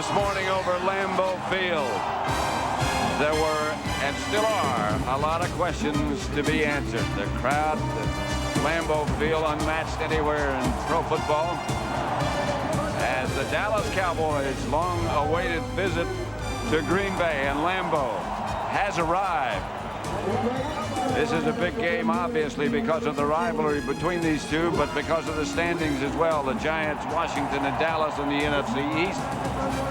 this morning over Lambeau Field. There were, and still are, a lot of questions to be answered. The crowd at Lambeau Field unmatched anywhere in pro football, as the Dallas Cowboys' long-awaited visit to Green Bay and Lambeau has arrived. This is a big game, obviously, because of the rivalry between these two, but because of the standings as well. The Giants, Washington, and Dallas in the NFC East,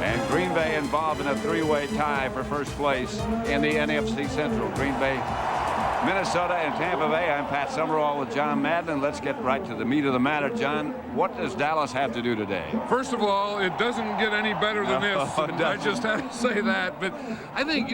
and Green Bay involved in a three-way tie for first place in the NFC Central. Green Bay, Minnesota, and Tampa Bay. I'm Pat Summerall with John Madden. Let's get right to the meat of the matter. John, what does Dallas have to do today? First of all, it doesn't get any better than this. I just had to say that. But I think,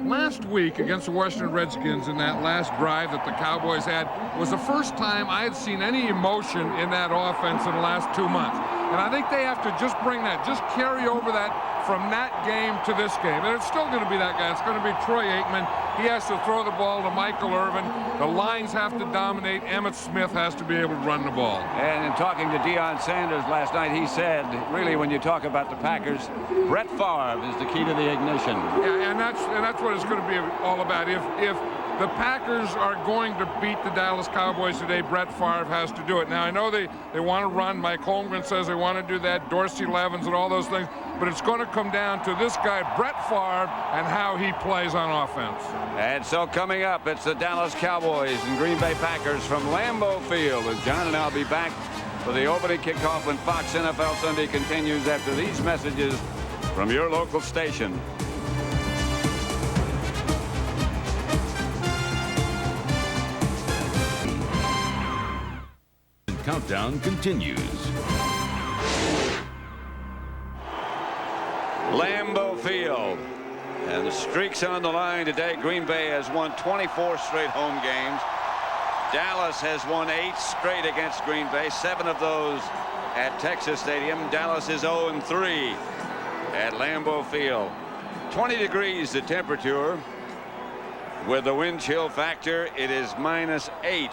last week against the Washington Redskins in that last drive that the Cowboys had was the first time I had seen any emotion in that offense in the last 2 months. And I think they have to just bring that, just carry over that from that game to this game. And it's still going to be that guy. It's going to be Troy Aikman. He has to throw the ball to Michael Irvin. The lines have to dominate. Emmitt Smith has to be able to run the ball. And in talking to Deion Sanders last night, he said, really, when you talk about the Packers, Brett Favre is the key to the ignition. Yeah, and that's what it's going to be all about. If the Packers are going to beat the Dallas Cowboys today, Brett Favre has to do it. Now, I know they want to run. Mike Holmgren says they want to do that. Dorsey Levens and all those things. But it's going to come down to this guy, Brett Favre, and how he plays on offense. And so coming up, it's the Dallas Cowboys and Green Bay Packers from Lambeau Field. And John and I'll be back for the opening kickoff when Fox NFL Sunday continues after these messages from your local station. Countdown continues. Lambeau Field, and the streaks on the line today. Green Bay has won 24 straight home games. Dallas has won 8 straight against Green Bay, 7 of those at Texas Stadium. Dallas is 0-3 at Lambeau Field. 20 degrees the temperature. With the wind chill factor, it is -8.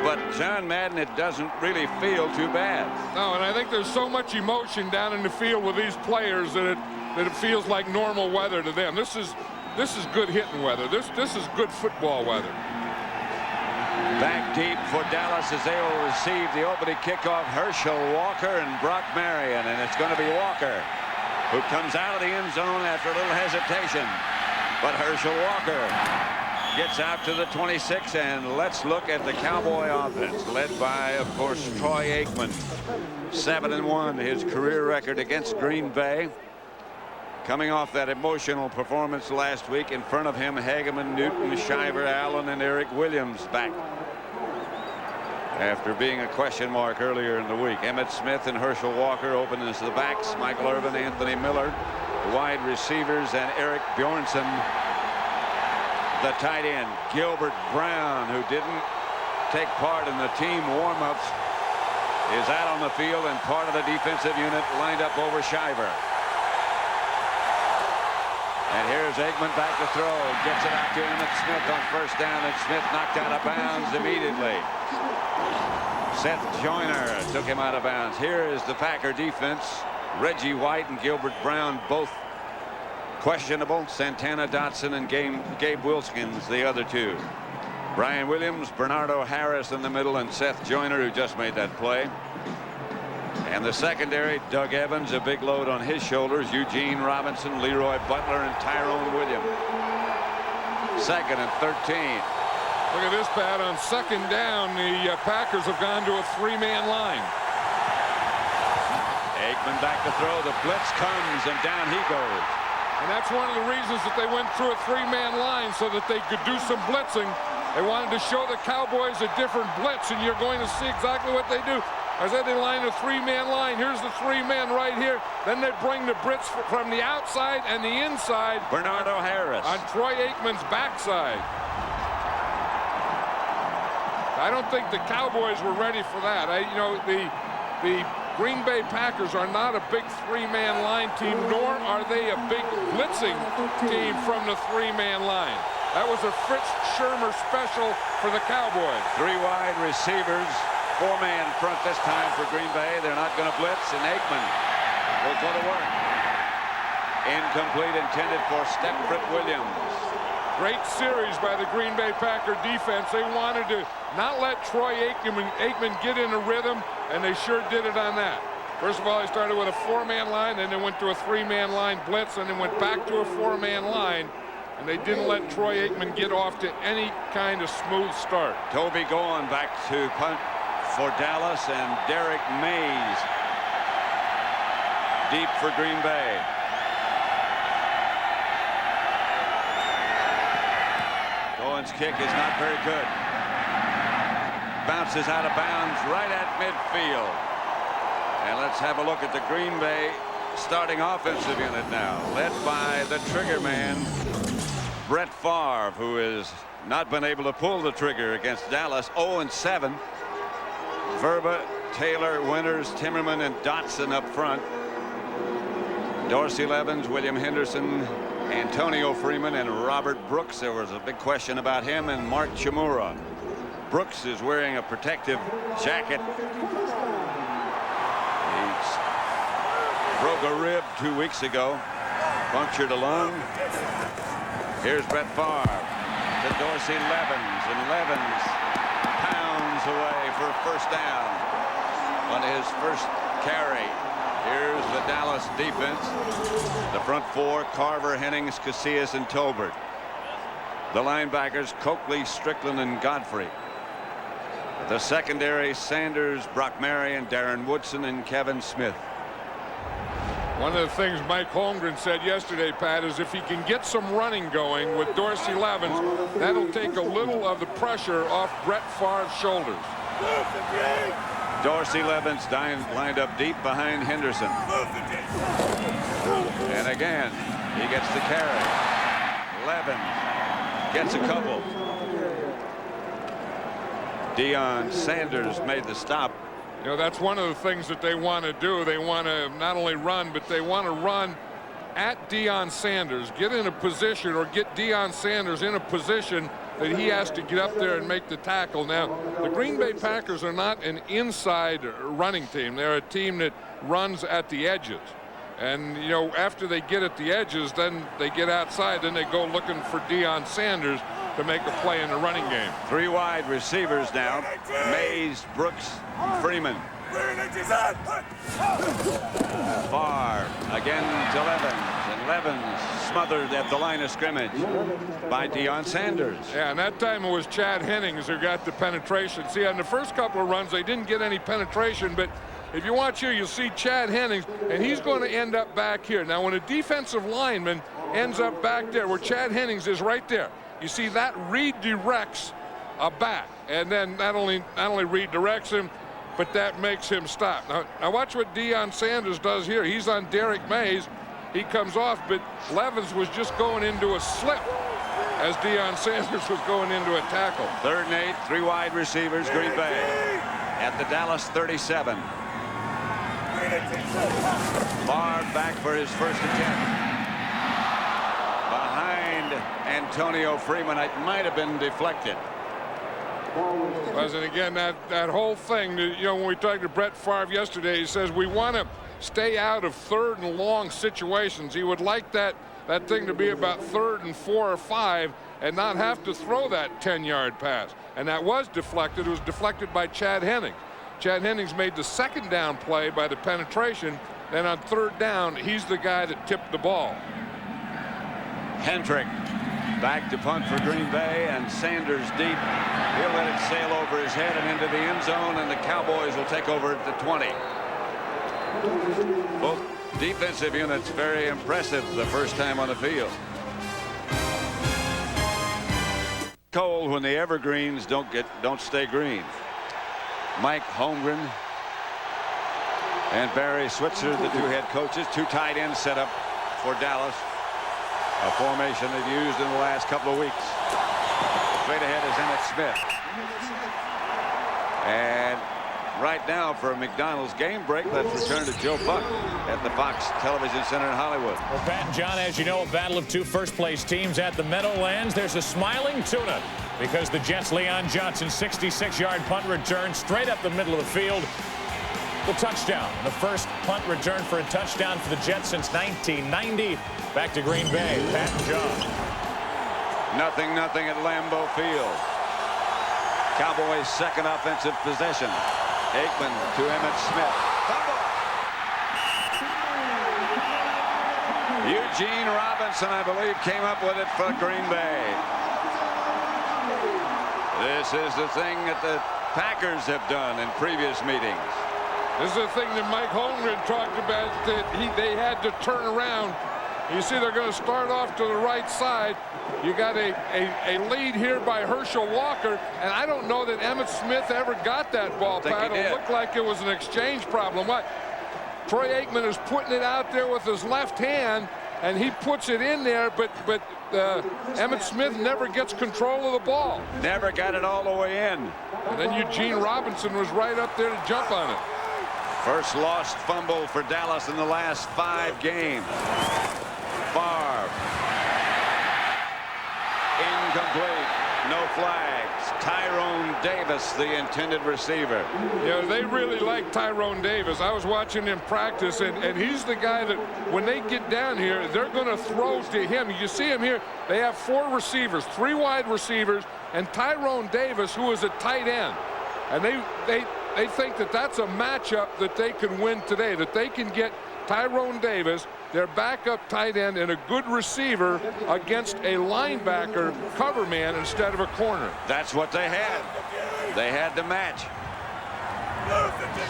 But John Madden, it doesn't really feel too bad. No, and I think there's so much emotion down in the field with these players that it feels like normal weather to them. This is good hitting weather. This is good football weather. Back deep for Dallas as they will receive the opening kickoff. Herschel Walker and Brock Marion, and it's going to be Walker who comes out of the end zone after a little hesitation. But Herschel Walker gets out to the 26, and let's look at the Cowboy offense, led by, of course, Troy Aikman. 7-1, his career record against Green Bay. Coming off that emotional performance last week. In front of him, Hageman, Newton, Shiver, Allen, and Eric Williams back after being a question mark earlier in the week. Emmitt Smith and Herschel Walker open as the backs. Michael Irvin, Anthony Miller, the wide receivers, and Eric Bjornsson, the tight end. Gilbert Brown, who didn't take part in the team warm-ups, is out on the field and part of the defensive unit lined up over Shiver. And here's Aikman back to throw. Gets it out to Emmitt Smith on first down, and Smith knocked out of bounds immediately. Seth Joyner took him out of bounds. Here is the Packer defense. Reggie White and Gilbert Brown both questionable. Santana Dotson and Gabe Wilkins, the other two. Brian Williams, Bernardo Harris in the middle, and Seth Joyner, who just made that play. And the secondary, Doug Evans, a big load on his shoulders. Eugene Robinson, Leroy Butler, and Tyrone Williams. 2nd and 13. Look at this, Pat. On 2nd down, the Packers have gone to a 3-man line. Aikman back to throw. The blitz comes, and down he goes. And that's one of the reasons that they went through a 3-man line, so that they could do some blitzing. They wanted to show the Cowboys a different blitz, and you're going to see exactly what they do. I said they line a 3-man line. Here's the 3-man right here. Then they bring the blitz from the outside and the inside. Bernardo Harris on Troy Aikman's backside. I don't think the Cowboys were ready for that. The Green Bay Packers are not a big 3-man line team, nor are they a big blitzing team from the 3-man line. That was a Fritz Shermer special for the Cowboys. 3 wide receivers, 4-man front this time for Green Bay. They're not going to blitz, and Aikman will go to work. Incomplete, intended for Stepford Williams. Great series by the Green Bay Packer defense. They wanted to not let Troy Aikman get in a rhythm, and they sure did it on that. First of all, they started with a 4-man line, then they went to a 3-man line blitz, and then went back to a 4-man line, and they didn't let Troy Aikman get off to any kind of smooth start. Toby going back to punt for Dallas, and Derek Mays deep for Green Bay. Goins' kick is not very good. Bounces out of bounds right at midfield. And let's have a look at the Green Bay starting offensive unit now, led by the trigger man, Brett Favre, who has not been able to pull the trigger against Dallas. 0-7. Verba, Taylor, Winters, Timmerman, and Dotson up front. Dorsey Levens, William Henderson, Antonio Freeman, and Robert Brooks. There was a big question about him, and Mark Chmura. Brooks is wearing a protective jacket. He broke a rib 2 weeks ago, punctured a lung. Here's Brett Favre to Dorsey Levens, and Levens pounds away for a first down on his first carry. Here's the Dallas defense. The front four: Carver, Hennings, Casillas, and Tolbert. The linebackers: Coakley, Strickland, and Godfrey. The secondary: Sanders, Brock Marion, Darren Woodson, and Kevin Smith. One of the things Mike Holmgren said yesterday, Pat, is if he can get some running going with Dorsey Levens, that'll take a little of the pressure off Brett Favre's shoulders. Dorsey Levens lined up deep behind Henderson. And again, he gets the carry. Levens gets a couple. Deion Sanders made the stop. You know, that's one of the things that they want to do. They want to not only run, but they want to run at Deion Sanders, get in a position, or get Deion Sanders in a position that he has to get up there and make the tackle. Now, the Green Bay Packers are not an inside running team. They're a team that runs at the edges. And, you know, after they get at the edges, then they get outside, then they go looking for Deion Sanders to make a play in the running game. 3 wide receivers now: Mays, Brooks, Freeman. Favre again to Levens, and Levens smothered at the line of scrimmage by Deion Sanders. Yeah, and that time it was Chad Hennings who got the penetration. See, on the first couple of runs, they didn't get any penetration, but if you watch here, you'll see Chad Hennings, and he's going to end up back here. Now, when a defensive lineman ends up back there, where Chad Hennings is right there, you see that redirects a back, and then not only redirects him, but that makes him stop. Now watch what Deion Sanders does here. He's on Derek Mays. He comes off, but Levens was just going into a slip as Deion Sanders was going into a tackle. 3rd and 8, 3 wide receivers, Green Bay at the Dallas 37. Favre back for his first attempt. Behind Antonio Freeman. It might have been deflected. And again, that whole thing, you know, when we talked to Brett Favre yesterday, he says we want to stay out of 3rd and long situations. He would like that thing to be about 3rd and 4 or 5 and not have to throw that 10-yard pass. And that was deflected. It was deflected by Chad Hennings. Chad Hennings made the 2nd down play by the penetration. Then on 3rd down, he's the guy that tipped the ball. Hendrick back to punt for Green Bay, and Sanders deep. He'll let it sail over his head and into the end zone, and the Cowboys will take over at the 20. Both defensive units very impressive the first time on the field. Cold when the evergreens don't stay green. Mike Holmgren and Barry Switzer, the 2 head coaches. 2 tight ends set up for Dallas, a formation they've used in the last couple of weeks. Straight ahead is Emmitt Smith. And right now, for a McDonald's game break, let's return to Joe Buck at the Fox Television Center in Hollywood. Well, Pat and John, as you know, a battle of 2 first-place teams at the Meadowlands. There's a smiling tuna because the Jets' Leon Johnson 66-yard punt return straight up the middle of the field. The touchdown. The first punt return for a touchdown for the Jets since 1990. Back to Green Bay. Pat and John. 0-0 at Lambeau Field. Cowboys' second offensive possession. Aikman to Emmett Smith. Fumble. Eugene Robinson, I believe, came up with it for Green Bay. This is the thing that the Packers have done in previous meetings. This is the thing that Mike Holmgren talked about, that they had to turn around. You see, they're going to start off to the right side. You got a lead here by Herschel Walker, and I don't know that Emmett Smith ever got that ball, Pat. It looked like it was an exchange problem. What? Troy Aikman is putting it out there with his left hand, and he puts it in there, but Emmett Smith never gets control of the ball. Never got it all the way in. And then Eugene Robinson was right up there to jump on it. First lost fumble for Dallas in the last 5 games. Favre. Incomplete. No flags. Tyrone Davis, the intended receiver. Yeah, they really like Tyrone Davis. I was watching him practice, and he's the guy that when they get down here, they're going to throw to him. You see him here. They have 4 receivers, 3 wide receivers, and Tyrone Davis, who is a tight end. And they think that that's a matchup that they can win today, that they can get Tyrone Davis, their backup tight end, and a good receiver against a linebacker cover man instead of a corner. That's what they had. They had the match.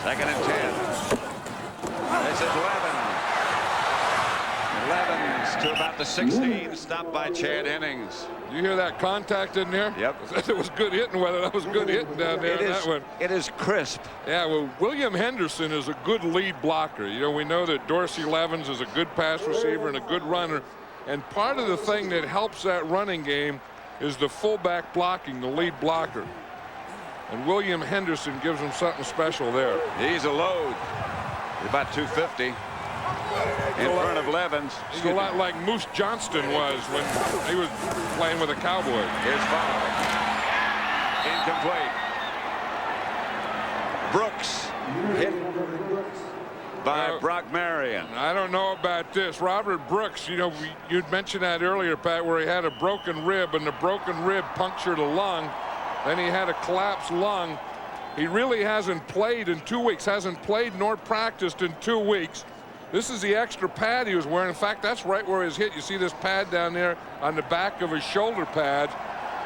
2nd and 10. This is Levens to about the 16, stopped by Chad Hennings. You hear that contact in there? Yep. It was good hitting weather. That was good hitting down there. That one. It is crisp. Yeah, well, William Henderson is a good lead blocker. You know, we know that Dorsey Levens is a good pass receiver and a good runner. And part of the thing that helps that running game is the fullback blocking, the lead blocker. And William Henderson gives him something special there. He's a load. He's about 250. In front of Levens. He's a lot like Moose Johnston was when he was playing with the Cowboys. Here's foul. Incomplete. Brooks hit by Brock Marion. I don't know about this. Robert Brooks, you know, you'd mentioned that earlier, Pat, where he had a broken rib, and the broken rib punctured a lung. Then he had a collapsed lung. He really hasn't played in 2 weeks, hasn't played nor practiced in 2 weeks. This is the extra pad he was wearing. In fact, that's right where he's hit. You see this pad down there on the back of his shoulder pads.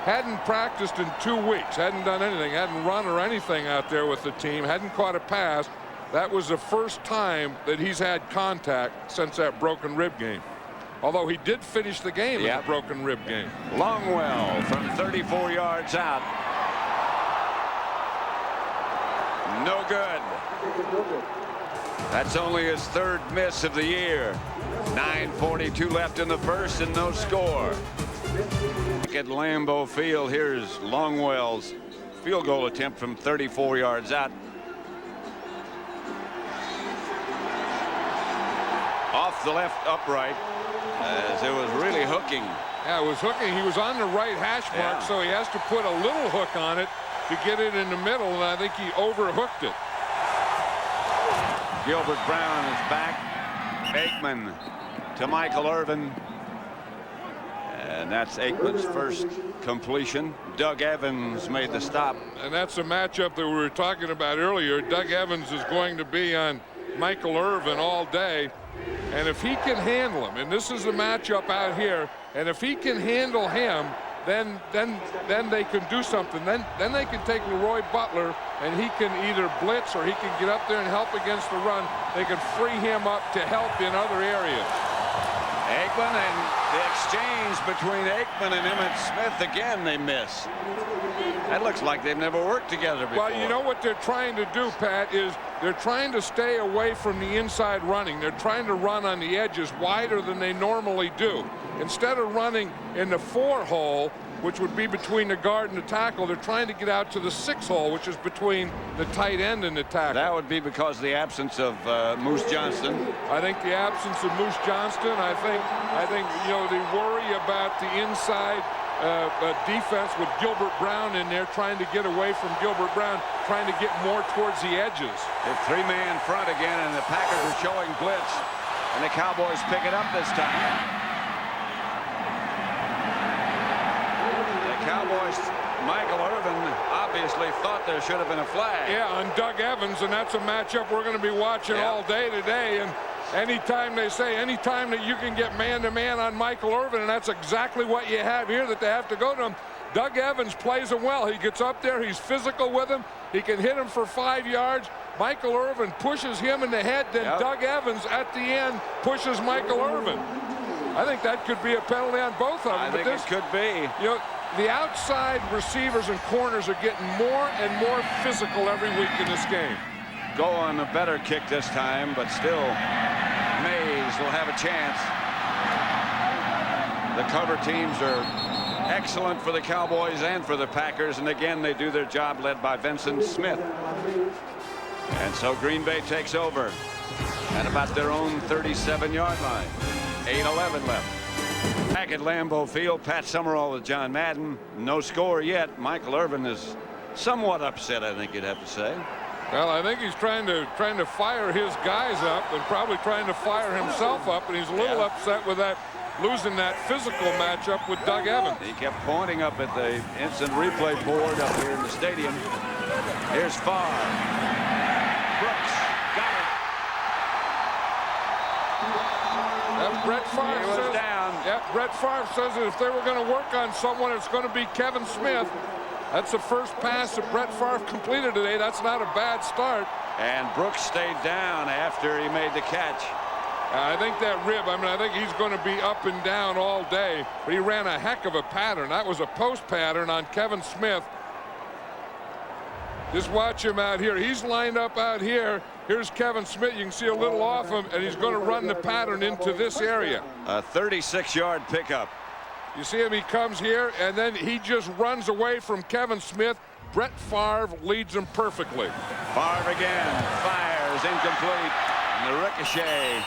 Hadn't practiced in 2 weeks. Hadn't done anything. Hadn't run or anything out there with the team. Hadn't caught a pass. That was the first time that he's had contact since that broken rib game. Although he did finish the game in the broken rib game. Longwell from 34 yards out. No good. That's only his 3rd miss of the year. 9:42 left in the first and no score. At Lambeau Field, here's Longwell's field goal attempt from 34 yards out. Off the left upright, as it was really hooking. Yeah, it was hooking. He was on the right hash mark, so he has to put a little hook on it to get it in the middle, and I think he overhooked it. Gilbert Brown is back. Aikman to Michael Irvin. And that's Aikman's first completion. Doug Evans made the stop. And that's a matchup that we were talking about earlier. Doug Evans is going to be on Michael Irvin all day. And if he can handle him, and this is the matchup out here, and if he can handle him, then they can do something. Then they can take Leroy Butler, and he can either blitz or he can get up there and help against the run. They can free him up to help in other areas. Aikman, and the exchange between Aikman and Emmett Smith, again they miss. That looks like they've never worked together before. Well, you know what they're trying to do, Pat, is they're trying to stay away from the inside running. They're trying to run on the edges wider than they normally do. Instead of running in the 4 hole, which would be between the guard and the tackle, they're trying to get out to the 6 hole, which is between the tight end and the tackle. That would be because of the absence of Moose Johnston. I think the absence of Moose Johnston. I think you know, they worry about the inside defense with Gilbert Brown in there, trying to get away from Gilbert Brown, trying to get more towards the edges. The three-man front again, and the Packers are showing blitz, and the Cowboys pick it up this time. The Cowboys, Michael Irvin obviously thought there should have been a flag. Yeah, on Doug Evans, and that's a matchup we're going to be watching all day today. And anytime they say, anytime that you can get man-to-man on Michael Irvin, and that's exactly what you have here, that they have to go to him. Doug Evans plays him well. He gets up there, he's physical with him, he can hit him for 5 yards. Michael Irvin pushes him in the head, then Doug Evans at the end pushes Michael Irvin. I think that could be a penalty on both of them. I think it could be. You know, the outside receivers and corners are getting more and more physical every week in this game. Go on a better kick this time, but still Mays will have a chance. The cover teams are excellent for the Cowboys and for the Packers, and again they do their job, led by Vincent Smith. And so Green Bay takes over at about their own 37-yard line. 8:11 left. Back at Lambeau Field, Pat Summerall with John Madden. No score yet. Michael Irvin is somewhat upset, I think you'd have to say. Well, I think he's trying to fire his guys up and probably trying to fire himself up, and he's a little upset with that, losing that physical matchup with Doug Evans. He kept pointing up at the instant replay board up here in the stadium. Here's Favre. Brooks got it. Brett Favre He was says, down. Brett Favre says that if they were going to work on someone, it's going to be Kevin Smith. That's the first pass that Brett Favre completed today. That's not a bad start. And Brooks stayed down after he made the catch. I think that rib, I think he's going to be up and down all day, but he ran a heck of a pattern. That was a post pattern on Kevin Smith. Just watch him out here. He's lined up out here. Here's Kevin Smith. You can see a little off him, and he's going to run the pattern into this area. A 36-yard pickup. You see him, he comes here, and then he just runs away from Kevin Smith. Brett Favre leads him perfectly. Favre again, fires, incomplete. And the ricochet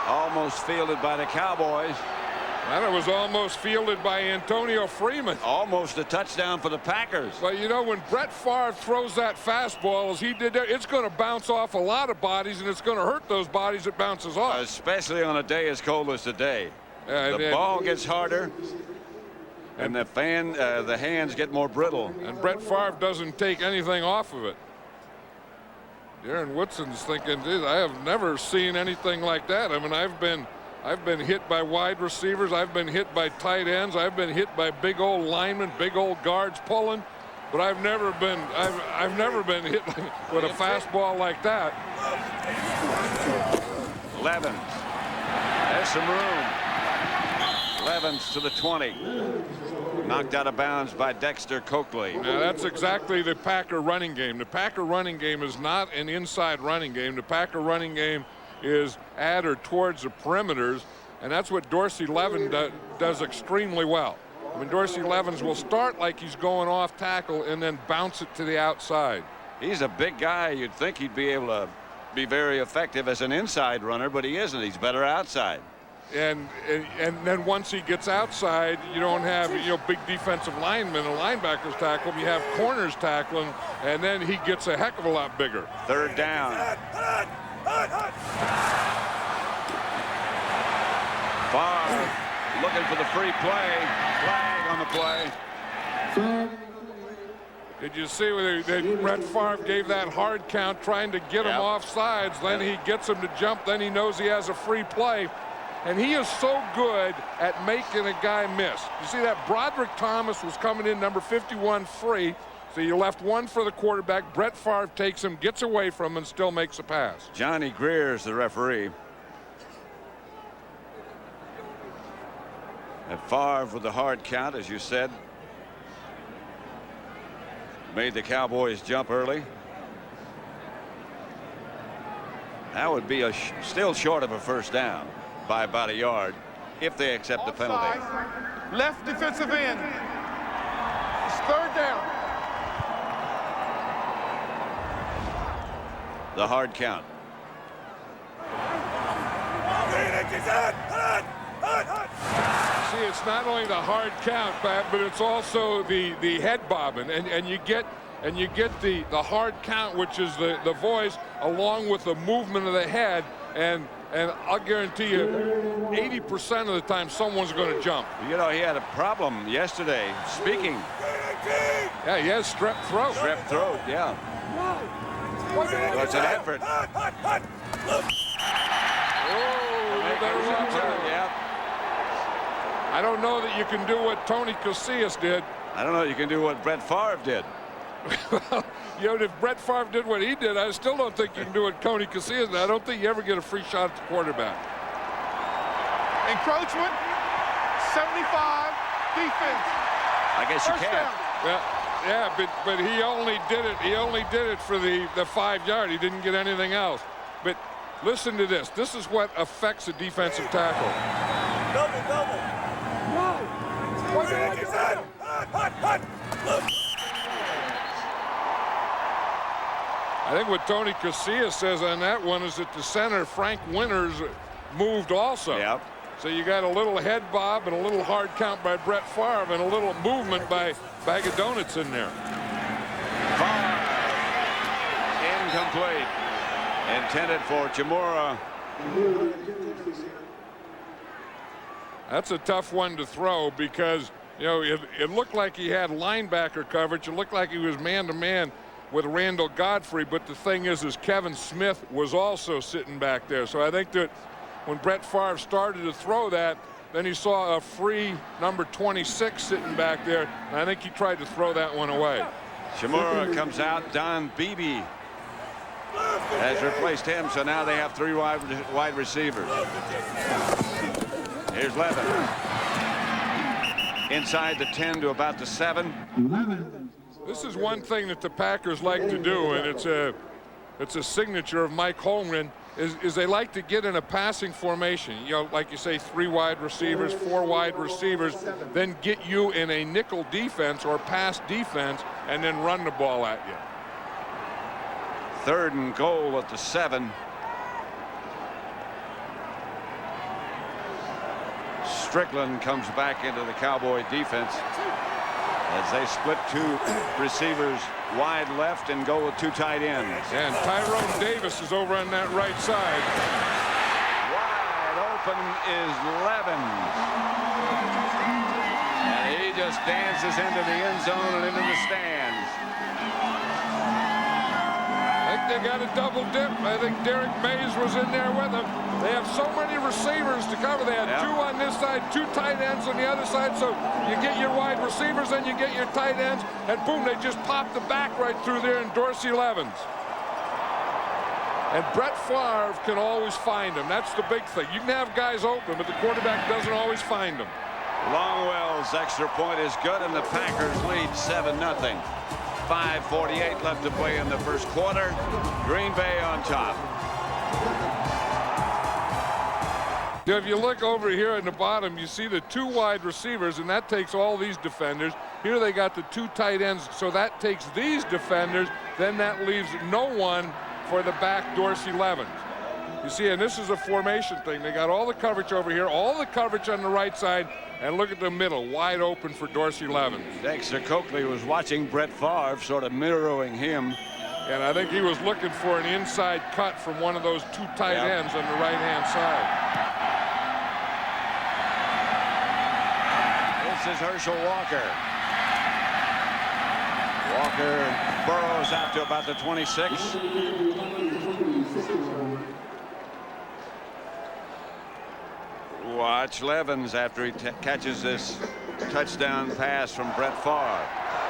almost fielded by the Cowboys. And it was almost fielded by Antonio Freeman. Almost a touchdown for the Packers. But you know, when Brett Favre throws that fastball as he did there, it's going to bounce off a lot of bodies, and it's going to hurt those bodies it bounces off. Especially on a day as cold as today. The ball gets harder, and the hands get more brittle. And Brett Favre doesn't take anything off of it. Darren Woodson's thinking, geez, I have never seen anything like that. I mean, I've been hit by wide receivers. I've been hit by tight ends. I've been hit by big old linemen, big old guards pulling. But I've never been hit with a fastball like that. Levens. There's some room. Levens to the 20. Knocked out of bounds by Dexter Coakley. Now that's exactly the Packer running game. The Packer running game is not an inside running game. The Packer running game is at or towards the perimeters, and that's what Dorsey Levens does extremely well. I mean, Dorsey Levens will start like he's going off tackle and then bounce it to the outside. He's a big guy. You'd think he'd be able to be very effective as an inside runner, but he isn't. He's better outside. And then once he gets outside, you don't have, big defensive linemen and linebackers tackle him. You have corners tackling, and then he gets a heck of a lot bigger. Third down. Favre looking for the free play. Flag on the play. Did you see that Brett Favre gave that hard count trying to get him off sides? Then he gets him to jump. Then he knows he has a free play. And he is so good at making a guy miss. You see that Broderick Thomas was coming in number 51 free. So you left one for the quarterback. Brett Favre takes him, gets away from him, and still makes a pass. Johnny Greer's the referee. And Favre with the hard count, as you said. Made the Cowboys jump early. That would be still short of a first down by about a yard if they accept the penalty. Left defensive end. It's third down. The hard count. See, it's not only the hard count, Pat, but it's also the head bobbing, and you get the hard count, which is the voice, along with the movement of the head, and I'll guarantee you 80% of the time someone's going to jump. You know, he had a problem yesterday speaking. Yeah, he has strep throat. Strep throat, yeah. So it's an effort. Yeah. I don't know that you can do what Tony Casillas did. I don't know. You can do what Brett Favre did. Well, you know, if Brett Favre did what he did, I still don't think you can do what Tony Casillas did. I don't think you ever get a free shot at the quarterback. Encroachment, 75, defense. I guess you First can. down. Well, yeah, but he only did it. He only did it for the 5-yard. He didn't get anything else. But listen to this. This is what affects a defensive tackle. Double. I think what Tony Casillas says on that one is that the center, Frank Winters, moved also. Yep. So you got a little head bob and a little hard count by Brett Favre and a little movement by Bag of Donuts in there. Favre. Incomplete. Intended for Chamora. That's a tough one to throw because, you know, it looked like he had linebacker coverage. It looked like he was man-to-man with Randall Godfrey, but the thing is Kevin Smith was also sitting back there. So I think that when Brett Favre started to throw that, then he saw a free number 26 sitting back there, and I think he tried to throw that one away. Chamora comes out. Don Beebe has replaced him, so now they have 3 wide receivers. Here's Levin. Inside the 10 to about the 7. This is one thing that the Packers like to do, and it's a signature of Mike Holmgren, is they like to get in a passing formation. You know, like you say, 3 wide receivers, 4 wide receivers, then get you in a nickel defense or pass defense, and then run the ball at you. 3rd and goal at the 7. Strickland comes back into the Cowboy defense as they split 2 receivers wide left and go with 2 tight ends. And Tyrone Davis is over on that right side. Wide open is Levens. And he just dances into the end zone and into the stands. I think they got a double dip. I think Derek Mays was in there with them. They have so many receivers to cover. They had 2 on this side, 2 tight ends on the other side. So you get your wide receivers and you get your tight ends, and boom, they just pop the back right through there in Dorsey Levens. And Brett Favre can always find them. That's the big thing. You can have guys open, but the quarterback doesn't always find them. Longwell's extra point is good, and the Packers lead 7-0. 5:48 left to play in the first quarter. Green Bay on top. Now, if you look over here in the bottom, you see the 2 wide receivers, and that takes all these defenders. Here they got the 2 tight ends, so that takes these defenders. Then that leaves no one for the back Dorsey Levens. You see, and this is a formation thing. They got all the coverage over here, all the coverage on the right side, and look at the middle, wide open for Dorsey Levens. Dexter Coakley was watching Brett Favre, sort of mirroring him. And I think he was looking for an inside cut from one of those 2 tight ends on the right-hand side. This is Herschel Walker. Walker burrows out to about the 26. Watch Levens after he catches this touchdown pass from Brett Favre.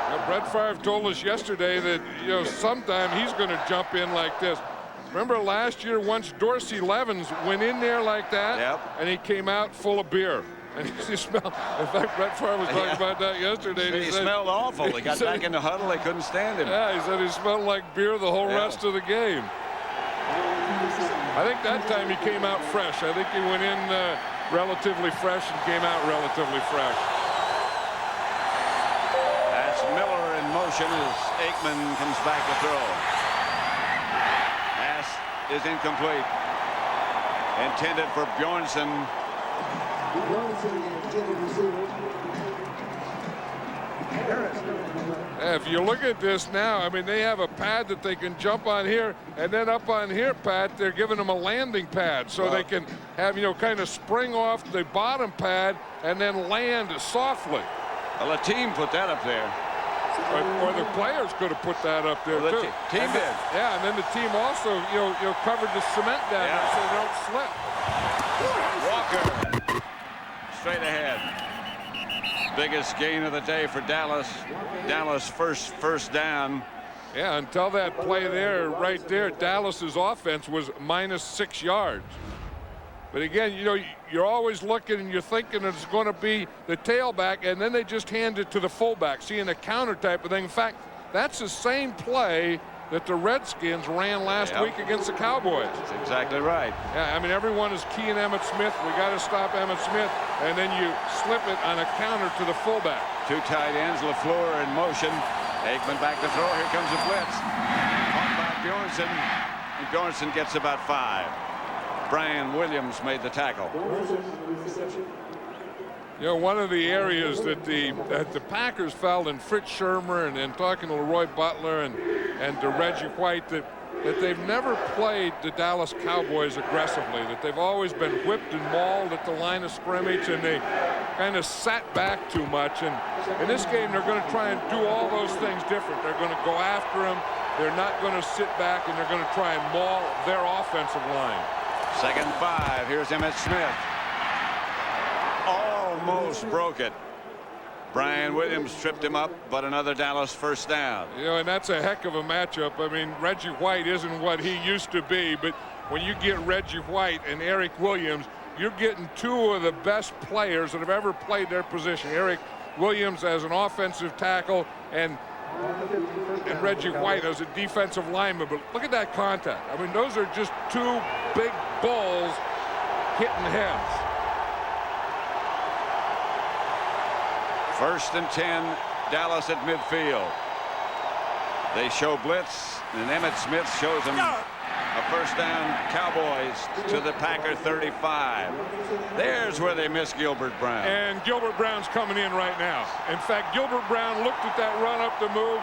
Well, Brett Favre told us yesterday that, you know, sometime he's going to jump in like this. Remember last year, once Dorsey Levens went in there like that, and he came out full of beer. And he smelled. In fact, Brett Favre was talking about that yesterday. He smelled awful. He got back in the huddle. They couldn't stand him. Yeah, he said he smelled like beer the whole rest of the game. I think that time he came out fresh. I think he went in relatively fresh and came out relatively fresh. That's Miller in motion as Aikman comes back to throw. Pass is incomplete. Intended for Bjornsson. If you look at this now, I mean, they have a pad that they can jump on here, and then up on here, Pat, they're giving them a landing pad so they can have, you know, kind of spring off the bottom pad and then land softly. Well, the team put that up there. Or the players could have put that up there, well, too. The team did. Yeah, and then the team also, you know, covered the cement down there so they don't slip. Walker, straight ahead. Biggest gain of the day for Dallas. Dallas first down. Yeah, until that play there, right there, Dallas's offense was -6 yards. But again, you know, you're always looking and you're thinking it's going to be the tailback, and then they just hand it to the fullback, seeing a counter type of thing. In fact, that's the same play that the Redskins ran last week against the Cowboys. That's exactly right. Yeah, I mean, everyone is keying Emmitt Smith. We got to stop Emmitt Smith, and then you slip it on a counter to the fullback. Two tight ends, LaFleur in motion. Aikman back to throw. Here comes a blitz. Caught by Bjornsson. And Bjornsson gets about 5. Brian Williams made the tackle. You know, one of the areas that the Packers felt, and Fritz Shermer and talking to Leroy Butler and to Reggie White, that they've never played the Dallas Cowboys aggressively, that they've always been whipped and mauled at the line of scrimmage, and they kind of sat back too much. And in this game, they're going to try and do all those things different. They're going to go after him. They're not going to sit back, and they're going to try and maul their offensive line. 2nd and 5. Here's Emmitt Smith. Almost broke it. Brian Williams tripped him up, but another Dallas first down. You know, and that's a heck of a matchup. I mean, Reggie White isn't what he used to be, but when you get Reggie White and Eric Williams, you're getting 2 of the best players that have ever played their position. Eric Williams as an offensive tackle and Reggie White as a defensive lineman. But look at that contact. I mean, those are just 2 big balls hitting heads. 1st and 10, Dallas at midfield. They show blitz, and Emmitt Smith shows them a first down. Cowboys to the Packer 35. There's where they miss Gilbert Brown. And Gilbert Brown's coming in right now. In fact, Gilbert Brown looked at that run up the move,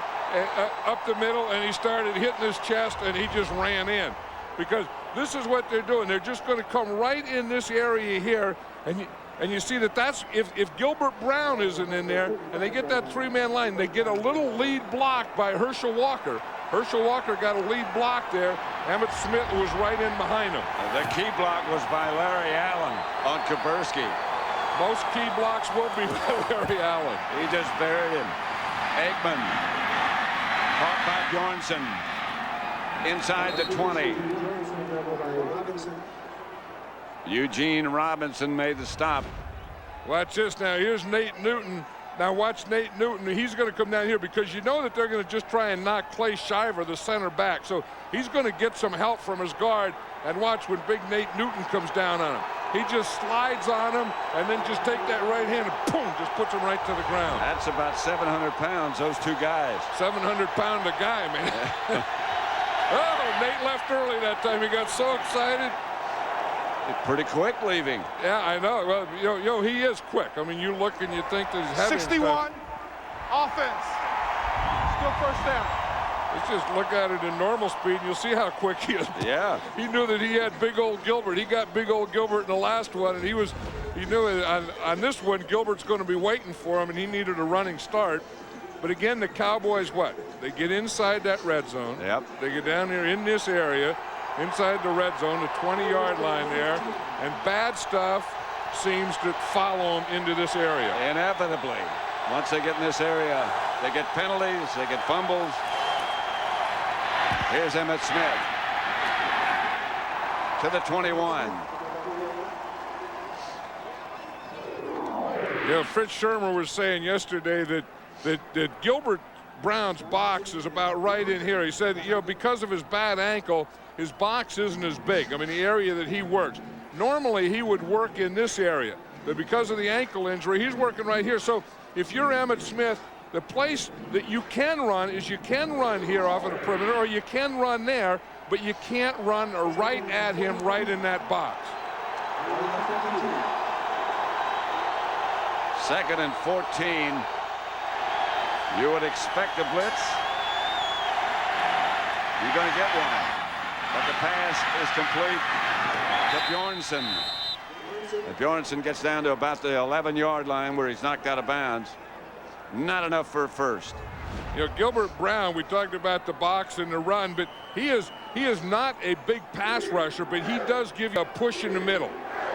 up the middle, and he started hitting his chest, and he just ran in. Because this is what they're doing. They're just going to come right in this area here, and you see that's if Gilbert Brown isn't in there and they get that 3-man line, they get a little lead block by Herschel Walker. Herschel Walker got a lead block there. Emmitt Smith was right in behind him. The key block was by Larry Allen on Kaburski. Most key blocks will be by Larry Allen. He just buried him. Aikman caught by Bjornsson inside the 20. Eugene Robinson made the stop. Watch this now. Here's Nate Newton. Now watch Nate Newton. He's going to come down here because you know that they're going to just try and knock Clay Shiver, the center back. So he's going to get some help from his guard. And watch when big Nate Newton comes down on him. He just slides on him and then just take that right hand and boom, just puts him right to the ground. That's about 700 pounds, those 2 guys. 700-pound a guy, man. Oh, Nate left early that time. He got so excited. Pretty quick leaving. Yeah, I know. Well, you know, he is quick. I mean, you look and you think that he's having 61 offense. Still first down. Let's just look at it in normal speed and you'll see how quick he is. Yeah. He knew that he had big old Gilbert. He got big old Gilbert in the last one, and he knew it on this one Gilbert's going to be waiting for him, and he needed a running start. But again, the Cowboys, they get inside that red zone. Yep. They get down here in this area, inside the red zone, the 20-yard line there, and bad stuff seems to follow them into this area. Inevitably, once they get in this area, they get penalties, they get fumbles. Here's Emmitt Smith to the 21. You know, Fritz Shermer was saying yesterday that Gilbert Brown's box is about right in here. He said, you know, because of his bad ankle, his box isn't as big. I mean, the area that he works. Normally, he would work in this area. But because of the ankle injury, he's working right here. So if you're Emmitt Smith, the place that you can run is you can run here off of the perimeter, or you can run there, but you can't run right at him right in that box. 2nd and 14. You would expect a blitz. You're going to get one. But the pass is complete to Bjornsson. If Bjornsson gets down to about the 11-yard line where he's knocked out of bounds, not enough for a first. You know, Gilbert Brown, we talked about the box and the run, but he is not a big pass rusher, but he does give you a push in the middle.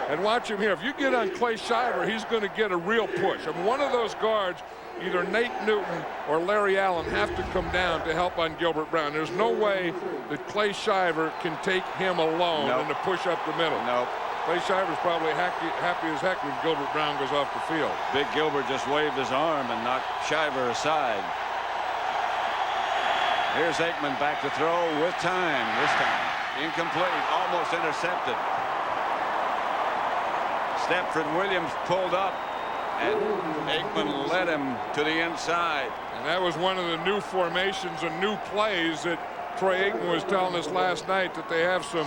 And watch him here. If you get on Clay Shiver, he's going to get a real push. I mean, one of those guards, either Nate Newton or Larry Allen, have to come down to help on Gilbert Brown. There's no way that Clay Shiver can take him alone and to push up the middle. Nope. Clay Shiver's probably happy as heck when Gilbert Brown goes off the field. Big Gilbert just waved his arm and knocked Shiver aside. Here's Aikman back to throw with time. This time incomplete, almost intercepted. Stepford Williams pulled up, and Aikman led him to the inside. And that was one of the new formations and new plays that Troy Aikman was telling us last night, that they have some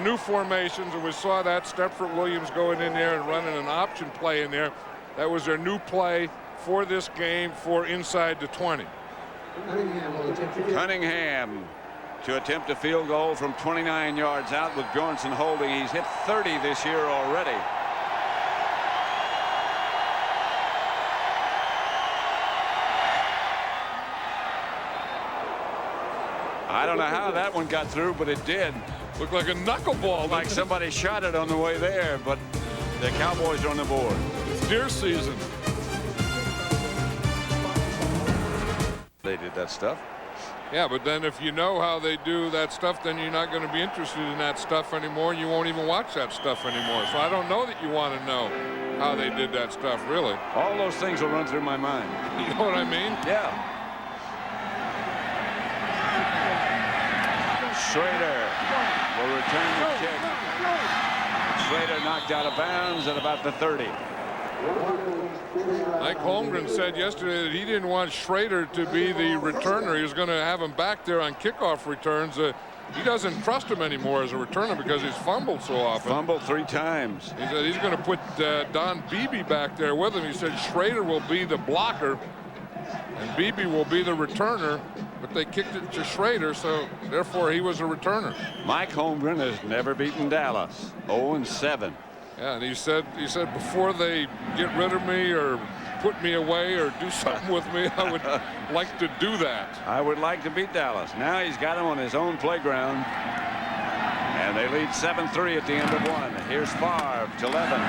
new formations, and we saw that Stepford Williams going in there and running an option play in there. That was their new play for this game for inside the 20. Cunningham to attempt a field goal from 29 yards out with Bjornsson holding. He's hit 30 this year already. I don't know how that one got through, but it did. Looked like a knuckleball. Like somebody shot it on the way there, but the Cowboys are on the board. It's deer season. They did that stuff. Yeah, but then if you know how they do that stuff, then you're not going to be interested in that stuff anymore. You won't even watch that stuff anymore. So I don't know that you want to know how they did that stuff, really. All those things will run through my mind. You know what I mean? Yeah. Schrader will return the kick. Schrader knocked out of bounds at about the 30. Mike Holmgren said yesterday that he didn't want Schrader to be the returner. He was going to have him back there on kickoff returns. He doesn't trust him anymore as a returner because he's fumbled so often. Fumbled 3 times. He said he's going to put Don Beebe back there with him. He said Schrader will be the blocker and Beebe will be the returner, but they kicked it to Schrader, so therefore he was a returner. Mike Holmgren has never beaten Dallas. 0-7. Yeah, and he said before they get rid of me or put me away or do something with me, I would like to do that. I would like to beat Dallas. Now he's got him on his own playground, and they lead 7-3 at the end of 1. Here's Favre to Levin.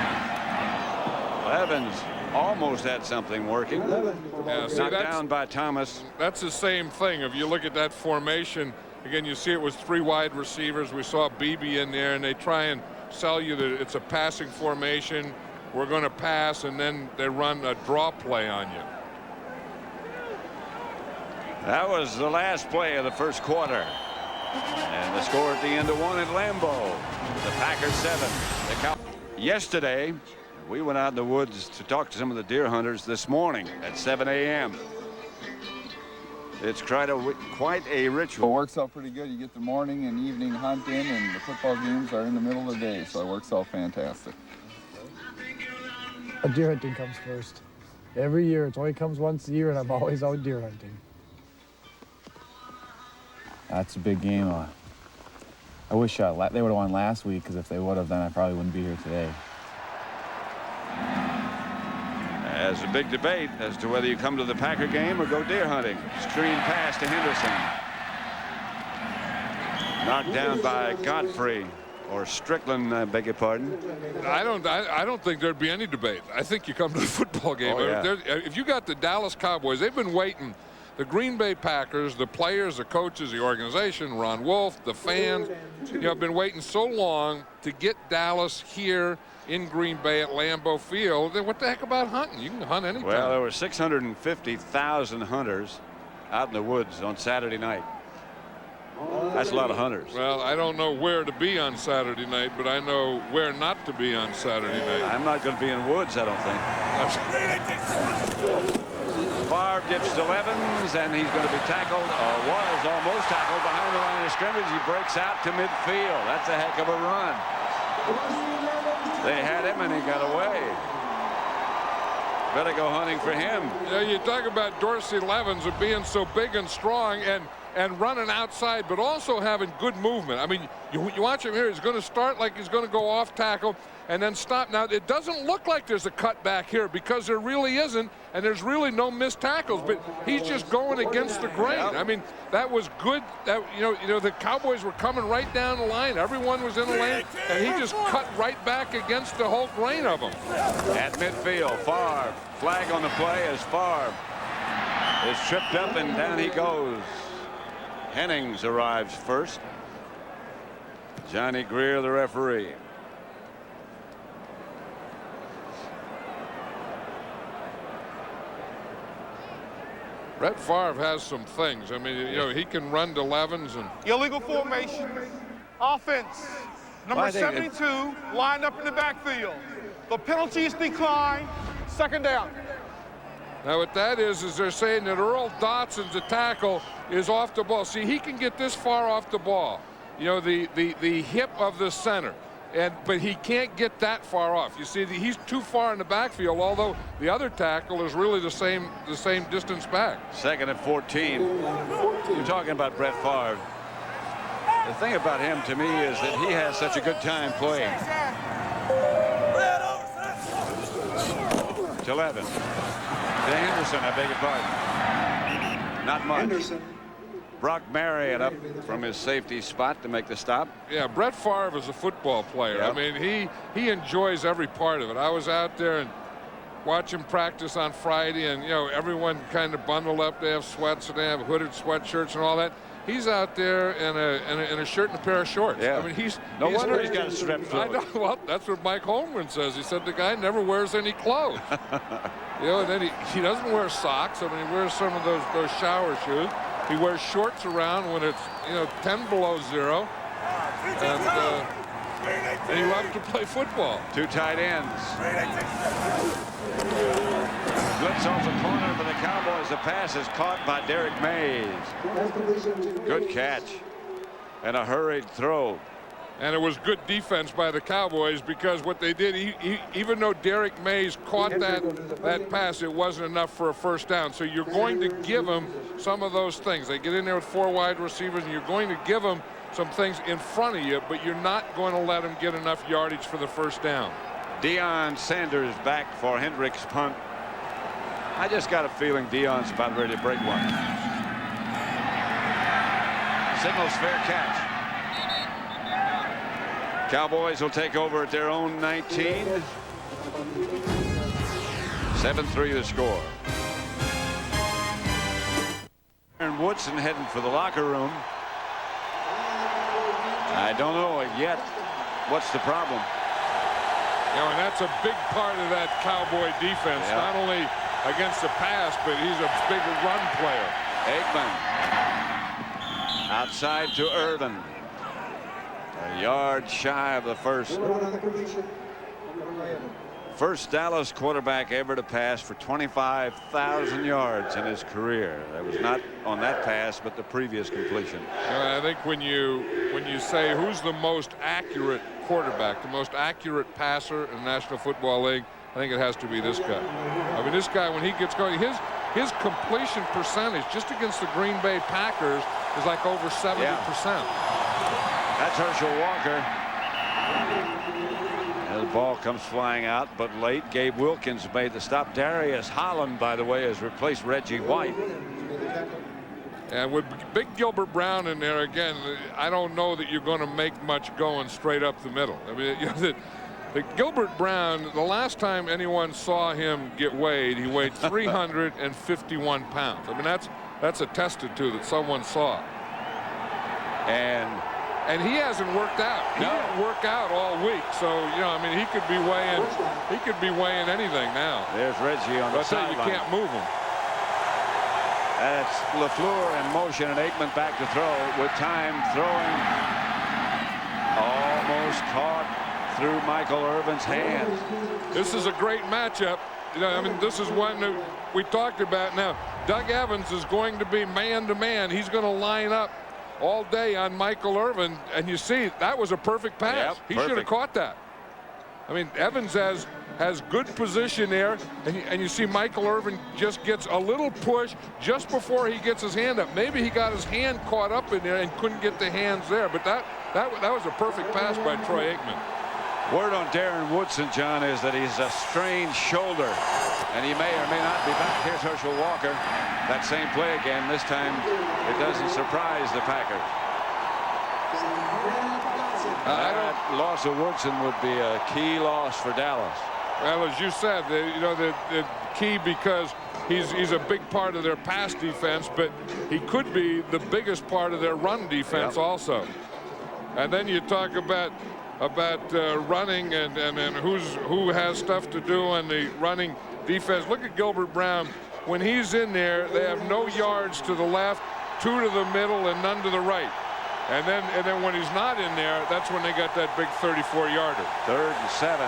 Evans almost had something working. Yeah, see, knocked down by Thomas. That's the same thing. If you look at that formation again, you see it was 3 wide receivers. We saw Beebe in there, and they try and sell you that it's a passing formation. We're going to pass, and then they run a draw play on you. That was the last play of the first quarter. And the score at the end of 1 at Lambeau. The Packers 7. Yesterday, we went out in the woods to talk to some of the deer hunters this morning at 7 a.m. It's quite a ritual. It works out pretty good. You get the morning and evening hunt in, and the football games are in the middle of the day, so it works out fantastic. Deer hunting comes first. Every year. It only comes once a year, and I'm always out deer hunting. That's a big game. I wish they would have won last week, because if they would have, then I probably wouldn't be here today. There's a big debate as to whether you come to the Packer game or go deer hunting. Screen pass to Henderson. Knocked down by Godfrey, or Strickland, I beg your pardon. I don't think there'd be any debate. I think you come to the football game. Oh, yeah. If you got the Dallas Cowboys, they've been waiting. The Green Bay Packers, the players, the coaches, the organization, Ron Wolf, the fans, have been waiting so long to get Dallas here in Green Bay at Lambeau Field. What the heck about hunting? You can hunt anytime. Well, there were 650,000 hunters out in the woods on Saturday night. That's a lot of hunters. Well, I don't know where to be on Saturday night, but I know where not to be on Saturday night. I'm not going to be in the woods, I don't think. Favre dips to Evans, and he's going to be tackled, or was almost tackled behind the line of scrimmage. He breaks out to midfield. That's a heck of a run. They had him, and he got away. Better go hunting for him. Yeah, you talk about Dorsey Levens of being so big and strong and running outside, but also having good movement. I mean, you watch him here. He's going to start like he's going to go off tackle and then stop. Now, it doesn't look like there's a cut back here because there really isn't, and there's really no missed tackles, but he's just going against the grain. I mean, that was good. That you know, the Cowboys were coming right down the line. Everyone was in the lane, and he just cut right back against the whole grain of them. At midfield, Favre. Flag on the play as Favre is tripped up, and down he goes. Hennings arrives first. Johnny Greer, the referee. Brett Favre has some things. I mean, you know, he can run to Levens and Illegal formation. Offense. Number 72 lined up in the backfield. The penalty is declined. Second down. now what that is they're saying that Earl Dotson's tackle is off the ball. See, he can get this far off the ball. You know, the hip of the center. But he can't get that far off. You see, he's too far in the backfield, although the other tackle is really the same distance back. Second and 14. You're talking about Brett Favre. The thing about him to me is that he has such a good time playing. To Levin. To Henderson, I beg your pardon. Not much. Henderson. Brock Marriott up from his safety spot to make the stop. Yeah, Brett Favre is a football player. Yep. I mean, he enjoys every part of it. I was out there and watch him practice on Friday, and you know, everyone kind of bundled up. They have sweats and they have hooded sweatshirts and all that. He's out there in a shirt and a pair of shorts. Yeah. I mean, he's wonder he's got a strep throat. I know. Well, that's what Mike Holmgren says. He said the guy never wears any clothes. You know, and then he doesn't wear socks. I mean, he wears some of those shower shoes. He wears shorts around when it's, you know, 10 below 0. And he loves to play football. Two tight ends. Blitz off the corner for the Cowboys. The pass is caught by Derek Mays. Good catch. And a hurried throw. And it was good defense by the Cowboys, because what they did, even though Derek Mays caught that pass, it wasn't enough for a first down. So you're going to give them some of those things. They get in there with 4 wide receivers, and you're going to give them some things in front of you, but you're not going to let them get enough yardage for the first down. Deion Sanders back for Hendricks' punt. I just got a feeling Deion's about ready to break one. Signals fair catch. Cowboys will take over at their own 19. 7-3 the score. And Woodson heading for the locker room. I don't know yet what's the problem. You know, and that's a big part of that Cowboy defense. Yeah. Not only against the pass, but he's a big run player. Aikman outside to Irvin. A yard shy of the first. First Dallas quarterback ever to pass for 25,000 yards in his career. That was not on that pass, but the previous completion. I think when you say who's the most accurate quarterback, the most accurate passer in the National Football League, I think it has to be this guy. I mean, this guy, when he gets going, his completion percentage just against the Green Bay Packers is like over 70%. Yeah. That's Herschel Walker. And the ball comes flying out, but late. Gabe Wilkins made the stop. Darius Holland, by the way, has replaced Reggie White. And with Big Gilbert Brown in there again, I don't know that you're going to make much going straight up the middle. I mean, you know, the Gilbert Brown, the last time anyone saw him get weighed, he weighed 351 pounds. I mean, that's attested to that someone saw. And he hasn't worked out. He didn't work out all week, so you know, I mean, he could be weighing anything now. There's Reggie on the sideline. You can't move him. That's LaFleur in motion, and Aikman back to throw with time throwing. Almost caught through Michael Irvin's hands. This is a great matchup. You know, I mean, this is one that we talked about. Now, Doug Evans is going to be man-to-man. He's going to line up all day on Michael Irvin, and you see that was a perfect pass. Yep, he should have caught that. I mean, Evans has has good position there, and you see Michael Irvin just gets a little push just before he gets his hand up. Maybe he got his hand caught up in there and couldn't get the hands there, but that was a perfect pass by Troy Aikman. Word on Darren Woodson, John, is that he's a strained shoulder, and he may or may not be back. Here's Herschel Walker. That same play again. This time, it doesn't surprise the Packers. That loss of Woodson would be a key loss for Dallas. Well, as you said, the key, because he's a big part of their pass defense, but he could be the biggest part of their run defense also. And then you talk about running and who has stuff to do on the running defense. Look at Gilbert Brown. When he's in there, they have no yards to the left, 2 to the middle, and none to the right. And then when he's not in there, that's when they got that big 34-yarder. 3rd and 7.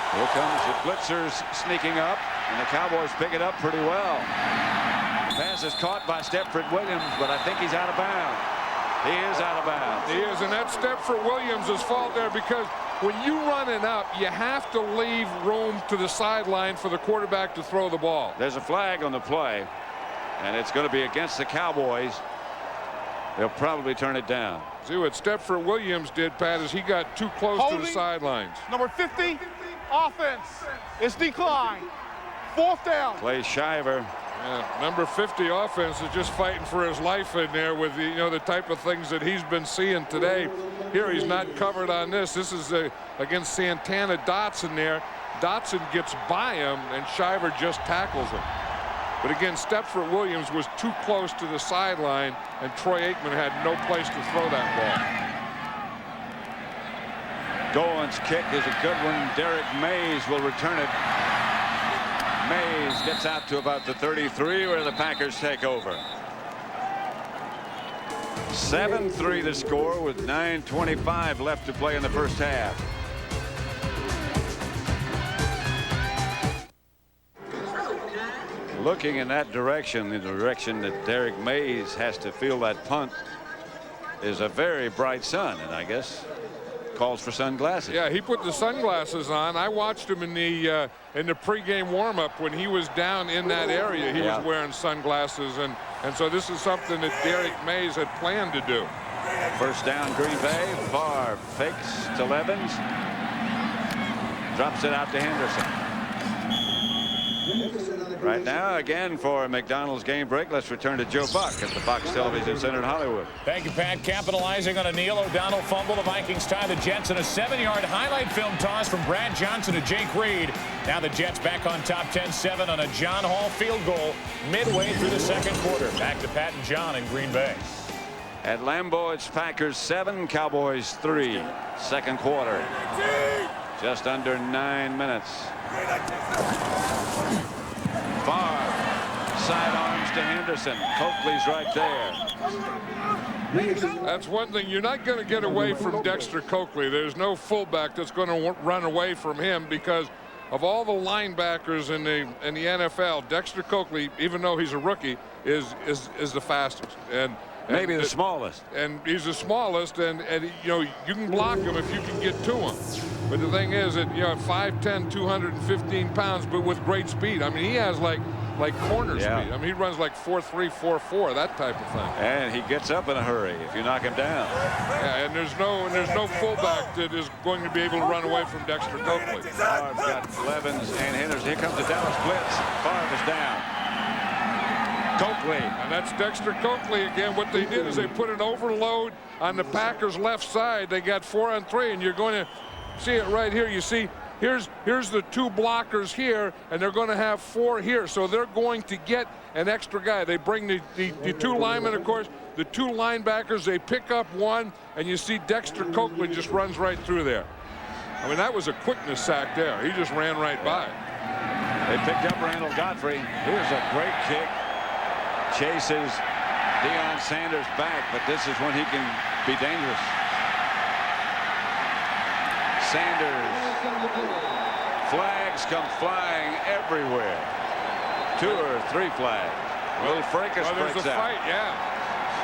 Here comes the blitzers sneaking up, and the Cowboys pick it up pretty well. Pass is caught by Stepford Williams, but I think he's out of bounds. He is out of bounds. He is, and that's Stepford Williams' fault there, because when you run it up, you have to leave room to the sideline for the quarterback to throw the ball. There's a flag on the play, and it's going to be against the Cowboys. They'll probably turn it down. See what Stepford Williams did, Pat, is he got too close to the sidelines. Number 50, offense. It's declined. 4th down. Clay Shiver. Yeah, number 50 offense is just fighting for his life in there with the type of things that he's been seeing today. Here he's not covered on this. This is against Santana Dotson there. Dotson gets by him, and Shiver just tackles him. But again, Stepford Williams was too close to the sideline, and Troy Aikman had no place to throw that ball. Goins' kick is a good one. Derek Mays will return it. Mays gets out to about the 33, where the Packers take over. 7-3 the score with 9:25 left to play in the first half. Looking in that direction, the direction that Derek Mays has to feel that punt, is a very bright sun, and I guess calls for sunglasses. Yeah, he put the sunglasses on. I watched him in the pregame warm-up when he was down in that area. He was wearing sunglasses, and so this is something that Derek Mays had planned to do. First down, Green Bay. Favre fakes to Levens, drops it out to Henderson. Right now, again, for McDonald's game break, let's return to Joe Buck at the Fox Television Center in Hollywood. Thank you, Pat. Capitalizing on a Neil O'Donnell fumble, the Vikings tie the Jets in a 7-yard highlight film toss from Brad Johnson to Jake Reed. Now the Jets back on top 10-7 on a John Hall field goal midway through the second quarter. Back to Pat and John in Green Bay. At Lambeau, it's Packers 7, Cowboys 3. Second quarter. Just under 9 minutes. Favre sidearms to Henderson. Coakley's right there. That's one thing. You're not going to get away from Dexter Coakley. There's no fullback that's going to run away from him, because of all the linebackers in the NFL, Dexter Coakley, even though he's a rookie, is the fastest. And maybe the smallest. And he's the smallest, and you can block him if you can get to him. But the thing is that 5'10", 215 pounds, but with great speed. I mean, he has like corner speed. I mean, he runs like 4.3, 4.4, that type of thing. And he gets up in a hurry if you knock him down. Yeah, and there's no fullback that is going to be able to run away from Dexter Coakley. Favre's got Levens and Henderson. Here comes the Dallas blitz. Favre is down. Coakley. And that's Dexter Coakley again. What they did is they put an overload on the Packers' left side. They got 4-on-3, and you're going to see it right here. You see, here's the 2 blockers here, and they're going to have 4 here. So they're going to get an extra guy. They bring the 2 linemen, of course, the 2 linebackers. They pick up 1, and you see Dexter Coakley just runs right through there. I mean, that was a quickness sack there. He just ran right by. They picked up Randall Godfrey. Here's a great kick. Chases Deion Sanders back, but this is when he can be dangerous. Sanders. Flags come flying everywhere. 2 or 3 flags. Will Fracas breaks there's a out. fight, yeah.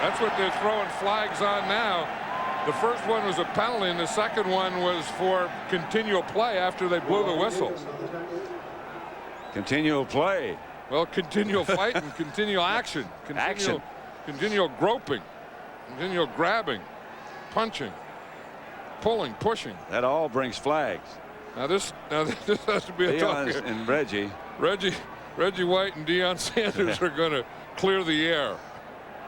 That's what they're throwing flags on now. The first one was a penalty, and the second one was for continual play after they blew the whistle. Continual play. Well, continual fight and continual action. Continual groping. Continual grabbing. Punching. Pulling. Pushing. That all brings flags. Now this has to be a tough here. And Reggie White and Deion Sanders are going to clear the air.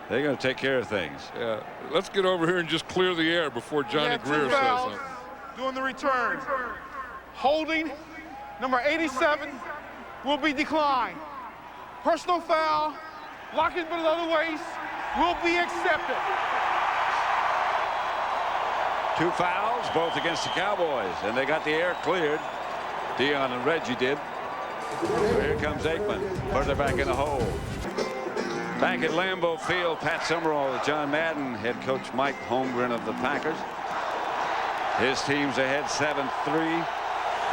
They're going to take care of things. Yeah. Let's get over here and just clear the air before Johnny Greer says something. Doing the return. Holding number 87 will be declined. Personal foul, locking below the waist, will be accepted. 2 fouls, both against the Cowboys, and they got the air cleared. Deion and Reggie did. Here comes Aikman, further back in the hole. Back at Lambeau Field, Pat Summerall with John Madden, head coach Mike Holmgren of the Packers. His team's ahead 7-3.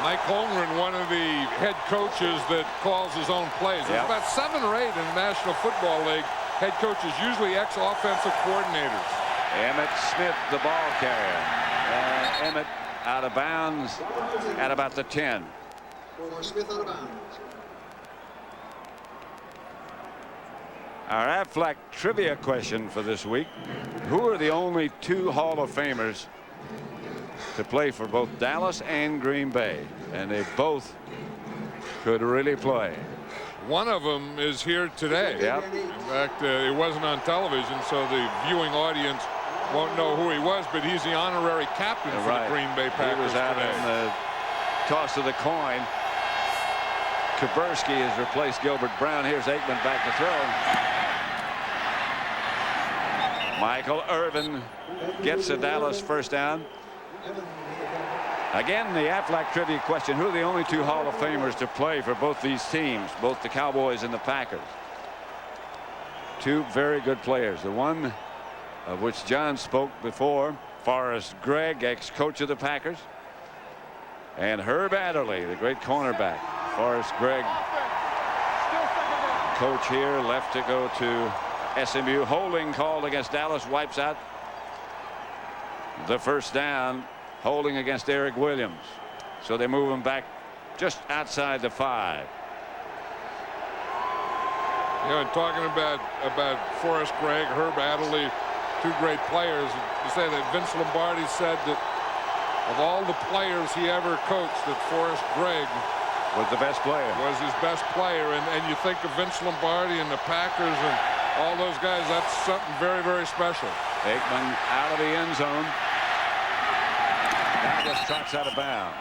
Mike Holmgren, one of the head coaches that calls his own plays. There's about 7 or 8 in the National Football League. Head coaches, usually ex-offensive coordinators. Emmett Smith, the ball carrier. Emmett out of bounds at about the 10. Smith out of bounds. Our Aflac trivia question for this week. Who are the only 2 Hall of Famers to play for both Dallas and Green Bay? And they both could really play. One of them is here today. Yep. In fact, it wasn't on television, so the viewing audience won't know who he was, but he's the honorary captain for the Green Bay Packers. He was out today. in the toss of the coin. Kaburski has replaced Gilbert Brown. Here's Aikman back to throw. Michael Irvin gets a Dallas first down. Again, the Aflac trivia question. Who are the only 2 Hall of Famers to play for both these teams, both the Cowboys and the Packers? 2 very good players. The one of which John spoke before, Forrest Gregg, ex-coach of the Packers, and Herb Adderley, the great cornerback. Forrest Gregg, coach here, left to go to SMU. Holding called against Dallas, wipes out the first down. Holding against Eric Williams. So they move him back just outside the 5. You know, and talking about Forrest Gregg, Herb Adderley, 2 great players. You say that Vince Lombardi said that of all the players he ever coached, that Forrest Gregg was the best player. Was his best player, and you think of Vince Lombardi and the Packers and all those guys. That's something very, very special. Aikman out of the end zone. Now just trots out of bounds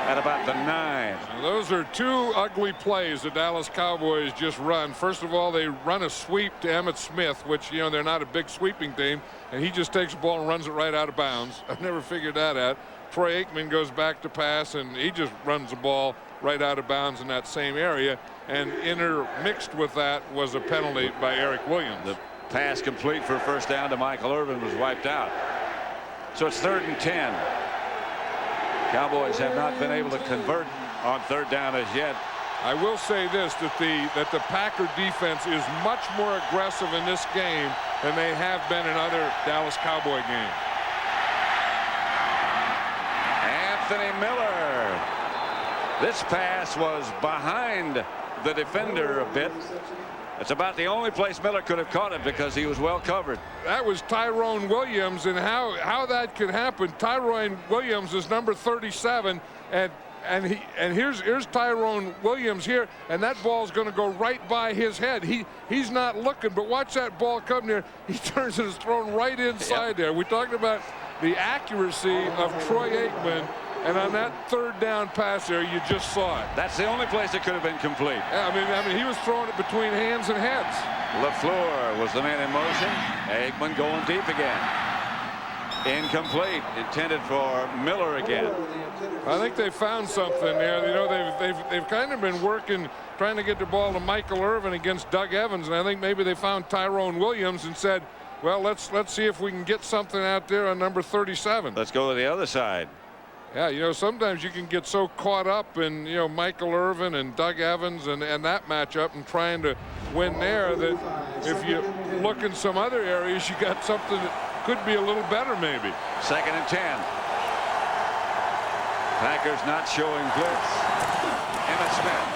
at about the 9. Now those are 2 ugly plays the Dallas Cowboys just run. First of all, they run a sweep to Emmett Smith, which, you know, they're not a big sweeping team, and he just takes the ball and runs it right out of bounds. I've never figured that out. Troy Aikman goes back to pass, and he just runs the ball right out of bounds in that same area. And intermixed with that was a penalty by Eric Williams. The pass complete for first down to Michael Irvin was wiped out. So it's 3rd and 10. Cowboys have not been able to convert on 3rd down as yet. I will say this, that the Packer defense is much more aggressive in this game than they have been in other Dallas Cowboy games. Anthony Miller. This pass was behind the defender a bit. It's about the only place Miller could have caught it because he was well covered. That was Tyrone Williams, and how that could happen. Tyrone Williams is number 37, and here's Tyrone Williams here, and that ball's going to go right by his head. He's not looking, but watch that ball come there. He turns and is thrown right inside there. We talked about the accuracy of Troy Aikman. And on that 3rd down pass there, you just saw it. That's the only place it could have been complete. Yeah, I mean, he was throwing it between hands and heads. LaFleur was the man in motion. Aikman going deep again. Incomplete. Intended for Miller again. I think they found something there. You know, they've kind of been working, trying to get the ball to Michael Irvin against Doug Evans, and I think maybe they found Tyrone Williams and said, well, let's see if we can get something out there on number 37. Let's go to the other side. Yeah, you know, sometimes you can get so caught up in, you know, Michael Irvin and Doug Evans and that matchup and trying to win there that if you look in some other areas, you got something could be a little better maybe. 2nd and 10. Packers not showing blitz. Emmitt Smith.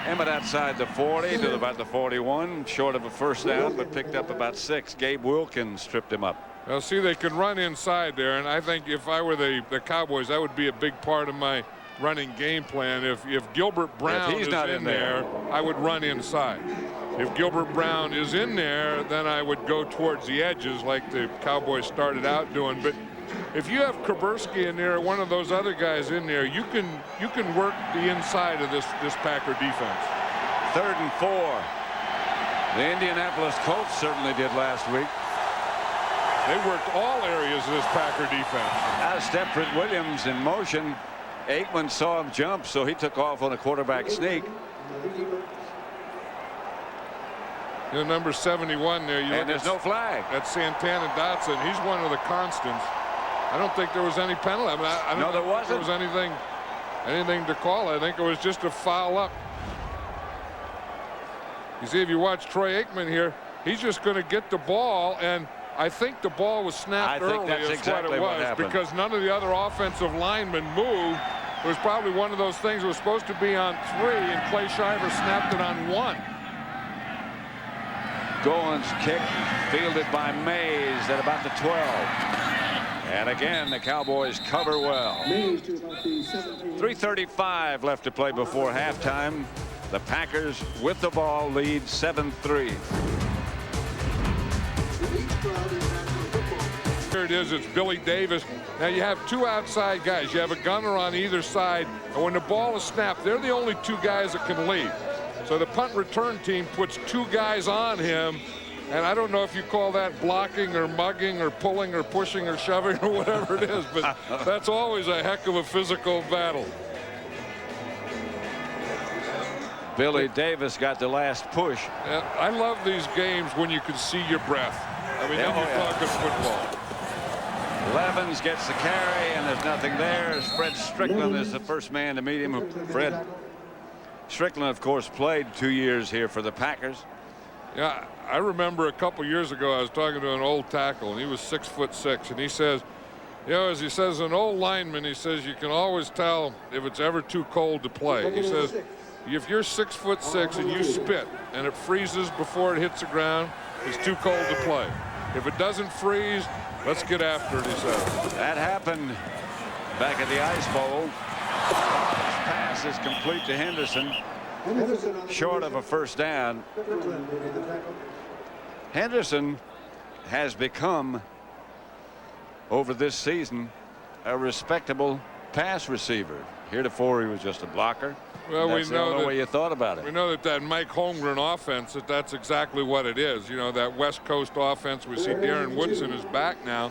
Emmitt outside the 40 to about the 41, short of a first down, but picked up about 6. Gabe Wilkins tripped him up. Well, see, they can run inside there, and I think if I were the Cowboys, that would be a big part of my running game plan. If Gilbert Brown is in there, I would run inside. If Gilbert Brown is in there, then I would go towards the edges like the Cowboys started out doing. But if you have Kuberski in there, one of those other guys in there, you can work the inside of this Packer defense. 3rd and 4. The Indianapolis Colts certainly did last week. They worked all areas of this Packer defense. Out of Stepford Williams in motion. Aikman saw him jump, so he took off on a quarterback sneak. You know, number 71 there. And there's no flag. That's Santana Dotson. He's one of the constants. I don't think there was any penalty. I mean, I don't think there was anything to call. I think it was just a foul up. You see, if you watch Troy Aikman here, he's just going to get the ball, and I think the ball was snapped early. That's exactly what happened. Because none of the other offensive linemen moved. It was probably one of those things that was supposed to be on 3, and Clay Shiver snapped it on 1. Goins kick fielded by Mays at about the 12. And again, the Cowboys cover well. 3:35 left to play before halftime. The Packers with the ball lead 7-3. Here it is. It's Billy Davis. Now you have 2 outside guys. You have a gunner on either side. And when the ball is snapped, they're the only 2 guys that can lead. So the punt return team puts 2 guys on him. And I don't know if you call that blocking or mugging or pulling or pushing or shoving or whatever it is, but that's always a heck of a physical battle. Billy Davis got the last push. I love these games when you can see your breath. I mean, then you're talking football. Levens gets the carry, and there's nothing there. As Fred Strickland is the first man to meet him. Fred Strickland, of course, played 2 years here for the Packers. Yeah, I remember a couple years ago I was talking to an old tackle, and he was 6'6", and he says, you know, as he says, an old lineman, he says, you can always tell if it's ever too cold to play. He says, if you're 6'6" and you spit and it freezes before it hits the ground, it's too cold to play. If it doesn't freeze, let's get after it, he says. That happened back at the Ice Bowl. This pass is complete to Henderson. Short of a first down. Henderson has become, over this season, a respectable pass receiver. Heretofore, he was just a blocker. Well, that's the only way you thought about it. We know that Mike Holmgren offense, that's exactly what it is. You know, that West Coast offense. We see Darren Woodson is back now.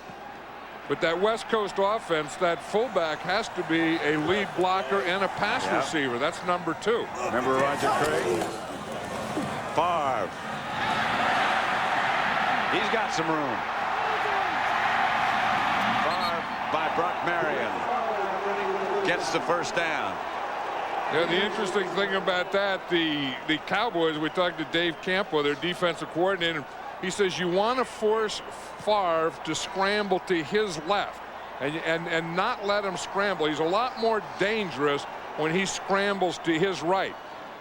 But that West Coast offense, that fullback has to be a lead blocker and a pass receiver. That's number 2. Remember Roger Craig? Favre. He's got some room. Favre by Brock Marion. Gets the first down. Yeah, the interesting thing about that, the Cowboys, we talked to Dave Campo, their defensive coordinator. He says you want to force Favre to scramble to his left and not let him scramble. He's a lot more dangerous when he scrambles to his right.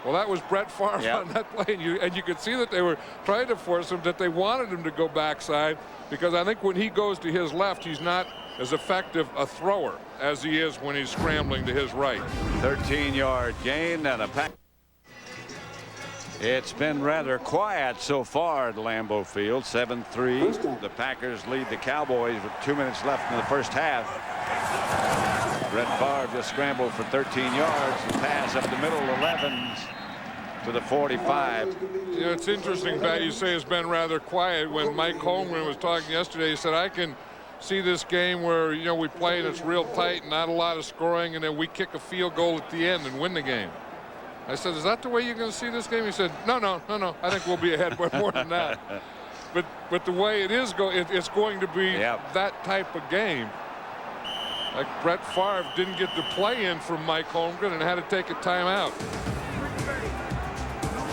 Well, that was Brett Favre on that play, and you could see that they were trying to force him, that they wanted him to go backside, because I think when he goes to his left, he's not as effective a thrower as he is when he's scrambling to his right. 13-yard gain and a pack. It's been rather quiet so far at Lambeau Field. 7-3. The Packers lead the Cowboys with 2 minutes left in the first half. Brett Favre just scrambled for 13 yards. The pass up the middle, 11 to the 45. You know, it's interesting, Pat, you say it's been rather quiet. When Mike Holmgren was talking yesterday, he said, I can see this game where, you know, we play and it's real tight and not a lot of scoring, and then we kick a field goal at the end and win the game. I said, is that the way you're going to see this game? He said, no. I think we'll be ahead by more than that. But the way it is it's going to be that type of game. Like Brett Favre didn't get the play in from Mike Holmgren and had to take a timeout.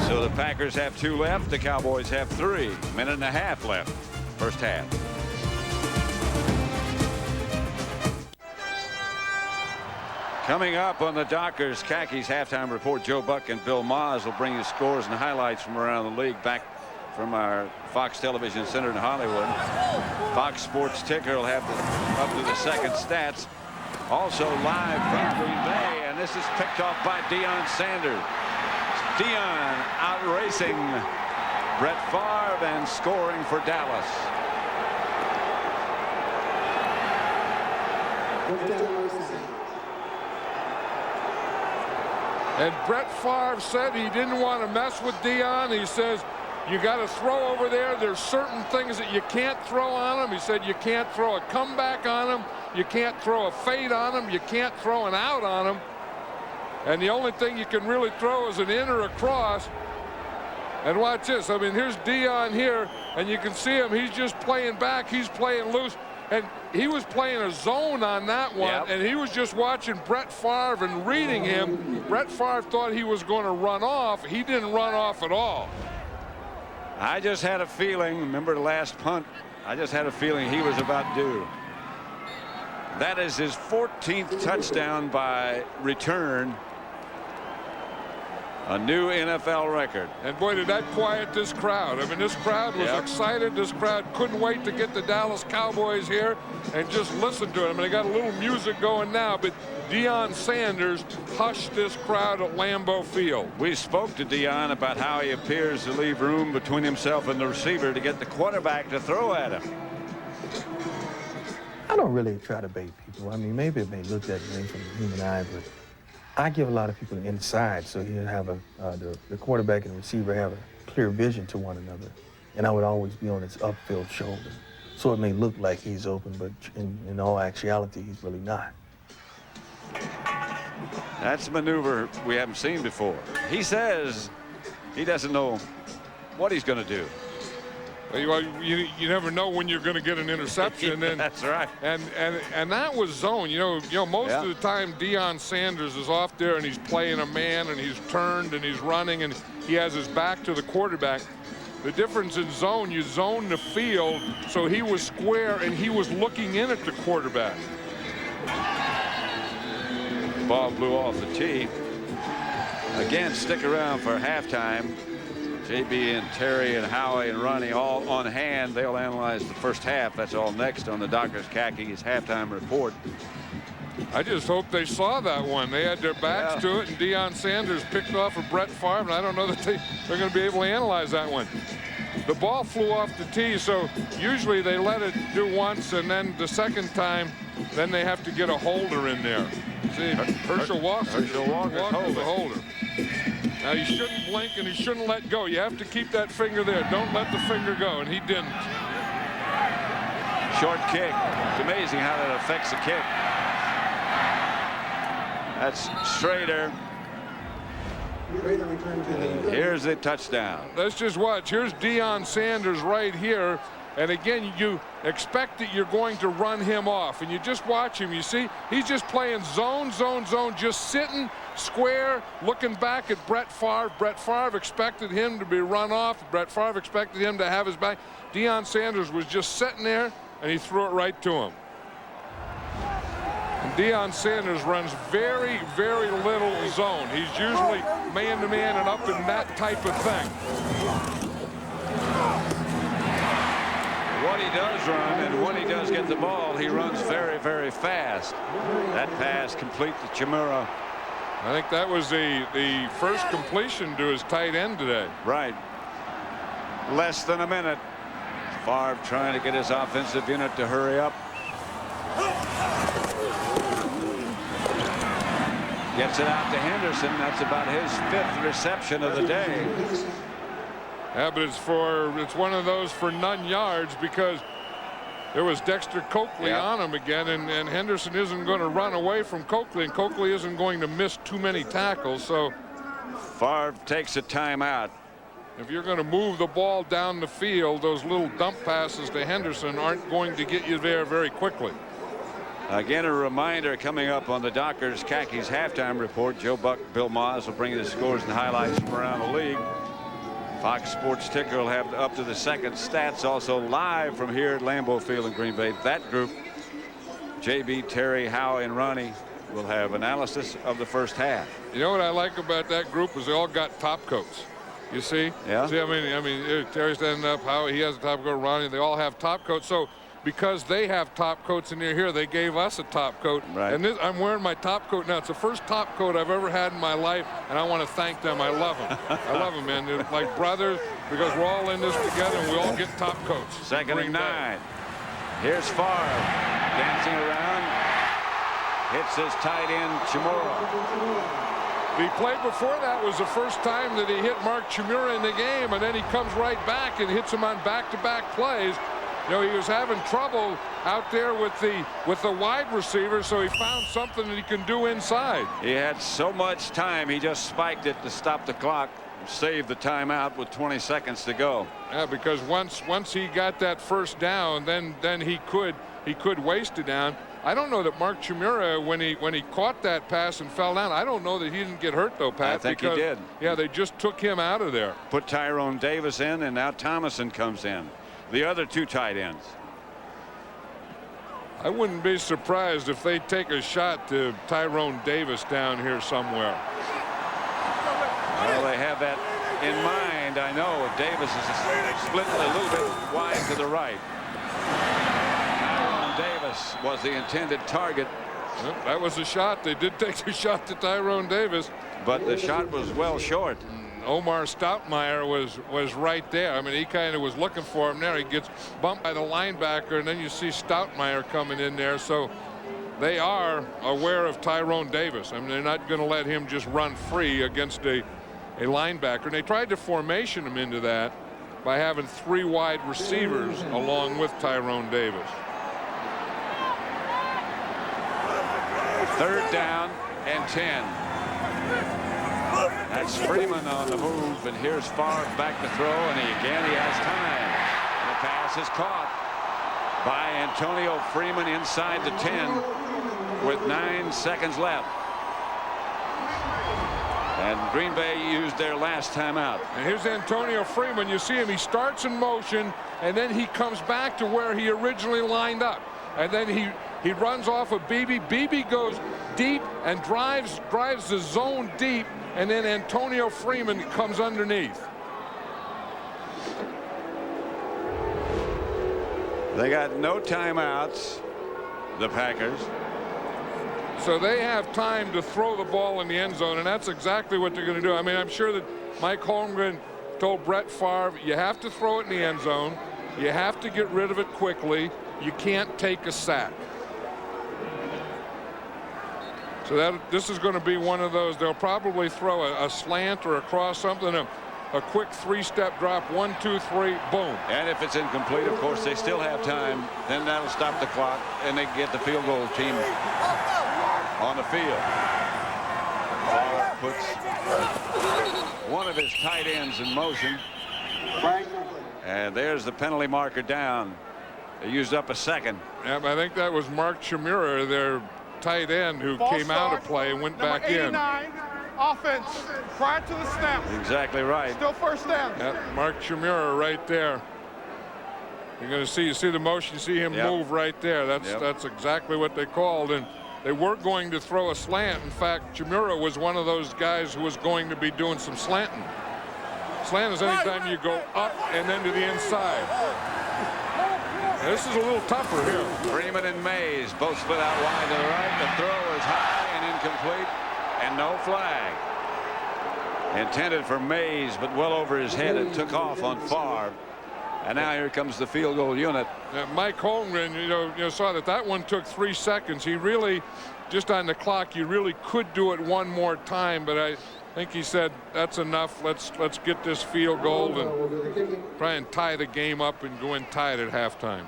So the Packers have 2 left. The Cowboys have 3. Minute and a half left. First half. Coming up on the Dockers Khakis halftime report, Joe Buck and Bill Maas will bring you scores and highlights from around the league back from our Fox Television Center in Hollywood. Fox Sports Ticker will have up to the second stats. Also live from Green Bay, and this is picked off by Deion Sanders. Deion outracing Brett Favre and scoring for Dallas. And Brett Favre said he didn't want to mess with Deion. He says, you got to throw over there. There's certain things that you can't throw on him. He said you can't throw a comeback on him. You can't throw a fade on him. You can't throw an out on him. And the only thing you can really throw is an in or a cross. And watch this. I mean, here's Deion here, and you can see him. He's just playing back. He's playing loose. And he was playing a zone on that one, and he was just watching Brett Favre and reading him. Brett Favre thought he was going to run off. He didn't run off at all. I just had a feeling, remember the last punt, I just had a feeling he was about due. That is his 14th touchdown by return. A new NFL record. And boy, did that quiet this crowd. I mean, this crowd was excited. This crowd couldn't wait to get the Dallas Cowboys here and just listen to it. I mean, they got a little music going now, but Deion Sanders hushed this crowd at Lambeau Field. We spoke to Deion about how he appears to leave room between himself and the receiver to get the quarterback to throw at him. I don't really try to bait people. I mean, maybe it may look that way from the human eye, but I give a lot of people the inside, so he'll have the quarterback and the receiver have a clear vision to one another. And I would always be on his upfield shoulder. So it may look like he's open, but in all actuality, he's really not. That's a maneuver we haven't seen before. He says he doesn't know what he's going to do. Well, you never know when you're going to get an interception. And that's right. And that was zone. You know, most of the time Deion Sanders is off there and he's playing a man and he's turned and he's running and he has his back to the quarterback. The difference in zone, you zone the field, so he was square and he was looking in at the quarterback. The ball blew off the tee. Again, stick around for halftime. JB and Terry and Howie and Ronnie all on hand. They'll analyze the first half. That's all next on the Dockers Khakis halftime report. I just hope they saw that one. They had their backs to it, and Deion Sanders picked off of Brett Favre, and I don't know that they're going to be able to analyze that one. The ball flew off the tee, so usually they let it do once, and then the second time, then they have to get a holder in there. See, Herschel Walker the holder. Now, you shouldn't blink and he shouldn't let go. You have to keep that finger there. Don't let the finger go, and he didn't. Short kick. It's amazing how that affects the kick. That's Schrader. Here's the touchdown. Let's just watch. Here's Deion Sanders right here. And again, you expect that you're going to run him off. And you just watch him. You see, he's just playing zone, zone, zone, just sitting square, looking back at Brett Favre. Brett Favre expected him to be run off. Brett Favre expected him to have his back. Deion Sanders was just sitting there, and he threw it right to him. And Deion Sanders runs very, very little zone. He's usually man-to-man and up in that type of thing. What he does run, and when he does get the ball, he runs very, very fast. That pass complete to Chimura. I think that was the first completion to his tight end today. Right. Less than a minute. Favre trying to get his offensive unit to hurry up. Gets it out to Henderson. That's about his 5th reception of the day. Yeah, but it's one of those for none yards because there was Dexter Coakley on him again, and Henderson isn't going to run away from Coakley, and Coakley isn't going to miss too many tackles. So Favre takes a timeout. If you're going to move the ball down the field, those little dump passes to Henderson aren't going to get you there very quickly. Again, a reminder coming up on the Dockers Khakis halftime report. Joe Buck, Bill Maas will bring you the scores and highlights from around the league. Fox Sports Ticker will have up to the second stats, also live from here at Lambeau Field in Green Bay. That group, JB, Terry, Howie, and Ronnie, We'll have analysis of the first half. You know what I like about that group is they all got top coats. You see? Yeah. See, I mean, Terry's standing up. Howie, he has a top coat. Ronnie, they all have top coats. So because they have top coats in here, they gave us a top coat. Right. And I'm wearing my top coat now. It's the first top coat I've ever had in my life, and I want to thank them. I love them. I love them, man. They're like brothers because we're all in this together, and we all get top coats. Second and 9. Here's Favre dancing around. Hits his tight end, Chimura. The play before that was the first time that he hit Mark Chimura in the game, and then he comes right back and hits him on back-to-back plays. You know, he was having trouble out there with the wide receiver, so he found something that he can do inside. He had so much time, he just spiked it to stop the clock, save the timeout with 20 seconds to go. Yeah, because once he got that first down, then he could waste it down. I don't know that Mark Chimura, when he caught that pass and fell down, I don't know that he didn't get hurt though, Pat. I think he did. Yeah, they just took him out of there. Put Tyrone Davis in, and now Thomason comes in. The other two tight ends. I wouldn't be surprised if they take a shot to Tyrone Davis down here somewhere. Well, they have that in mind. I know Davis is split a little bit wide to the right. Tyrone Davis was the intended target. Yep, that was a shot. They did take a shot to Tyrone Davis, but the shot was well short. Omar Stoutmeyer was right there. I mean, he kind of was looking for him there. He gets bumped by the linebacker, and then you see Stoutmeyer coming in there. So they are aware of Tyrone Davis. I mean, they're not going to let him just run free against a linebacker. And they tried to formation him into that by having 3 wide receivers along with Tyrone Davis. Third down and 10. That's Freeman on the move, and here's Favre back to throw, and he has time. And the pass is caught by Antonio Freeman inside the 10 with 9 seconds left. And Green Bay used their last timeout. And here's Antonio Freeman. You see him. He starts in motion, and then he comes back to where he originally lined up. And then he runs off of Beebe. Beebe goes deep and drives the zone deep. And then Antonio Freeman comes underneath. They got no timeouts, the Packers. So they have time to throw the ball in the end zone, and that's exactly what they're going to do. I mean, I'm sure that Mike Holmgren told Brett Favre, you have to throw it in the end zone. You have to get rid of it quickly. You can't take a sack. So this is going to be one of those. They'll probably throw a slant or a cross, something, a quick 3-step drop, 1, 2, 3, boom. And if it's incomplete, of course, they still have time. Then that'll stop the clock, and they get the field goal team on the field. Favre puts one of his tight ends in motion. And there's the penalty marker down. They used up a second. Yeah, I think that was Mark Chimura, their tight end, who came out of play and went back in. Offense prior to the snap. Exactly right. Still first down. Yep, Mark Chimura right there. You're going to see, you see the motion, you see him move right there. That's exactly what they called. And they were going to throw a slant. In fact, Chimura was one of those guys who was going to be doing some slanting. Slant is anytime you go up and then to the inside. This is a little tougher here. Freeman and Mays both split out wide to the right. The throw is high and incomplete, and no flag. Intended for Mays, but well over his head. It took off on Favre. And now here comes the field goal unit. Mike Holmgren, you saw that one took 3 seconds. He really, just on the clock, you really could do it one more time, but I think he said that's enough. Let's get this field goal and try and tie the game up and go in tied at halftime.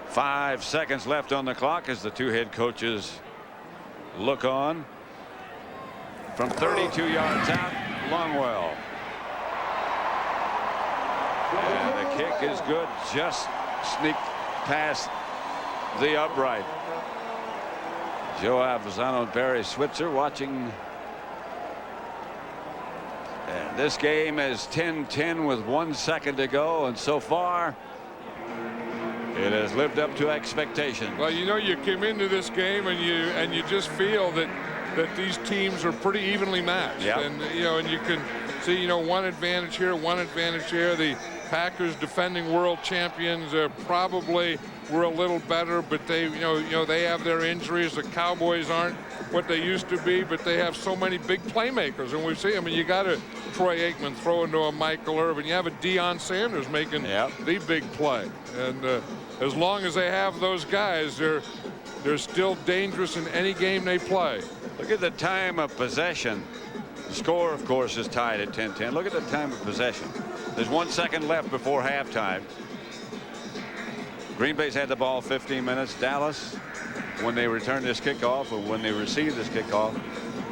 5 seconds left on the clock as the two head coaches look on. From 32 yards out, Longwell. And the kick is good. Just sneaked past the upright. Joe Avazano and Barry Switzer watching. And this game is 10-10 with 1 second to go, and so far It has lived up to expectations. Well, you know, you came into this game and you just feel that these teams are pretty evenly matched. Yep. And you know, and you can see, you know, one advantage here, one advantage here. The Packers, defending world champions, probably were a little better, but they, you know, they have their injuries. The Cowboys aren't what they used to be, but they have so many big playmakers, and we see. I mean, you got a Troy Aikman throw into a Michael Irvin. You have a Deion Sanders making the big play, and as long as they have those guys, they're still dangerous in any game they play. Look at the time of possession. The score, of course, is tied at 10-10. Look at the time of possession. There's 1 second left before halftime. Green Bay's had the ball 15 minutes. Dallas, when they return this kickoff, or when they receive this kickoff,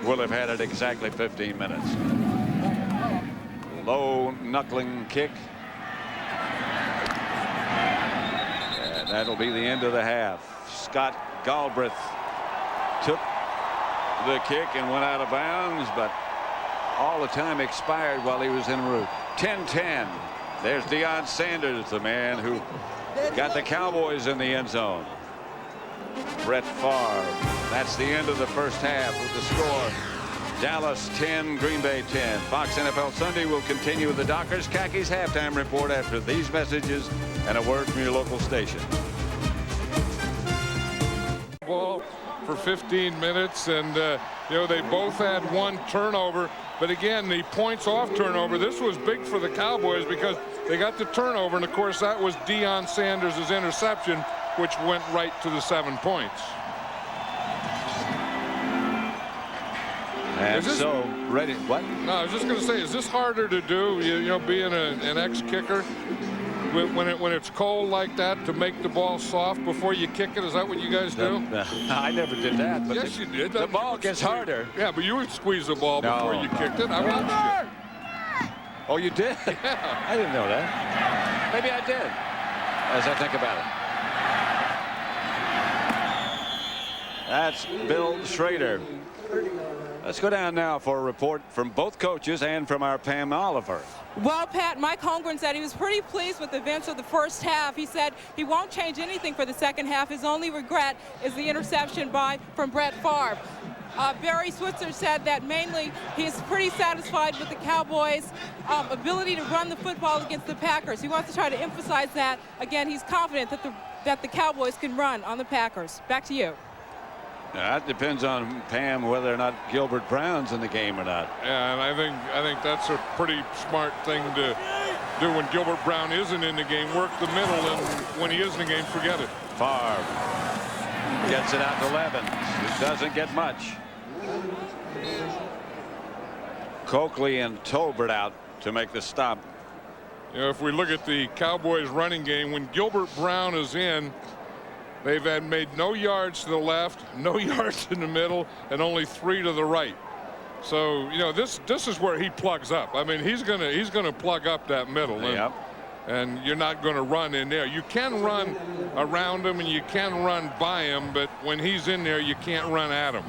will have had it exactly 15 minutes. Low knuckling kick. And that'll be the end of the half. Scott Galbraith took the kick and went out of bounds, but all the time expired while he was en route. 10-10. There's Deion Sanders, the man who got the Cowboys in the end zone. Brett Favre. That's the end of the first half with the score. Dallas 10, Green Bay 10. Fox NFL Sunday will continue with the Dockers Khakis halftime report after these messages and a word from your local station. Ball for 15 minutes, and you know, they both had one turnover, but again, the points off turnover, this was big for the Cowboys because they got the turnover, and of course that was Deion Sanders' interception, which went right to the 7 points. And so ready. What? No, I was just going to say, is this harder to do, you know, being an ex-kicker? When it's cold like that, to make the ball soft before you kick it? Is that what you guys do? I never did that. But yes, you did. The ball gets harder. Yeah, but you would squeeze the ball before you kicked it. I watched it. Oh, you did? Yeah. I didn't know that. Maybe I did, as I think about it. That's Bill Schrader. Let's go down now for a report from both coaches and from our Pam Oliver. Well, Pat, Mike Holmgren said he was pretty pleased with the events of the first half. He said he won't change anything for the second half. His only regret is the interception from Brett Favre. Barry Switzer said that mainly he's pretty satisfied with the Cowboys' ability to run the football against the Packers. He wants to try to emphasize that. Again, he's confident that the Cowboys can run on the Packers. Back to you. That depends on, Pam, whether or not Gilbert Brown's in the game or not. Yeah, and I think that's a pretty smart thing to do when Gilbert Brown isn't in the game. Work the middle, and when he is in the game, forget it. Favre gets it out to Levens. It doesn't get much. Coakley and Tolbert out to make the stop. You know, if we look at the Cowboys running game, when Gilbert Brown is in, they've made no yards to the left, no yards in the middle, and only 3 to the right. So, you know, this is where he plugs up. I mean, he's gonna plug up that middle, and you're not going to run in there. You can run around him and you can run by him, but when he's in there, you can't run at him.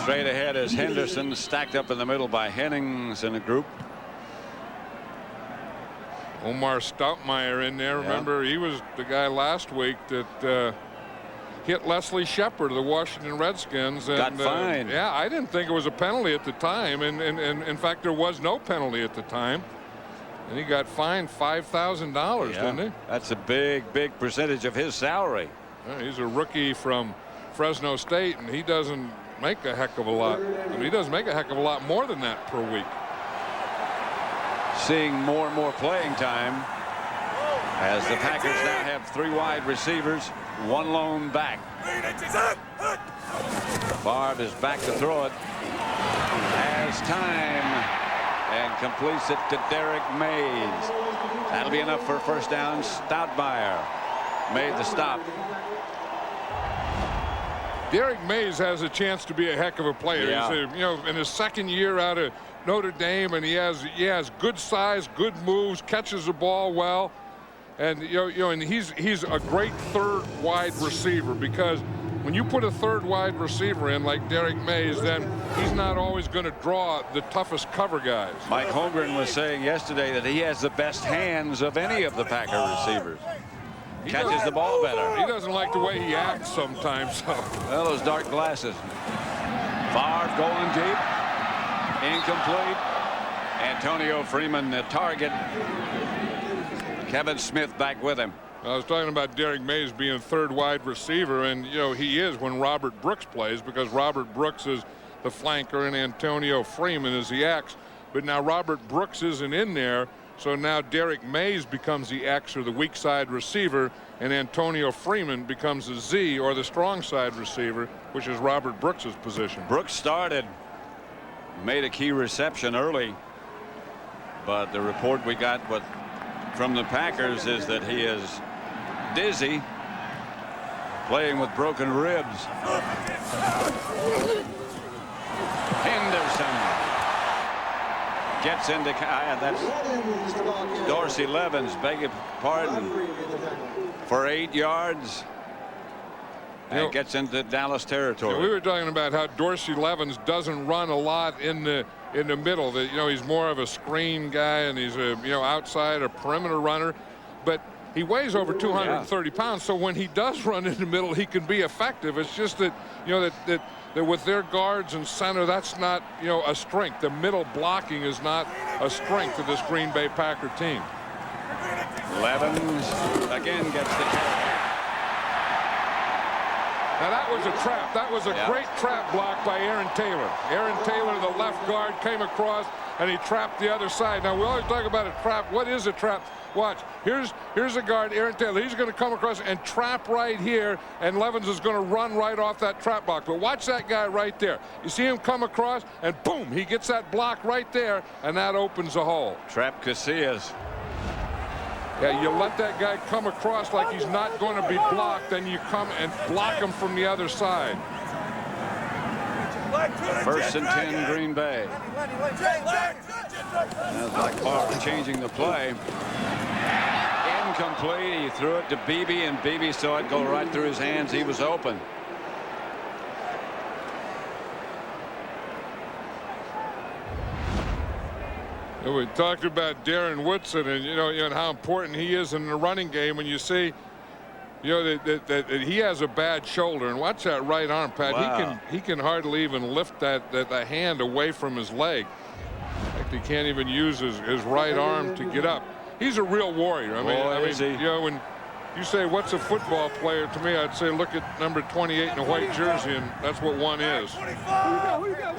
Straight ahead is Henderson, stacked up in the middle by Hennings and a group. Omar Stoutmeyer in there. Remember, he was the guy last week that hit Leslie Shepard of the Washington Redskins. And, got fined. Yeah, I didn't think it was a penalty at the time. And in fact, there was no penalty at the time. And he got fined $5,000, didn't he? That's a big percentage of his salary. Yeah, he's a rookie from Fresno State, and he doesn't make a heck of a lot. I mean, he doesn't make a heck of a lot more than that per week. Seeing more and more playing time as the Packers now have 3 wide receivers, 1 lone back. Favre is back to throw it. Has time and completes it to Derek Mays. That'll be enough for a first down. Stoutmeyer made the stop. Derek Mays has a chance to be a heck of a player. Yeah. He's you know, in his second year out of Notre Dame, and he has good size, good moves, catches the ball well, and you know, and he's a great third wide receiver, because when you put a third wide receiver in like Derek Mays, then he's not always going to draw the toughest cover guys. Mike Holmgren was saying yesterday that he has the best hands of any of the Packer receivers. He catches the ball better. He doesn't like the way he acts sometimes. So. Well, those dark glasses. Favre going deep. Incomplete. Antonio Freeman, the target. Kevin Smith back with him. I was talking about Derek Mays being third wide receiver, and you know he is when Robert Brooks plays, because Robert Brooks is the flanker and Antonio Freeman is the X. But now Robert Brooks isn't in there, so now Derek Mays becomes the X, or the weak side receiver, and Antonio Freeman becomes the Z, or the strong side receiver, which is Robert Brooks's position. Brooks started, made a key reception early, but the report we got from the Packers is that he is dizzy, playing with broken ribs. Henderson gets into, that's Dorsey Levens, beg your pardon, for 8 yards. And gets into Dallas territory. We were talking about how Dorsey Levens doesn't run a lot in the middle. That, you know, he's more of a screen guy, and he's a outside, a perimeter runner, but he weighs over 230 pounds. So when he does run in the middle, he can be effective. It's just that that with their guards and center, that's not a strength. The middle blocking is not a strength of this Green Bay Packer team. Levens again gets the carry. Now that was a trap. That was a great trap block by Aaron Taylor. Aaron Taylor, the left guard, came across and he trapped the other side. Now we always talk about a trap. What is a trap? Watch. Here's a guard, Aaron Taylor. He's going to come across and trap right here, and Levens is going to run right off that trap block. But watch that guy right there. You see him come across, and boom, he gets that block right there, and that opens a hole. Trap Casillas. Yeah, you let that guy come across like he's not going to be blocked, then you come and block him from the other side. 1st and 10, Green Bay. That's like Favre changing the play. Incomplete. He threw it to Beebe, and Beebe saw it go right through his hands. He was open. We talked about Darren Woodson and and how important he is in the running game. When you see that he has a bad shoulder, and watch that right arm, Pat. Wow. He can hardly even lift that hand away from his leg. In fact, he can't even use his right arm to get up. He's a real warrior. I mean, when you say what's a football player, to me I'd say look at number 28 in a white jersey, and that's what one is.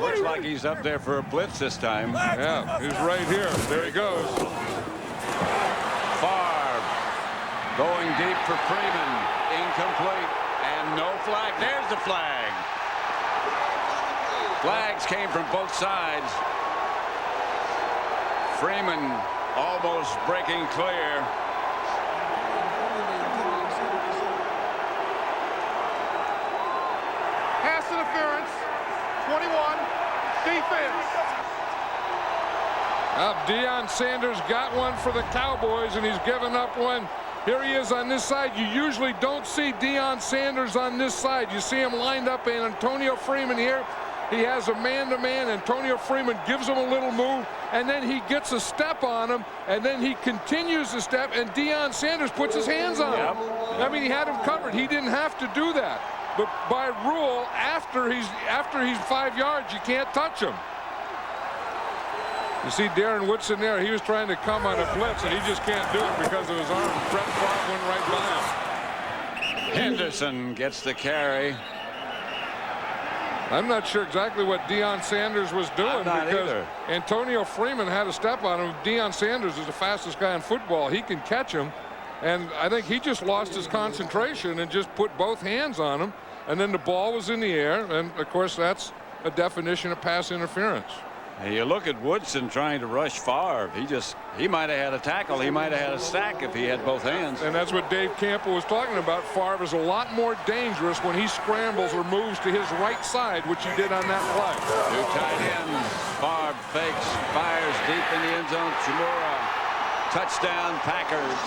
Looks like he's up there for a blitz this time. Yeah, he's right here. There he goes. Favre going deep for Freeman. Incomplete, and no flag. There's the flag. Flags came from both sides. Freeman almost breaking clear. Pass interference. 21. Defense. Deion Sanders got one for the Cowboys, and he's given up one. Here he is on this side. You usually don't see Deion Sanders on this side. You see him lined up, and Antonio Freeman here. He has a man-to-man. Antonio Freeman gives him a little move, and then he gets a step on him, and then he continues to step, and Deion Sanders puts his hands on him. I mean, he had him covered. He didn't have to do that. But by rule, after he's 5 yards, you can't touch him. You see Darren Woodson there. He was trying to come on a blitz, and he just can't do it because of his arm. Brett Favre went right by him. Henderson gets the carry. I'm not sure exactly what Deion Sanders was doing, because Antonio Freeman had a step on him. Deion Sanders is the fastest guy in football. He can catch him, and I think he just lost his concentration and just put both hands on him, and then the ball was in the air, and of course that's a definition of pass interference. And you look at Woodson trying to rush Favre. He might have had a tackle. He might have had a sack if he had both hands. And that's what Dave Campbell was talking about. Favre is a lot more dangerous when he scrambles or moves to his right side, which he did on that play. Two tight ends. Favre fakes, fires deep in the end zone. Chimura. Touchdown, Packers.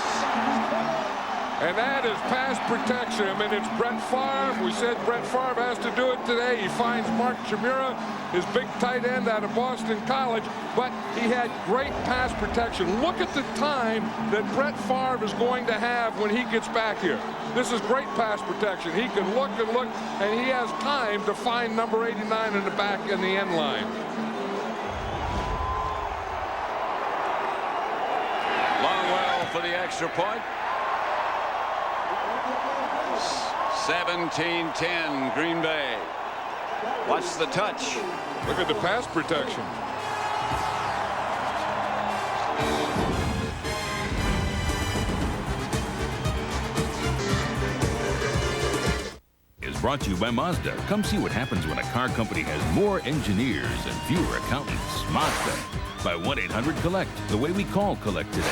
And that is pass protection. I mean, it's Brett Favre. We said Brett Favre has to do it today. He finds Mark Chmura, his big tight end out of Boston College, but he had great pass protection. Look at the time that Brett Favre is going to have when he gets back here. This is great pass protection. He can look and look, and he has time to find number 89 in the back in the end line. Longwell for the extra point. 17-10 Green Bay. Watch the touch. Look at the pass protection. Is brought to you by Mazda. Come see what happens when a car company has more engineers and fewer accountants. Mazda. By 1-800-COLLECT, the way we call collect today.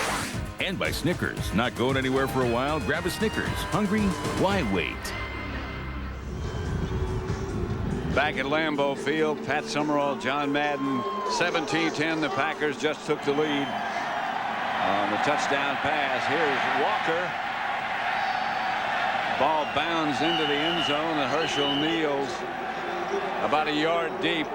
And by Snickers. Not going anywhere for a while? Grab a Snickers. Hungry? Why wait? Back at Lambeau Field, Pat Summerall, John Madden, 17-10. The Packers just took the lead on the touchdown pass. Here's Walker. Ball bounds into the end zone, and Herschel Neal's about a yard deep.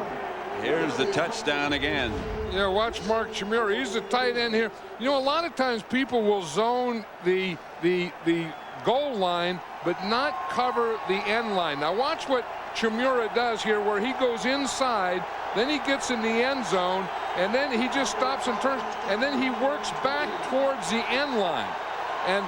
Here's the touchdown again. Yeah, watch Mark Chmura. He's the tight end here. You know, a lot of times people will zone the goal line, but not cover the end line. Now watch what Chmura does here, where he goes inside, then he gets in the end zone, and then he just stops and turns, and then he works back towards the end line. And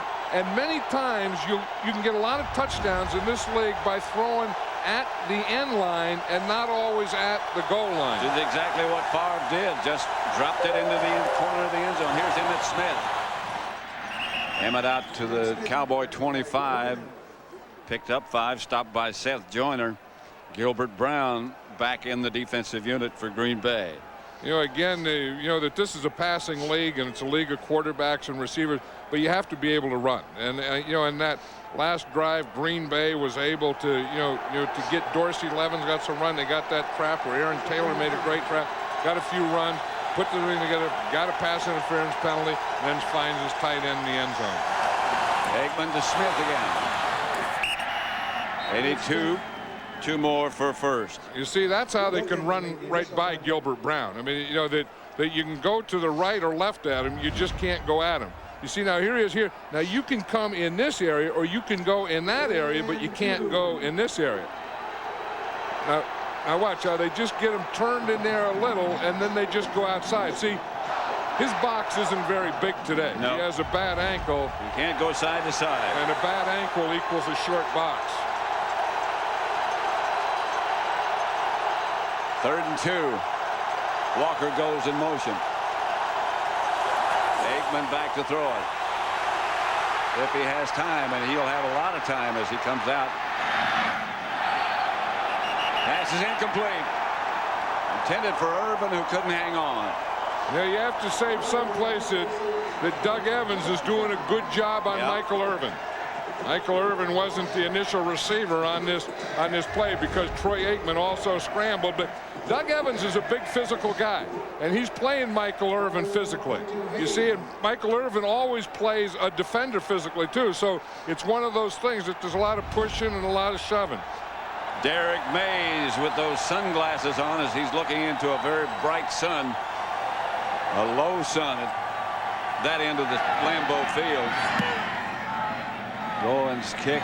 many times you can get a lot of touchdowns in this league by throwing at the end line and not always at the goal line. This is exactly what Favre did. Just dropped it into the corner of the end zone. Here's Emmitt Smith. Emmitt out to the Cowboy 25. Picked up 5. Stopped by Seth Joyner. Gilbert Brown back in the defensive unit for Green Bay. You know, again, you know that this is a passing league and it's a league of quarterbacks and receivers, but you have to be able to run. And you know, in that last drive, Green Bay was able to, to get Dorsey Levens got some run. They got that trap where Aaron Taylor made a great trap, got a few runs, put the ring together, got a pass interference penalty, and then finds his tight end in the end zone. Aikman to Smith again. 82. 2 more for first. You see, that's how they can run right by Gilbert Brown. I mean, you know, that you can go to the right or left at him. You just can't go at him. You see, now here he is here. Now you can come in this area or you can go in that area, but you can't go in this area. Now watch how they just get him turned in there a little and then they just go outside. See, his box isn't very big today. No. He has a bad ankle. You can't go side to side. And a bad ankle equals a short box. 3rd and 2. Walker goes in motion. Aikman back to throw it. If he has time, and he'll have a lot of time as he comes out. Pass is incomplete. Intended for Irvin, who couldn't hang on. Now you have to say someplace that Doug Evans is doing a good job on Michael Irvin. Michael Irvin wasn't the initial receiver on this play because Troy Aikman also scrambled, but Doug Evans is a big physical guy, and he's playing Michael Irvin physically. You see, and Michael Irvin always plays a defender physically too, so it's one of those things that there's a lot of pushing and a lot of shoving. Derek Mays with those sunglasses on as he's looking into a very bright sun, a low sun at that end of the Lambeau Field. Goins kick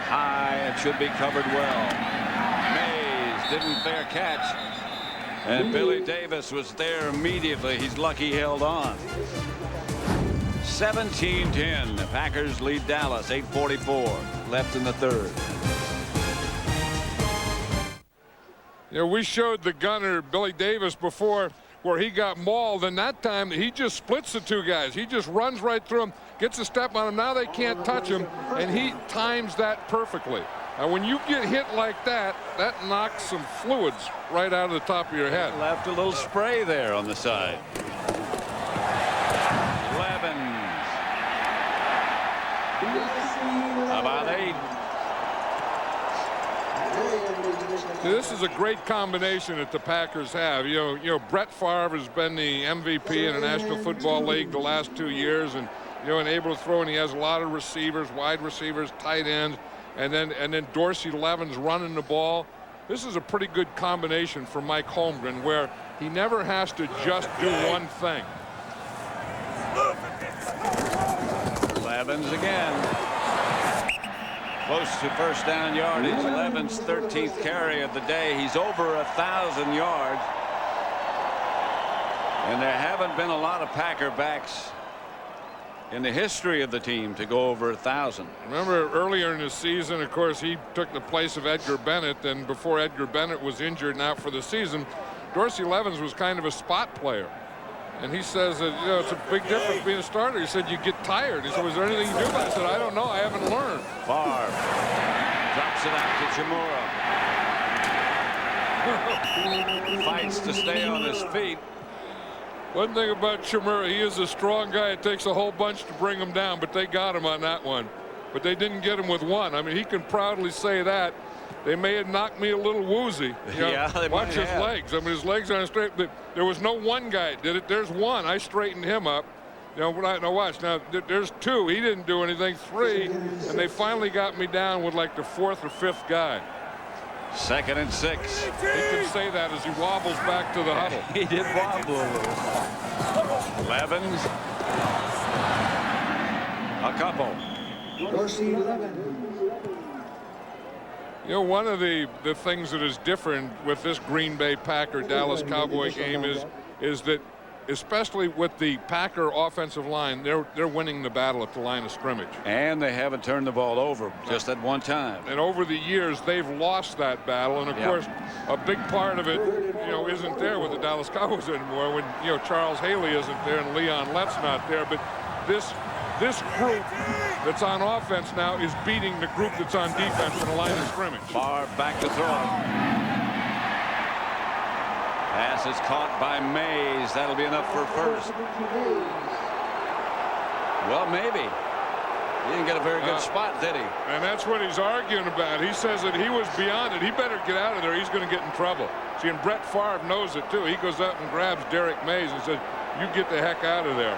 high. It should be covered well. Mays didn't fair catch. And Billy Davis was there immediately. He's lucky he held on. 17-10. The Packers lead Dallas. 8:44 left in the 3rd. You know, we showed the gunner Billy Davis before where he got mauled, and that time he just splits the 2 guys. He just runs right through them, gets a step on him. Now they can't touch him, and he times that perfectly. Now when you get hit like that, that knocks some fluids right out of the top of your head. Left a little spray there on the side. Levens. About 8. This is a great combination that the Packers have. You know, Brett Favre has been the MVP in the National Football League the last 2 years, and you know, and able to throw, and he has a lot of receivers, wide receivers, tight ends, and then Dorsey Levin's running the ball. This is a pretty good combination for Mike Holmgren, where he never has to just do one thing. Levins again. Close to first down yardage. Levins' 13th carry of the day. He's over 1,000 yards. And there haven't been a lot of Packer backs in the history of the team to go over 1,000. Remember earlier in the season, of course, he took the place of Edgar Bennett, and before Edgar Bennett was injured and out for the season, Dorsey Levins was kind of a spot player. And he says that, you know, it's a big difference being a starter. He said, you get tired. He said, was there anything you do about it? I said, I don't know. I haven't learned. Favre drops it out to Chimura. Fights to stay on his feet. One thing about Chimura, he is a strong guy. It takes a whole bunch to bring him down, but they got him on that one. But they didn't get him with one. I mean, he can proudly say that. They may have knocked me a little woozy. You know, yeah, they watch his have. legs. I mean, his legs aren't straight. There was no one guy that did it. There's one. I straightened him up. You know, now watch. Now there's two. He didn't do anything. Three, and they finally got me down with like the fourth or fifth guy. 2nd and 6. He can say that as he wobbles back to the huddle. He did wobble a little. Levins. A couple. Dorsey Levin. You know, one of the things that is different with this Green Bay Packer Dallas Cowboy game is that, especially with the Packer offensive line, they're winning the battle at the line of scrimmage. And they haven't turned the ball over just at one time. And over the years, they've lost that battle. And of course, a big part of it, you know, isn't there with the Dallas Cowboys anymore. When, you know, Charles Haley isn't there and Leon Lett's not there. But this group that's on offense now is beating the group that's on defense in the line of scrimmage. Favre back to throw. Pass is caught by Mays. That'll be enough for first. Well, maybe. He didn't get a very good spot, did he? And that's what he's arguing about. He says that he was beyond it. He better get out of there. He's going to get in trouble. See, and Brett Favre knows it, too. He goes up and grabs Derek Mays and says, you get the heck out of there.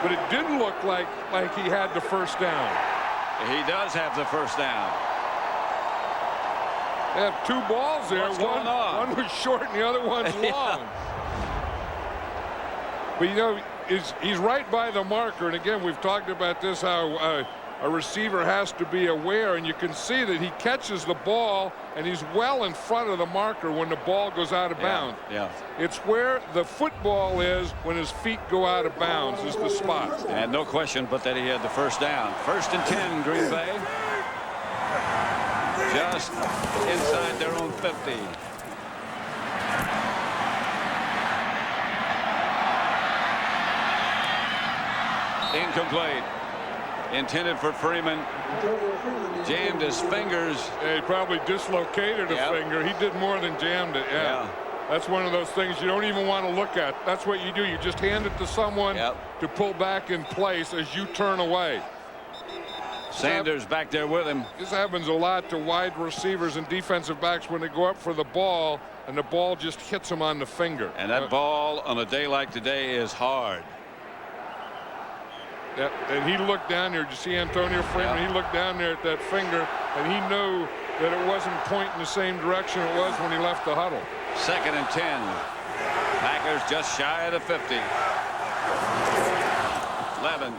But it didn't look like he had the first down. He does have the first down. They have two balls there. What's going on? One was short and the other one's long. But, you know, he's right by the marker. And, again, we've talked about this, how a receiver has to be aware. And you can see that he catches the ball, and he's well in front of the marker when the ball goes out of bounds. Yeah. It's where the football is when his feet go out of bounds is the spot. And no question but that he had the first down. 1st and 10, Green Bay. Just inside their own 50. Incomplete. Intended for Freeman. Jammed his fingers. Yeah, he probably dislocated a finger. He did more than jammed it. Yeah. That's one of those things you don't even want to look at. That's what you do. You just hand it to someone to pull back in place as you turn away. Sanders back there with him. This happens a lot to wide receivers and defensive backs when they go up for the ball and the ball just hits them on the finger. And that ball on a day like today is hard. Yeah, and he looked down there. Did you see Antonio Freeman? He looked down there at that finger, and he knew that it wasn't pointing the same direction it was when he left the huddle. 2nd and 10. Packers just shy of the 50. Levin.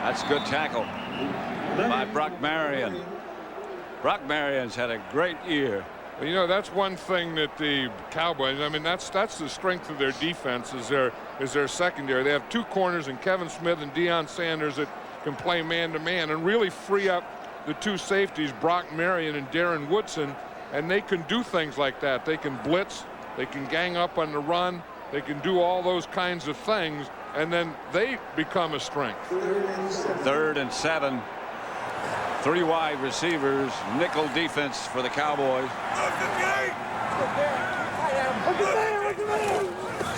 That's a good tackle by Brock Marion. Brock Marion's had a great year. Well, you know, that's one thing that the Cowboys, I mean, that's the strength of their defense is their secondary. They have two corners in Kevin Smith and Deion Sanders that can play man-to-man and really free up the two safeties, Brock Marion and Darren Woodson, and they can do things like that. They can blitz, they can gang up on the run, they can do all those kinds of things, and then they become a strength. 3rd and 7. 3 wide receivers, nickel defense for the Cowboys.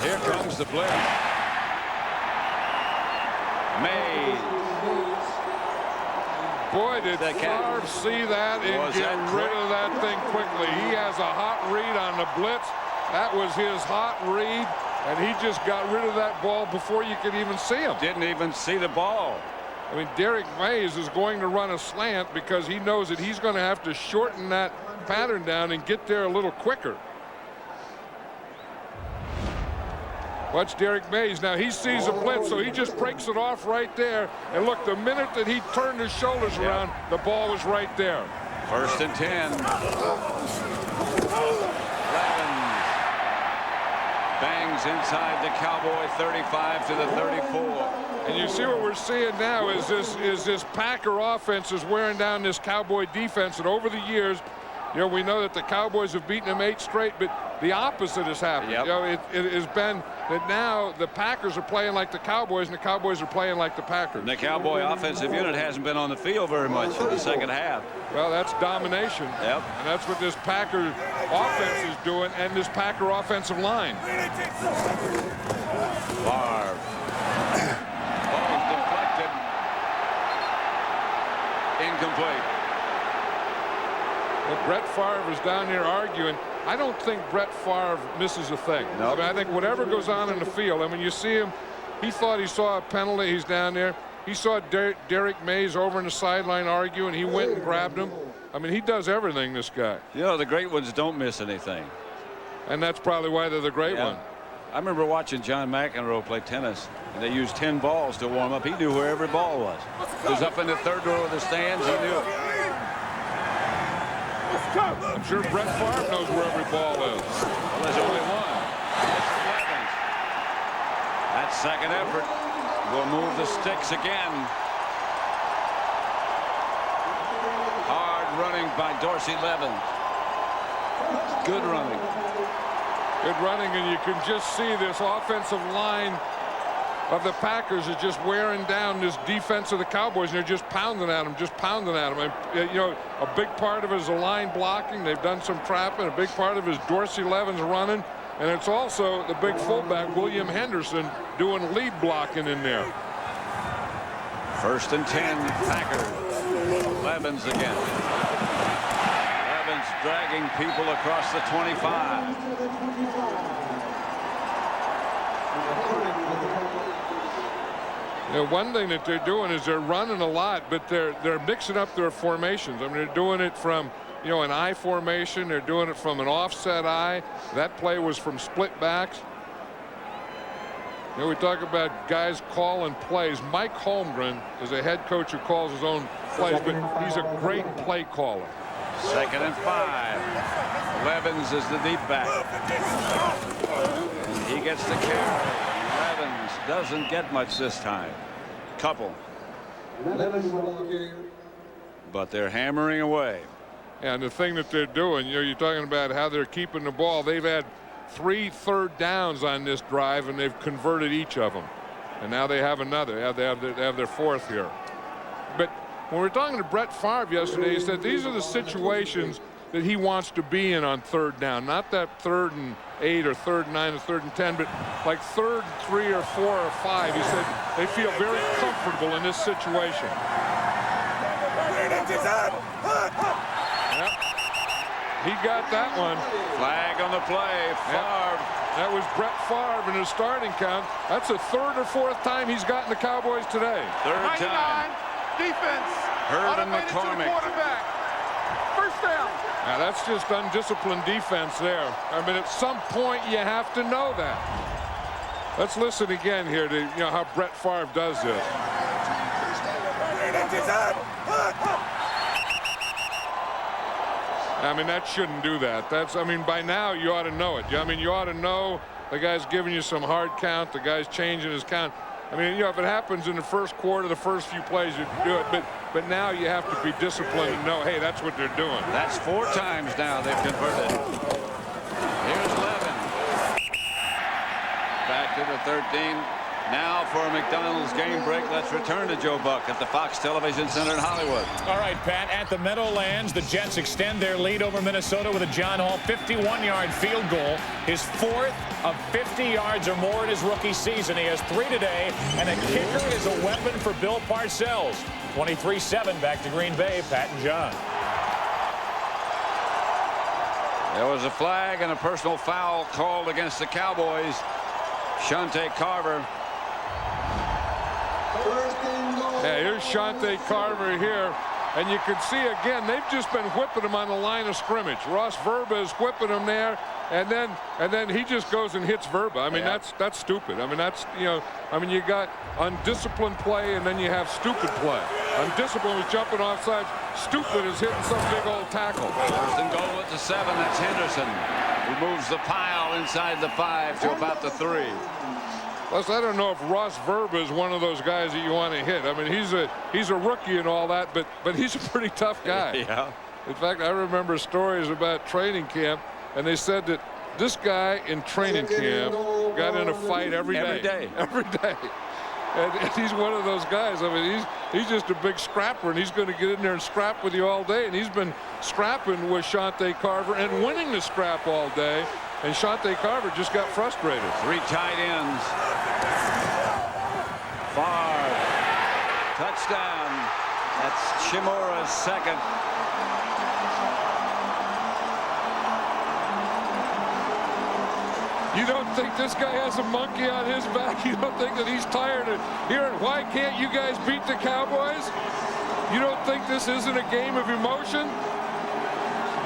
Here comes the blitz. Mays. Boy, did Favre see that and get rid of that thing quickly. He has a hot read on the blitz. That was his hot read, And he just got rid of that ball before you could even see him. Didn't even see the ball. I mean, Derek Mays is going to run a slant because he knows that he's going to have to shorten that pattern down and get there a little quicker. Watch Derek Mays. Now he sees a blitz, so he just breaks it off right there. And look, the minute that he turned his shoulders around, the ball was right there. 1st and 10. Levens bangs inside the Cowboy 35 to the 34. And you see what we're seeing now is this Packer offense is wearing down this Cowboy defense. And over the years, you know, we know that the Cowboys have beaten them 8 straight, but the opposite has happened. Yep. You know, it has been that now the Packers are playing like the Cowboys and the Cowboys are playing like the Packers. And the Cowboy offensive unit hasn't been on the field very much in the second half. Well, that's domination. Yep. And that's what this Packer offense is doing, and this Packer offensive line. Favre. Ball's deflected. Incomplete. Well, Brett Favre is down there arguing. I don't think Brett Favre misses a thing. Nope. I mean, I think whatever goes on in the field, I mean, you see him, he thought he saw a penalty. He's down there. He saw Derek Mays over in the sideline arguing. He went and grabbed him. I mean, he does everything, this guy. You know, the great ones don't miss anything. And that's probably why they're the great one. I remember watching John McEnroe play tennis, and they used 10 balls to warm up. He knew where every ball was. He was up in the 3rd row of the stands. He knew it. I'm sure Brett Favre knows where every ball is. Well, there's only one. It's Levens. That second effort will move the sticks again. Hard running by Dorsey Levens. Good running. Good running, and you can just see this offensive line of the Packers is just wearing down this defense of the Cowboys, and they're just pounding at them, And, you know, a big part of it is the line blocking. They've done some trapping. A big part of it is Dorsey Levens running, and it's also the big fullback, William Henderson, doing lead blocking in there. 1st and 10, Packers. Levens again. Levens dragging people across the 25. You know, one thing that they're doing is they're running a lot, but they're mixing up their formations. I mean, they're doing it from, you know, an I formation. They're doing it from an offset I. That play was from split backs. You know, we talk about guys calling plays. Mike Holmgren is a head coach who calls his own plays, but he's a great play caller. 2nd and 5. Levens is the deep back. He gets the carry. Levens doesn't get much this time. Couple. But they're hammering away. And the thing that they're doing, you know, you're talking about how they're keeping the ball. They've had 3 third downs on this drive, and they've converted each of them. And now they have another. They have their 4th here. But when we were talking to Brett Favre yesterday, he said these are the situations that he wants to be in on 3rd down. Not that 3rd and 8 or 3rd and 9 or 3rd and 10, but like 3rd, 3 or 4 or 5. He said they feel very comfortable in this situation. Yep. He got that one. Flag on the play. Favre. Yep. That was Brett Favre in his starting count. That's the 3rd or 4th time he's gotten the Cowboys today. 3rd time. Defense. Herb and McCormick. First down. Now that's just undisciplined defense there. I mean, at some point you have to know that. Let's listen again here to, you know, how Brett Favre does this. I mean, that shouldn't do that. I mean, by now you ought to know it. I mean, you ought to know the guy's giving you some hard count. The guy's changing his count. I mean, you know, if it happens in the 1st quarter, the first few plays, you do it. But now you have to be disciplined and know, hey, that's what they're doing. That's 4 times now they've converted. Here's Levens. Back to the 13. Now for a McDonald's game break, let's return to Joe Buck at the Fox Television Center in Hollywood. All right, Pat, at the Meadowlands, the Jets extend their lead over Minnesota with a John Hall 51-yard field goal. His 4th of 50 yards or more in his rookie season. He has 3 today, and a kicker is a weapon for Bill Parcells. 23-7 back to Green Bay. Pat and John. There was a flag and a personal foul called against the Cowboys. Shante Carver. Yeah, here's Shante Carver here. And you can see again, they've just been whipping him on the line of scrimmage. Ross Verba is whipping him there, and then he just goes and hits Verba. I mean, that's stupid. I mean, that's, you know, I mean, you got undisciplined play, and then you have stupid play. Undisciplined is jumping off sides. Stupid is hitting some big old tackle. First and goal at the 7. That's Henderson, who moves the pile inside the 5 to about the 3. Plus, I don't know if Ross Verba is one of those guys that you want to hit. I mean, he's a rookie and all that, but he's a pretty tough guy. Yeah. In fact, I remember stories about training camp, and they said that this guy in training camp got in a fight every day. Every day. And he's one of those guys. I mean, he's just a big scrapper, and he's going to get in there and scrap with you all day. And he's been scrapping with Shante Carver and winning the scrap all day. And Shante Carver just got frustrated. 3 tight ends. Favre. Touchdown. That's Shimura's 2nd. You don't think this guy has a monkey on his back? You don't think that he's tired of hearing, why can't you guys beat the Cowboys? You don't think this isn't a game of emotion?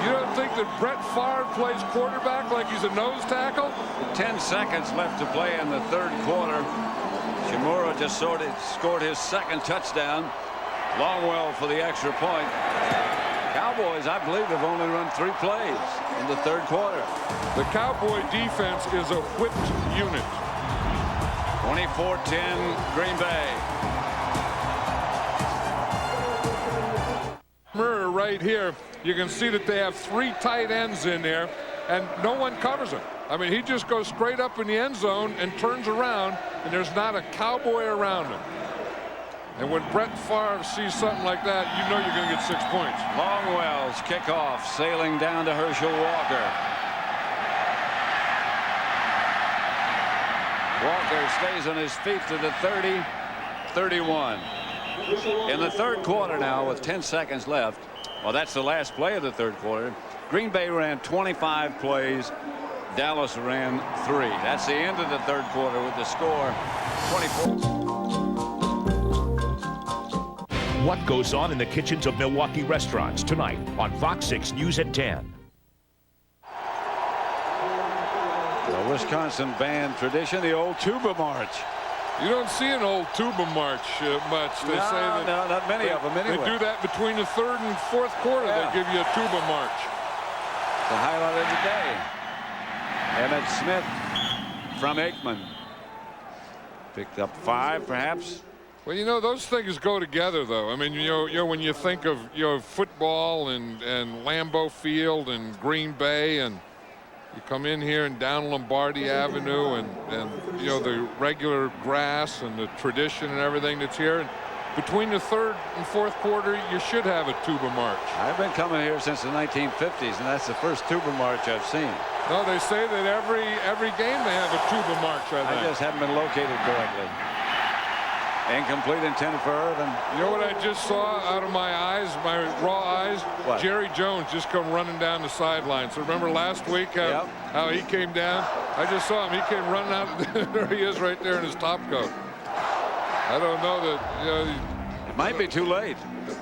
You don't think that Brett Favre plays quarterback like he's a nose tackle? 10 seconds left to play in the 3rd quarter. Shimura just scored his 2nd touchdown. Longwell for the extra point. Cowboys, I believe, have only run 3 plays in the 3rd quarter. The Cowboy defense is a whipped unit. 24-10 Green Bay. Right here, you can see that they have 3 tight ends in there, and no one covers him. I mean, he just goes straight up in the end zone and turns around, and there's not a Cowboy around him. And when Brett Favre sees something like that, you know you're going to get 6 points. Longwell's kickoff, sailing down to Herschel Walker. Walker stays on his feet to the 30, 31. In the 3rd quarter now, with 10 seconds left, well, that's the last play of the 3rd quarter. Green Bay ran 25 plays. Dallas ran 3. That's the end of the 3rd quarter with the score 24. What goes on in the kitchens of Milwaukee restaurants tonight on Fox 6 News at 10. The Wisconsin band tradition, the old tuba march. You don't see an old tuba march much. They say that no, not many of them anyway. They do that between the 3rd and 4th quarter. Yeah. They give you a tuba march. The highlight of the day. Emmett Smith from Aikman. Picked up 5, perhaps. Well, you know, those things go together, though. I mean, you know when you think of football and Lambeau Field and Green Bay, and you come in here and down Lombardi Avenue, and you know the regular grass and the tradition and everything that's here. And between the 3rd and 4th quarter, you should have a tuba march. I've been coming here since the 1950s, and that's the first tuba march I've seen. No, they say that every game they have a tuba march. I just haven't been located correctly. Incomplete, intended for Irvin. You know what I just saw out of my eyes, my raw eyes? What? Jerry Jones just come running down the sideline. So remember last week how he came down? I just saw him. He came running out. There he is right there in his top coat. I don't know that, you know. It might be too late.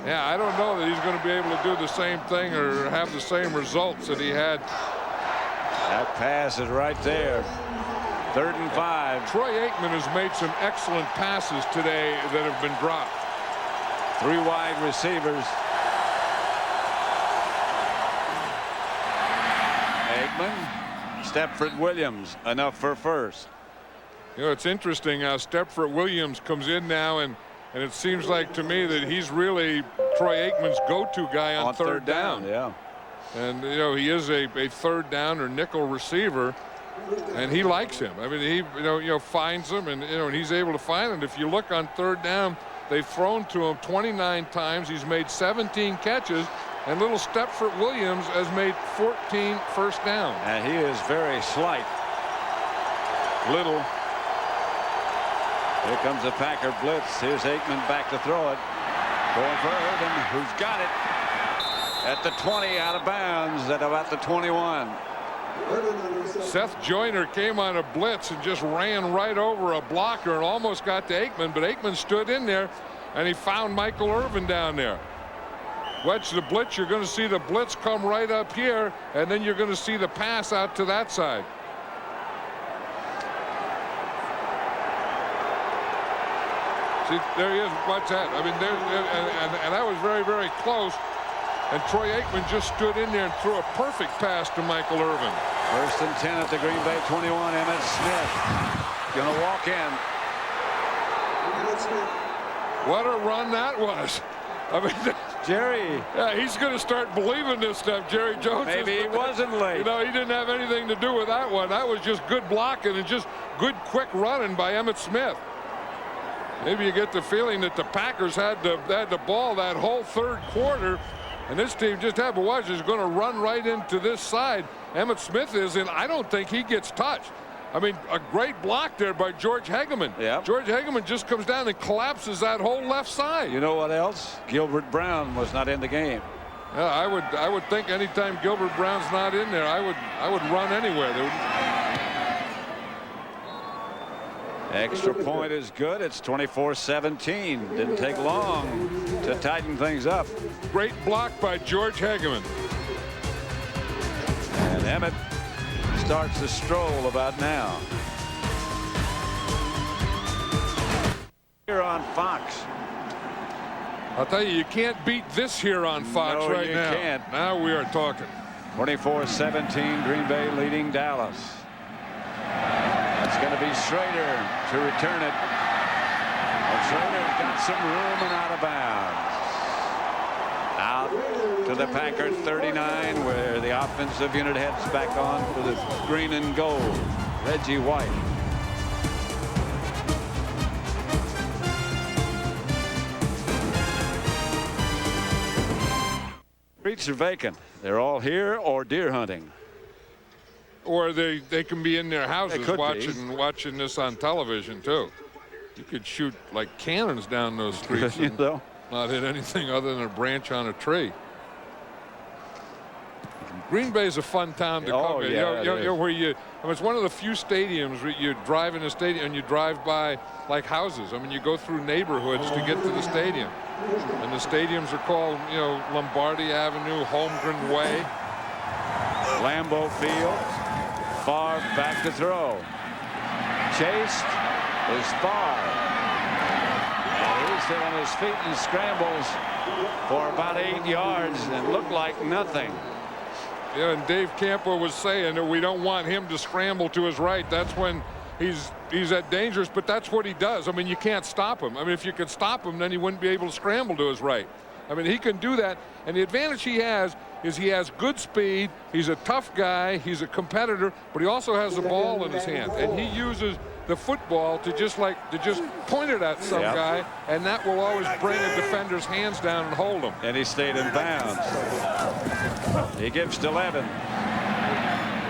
Yeah, I don't know that he's going to be able to do the same thing or have the same results that he had. That pass is right there. 3rd and 5. Troy Aikman has made some excellent passes today that have been dropped. 3 wide receivers. Aikman, Stepford Williams, enough for first. You know, it's interesting how Stepford Williams comes in now, and it seems like to me that he's really Troy Aikman's go-to guy on third down. Yeah. And, you know, he is a 3rd down or nickel receiver. And he likes him. I mean, he you know finds him, and and he's able to find him. If you look on 3rd down, they've thrown to him 29 times. He's made 17 catches, and little Stepford Williams has made 14 first downs. And he is very slight. Little. Here comes the Packer blitz. Here's Aikman back to throw it. Going for Irvin, who's got it at the 20, out of bounds at about the 21. Seth Joyner came on a blitz and just ran right over a blocker and almost got to Aikman, but Aikman stood in there and he found Michael Irvin down there. Watch the blitz. You're going to see the blitz come right up here, and then you're going to see the pass out to that side. See, there he is. Watch that. I mean, and that was very, very close. And Troy Aikman just stood in there and threw a perfect pass to Michael Irvin. 1st and 10 at the Green Bay 21. Emmitt Smith going to walk in. What a run that was. I mean, Jerry. Yeah, he's going to start believing this stuff. Jerry Jones. Maybe he wasn't late. You know, he didn't have anything to do with that one. That was just good blocking and just good quick running by Emmitt Smith. Maybe you get the feeling that the Packers had the ball that whole third quarter, and this team just had to watch. Is going to run right into this side. Emmitt Smith is, and I don't think he gets touched. I mean, a great block there by George Hegeman. Yeah. George Hegeman just comes down and collapses that whole left side. You know what else? Gilbert Brown was not in the game. Yeah, I would think anytime Gilbert Brown's not in there, I would run anywhere. Extra point is good. It's 24-17. Didn't take long to tighten things up. Great block by George Hegeman. And Emmitt starts to stroll about now. Here on Fox. I'll tell you, you can't beat this here on Fox right now. No, you can't. Now we are talking. 24-17, Green Bay leading Dallas. That's going to be Schrader to return it. Well, Schrader's got some room and out of bounds. Out to the Packer 39, where the offensive unit heads back on for the green and gold. Reggie White. Streets are vacant. They're all here or deer hunting. Or they can be in their houses watching this on television too. You could shoot like cannons down those streets and not hit anything other than a branch on a tree. Green Bay is a fun town to come in. Where it's one of the few stadiums where you drive in a stadium and you drive by like houses. I mean, you go through neighborhoods to get to the stadium, and the stadiums are called, Lombardi Avenue, Holmgren Way, Lambeau Field. Favre back to throw. Chased is Favre. He's still on his feet and scrambles for about 8 yards and looked like nothing. Yeah, and Dave Campo was saying that we don't want him to scramble to his right. That's when he's at dangerous, but that's what he does. I mean, you can't stop him. I mean, if you could stop him, then he wouldn't be able to scramble to his right. I mean, he can do that, and the advantage he has is he has good speed. He's a tough guy. He's a competitor, but he also has the ball in his hand, and he uses the football to just point it at some guy, and that will always bring a defender's hands down and hold him. And he stayed in bounds. He gives to Levin.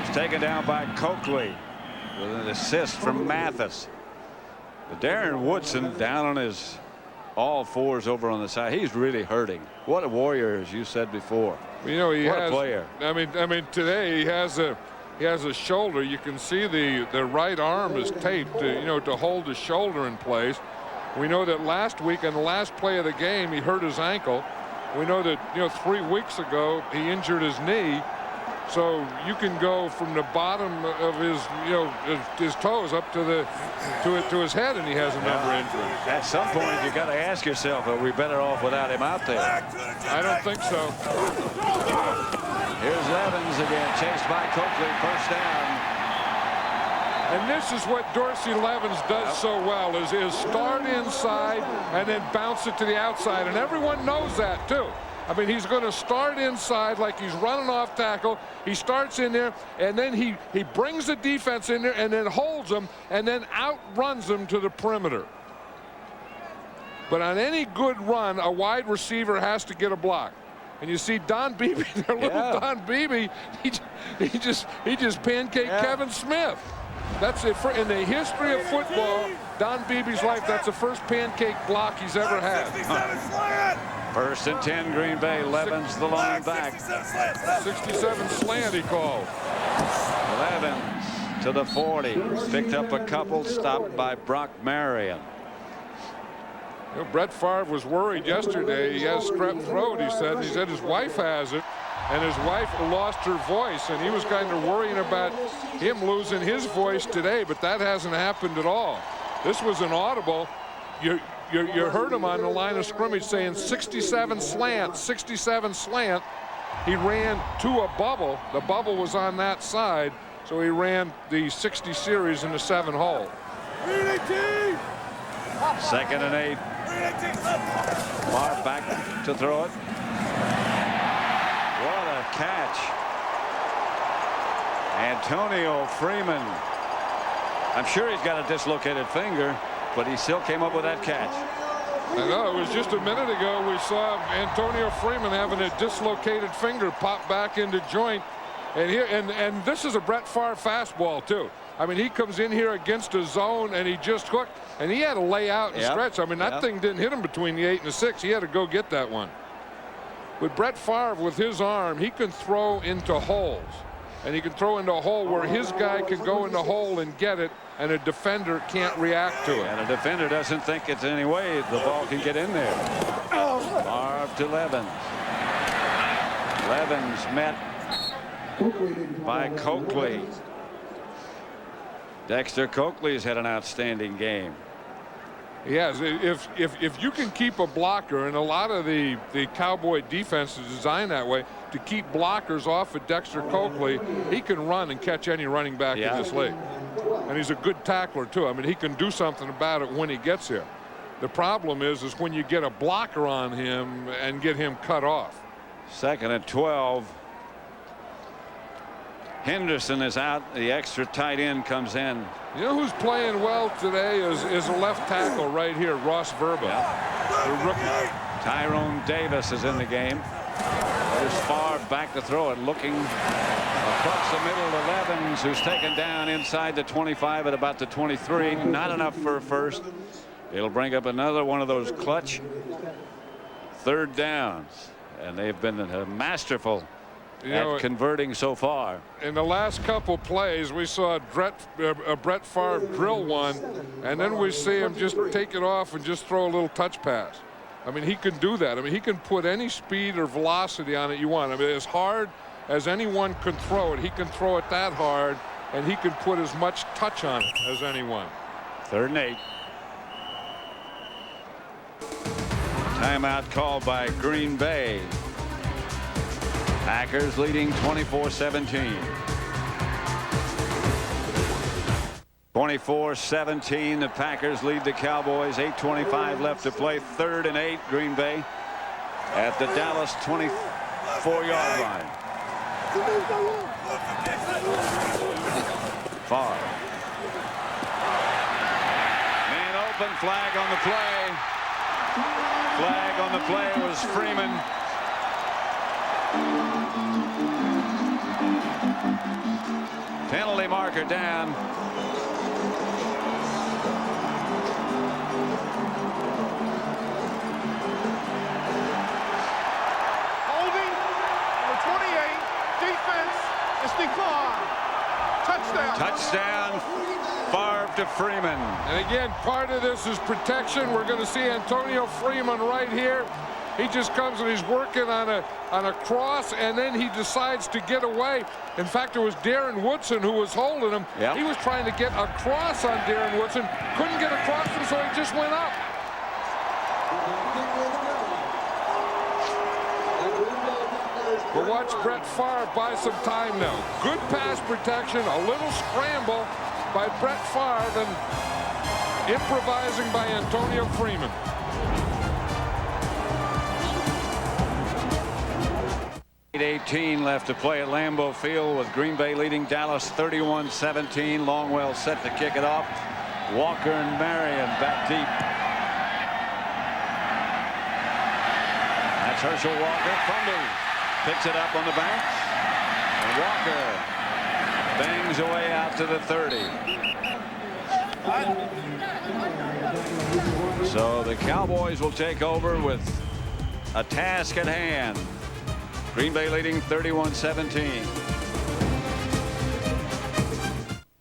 It's taken down by Coakley with an assist from Mathis. But Darren Woodson down on his all fours over on the side. He's really hurting. What a warrior, as you said before. You know, what a player. I mean, today he has a shoulder. You can see the right arm is taped, to hold his shoulder in place. We know that last week in the last play of the game, he hurt his ankle. We know that 3 weeks ago he injured his knee. So you can go from the bottom of his toes up to his head, and he has a number of injuries. At some point, you got to ask yourself, are we better off without him out there? I don't think so. Here's Evans again, chased by Coakley, first down. And this is what Dorsey Levens does so well: is start inside and then bounce it to the outside, and everyone knows that too. I mean, he's going to start inside like he's running off tackle. He starts in there, and then he brings the defense in there and then holds them and then outruns them to the perimeter. But on any good run, a wide receiver has to get a block. And you see Don Beebe, their little Don Beebe, he just pancaked Kevin Smith. That's it in the history of football. Don Beebe's life, that's the first pancake block he's ever had. 1st and 10, Green Bay. Levens the line back. 67 slant he called. Levens to the 40. Picked up a couple, stopped by Brock Marion. You know, Brett Favre was worried yesterday. He has strep throat, he said. He said his wife has it, and his wife lost her voice, and he was kind of worrying about him losing his voice today, but that hasn't happened at all. This was an audible. You heard him on the line of scrimmage saying 67 slant, 67 slant. He ran to a bubble. The bubble was on that side, so he ran the 60 series in the 7 hole. 2nd and 8. Favre back to throw it. What a catch. Antonio Freeman. I'm sure he's got a dislocated finger, but he still came up with that catch. I know, it was just a minute ago we saw Antonio Freeman having a dislocated finger pop back into joint. And here, and this is a Brett Favre fastball too. I mean, he comes in here against a zone and he just hooked, and he had to lay out and stretch. I mean, that thing didn't hit him between the 8 and the 6. He had to go get that one. But Brett Favre, with his arm, he can throw into holes. And he can throw into a hole where his guy can go in the hole and get it, and a defender can't react to it. And a defender doesn't think it's any way the ball can get in there. Favre to Levens. Levens met by Coakley. Dexter Coakley's had an outstanding game. Yes, if you can keep a blocker, and a lot of the Cowboy defense is designed that way, to keep blockers off of Dexter Coakley, he can run and catch any running back in this league. And he's a good tackler too. I mean, he can do something about it when he gets here. The problem is when you get a blocker on him and get him cut off. 2nd and 12. Henderson is out. The extra tight end comes in. You know who's playing well today is a left tackle right here, Ross Verba, the rookie. Tyrone Davis is in the game. There's Favre back to throw it, looking across the middle to Levens, who's taken down inside the 25 at about the 23. Not enough for a first. It'll bring up another one of those clutch 3rd downs, and they've been masterful at converting so far. In the last couple plays, we saw Brett Favre drill one, and then we see him just take it off and just throw a little touch pass. I mean, he can do that. I mean, he can put any speed or velocity on it you want. I mean, as hard as anyone can throw it, he can throw it that hard, and he can put as much touch on it as anyone. 3rd and 8. Timeout called by Green Bay. Packers leading 24-17. 24-17. The Packers lead the Cowboys. 8:25 left to play. 3rd and 8. Green Bay at the Dallas 24-yard line. Favre. Man open. Flag on the play. Flag on the play was Freeman. Penalty marker down. Holding, number 28, defense is declined. Touchdown. Touchdown, Favre to Freeman. And again, part of this is protection. We're going to see Antonio Freeman right here. He just comes and he's working on a cross, and then he decides to get away. In fact, it was Darren Woodson who was holding him. He was trying to get across on Darren Woodson, couldn't get across him, so he just went up. But watch Brett Favre buy some time now. Good pass protection, a little scramble by Brett Favre, and improvising by Antonio Freeman. .18 left to play at Lambeau Field with Green Bay leading Dallas 31-17. Longwell set to kick it off. Walker and Marion back deep. That's Herschel Walker. Fumbles. Picks it up on the bank. And Walker bangs away out to the 30. So the Cowboys will take over with a task at hand. Green Bay leading 31-17.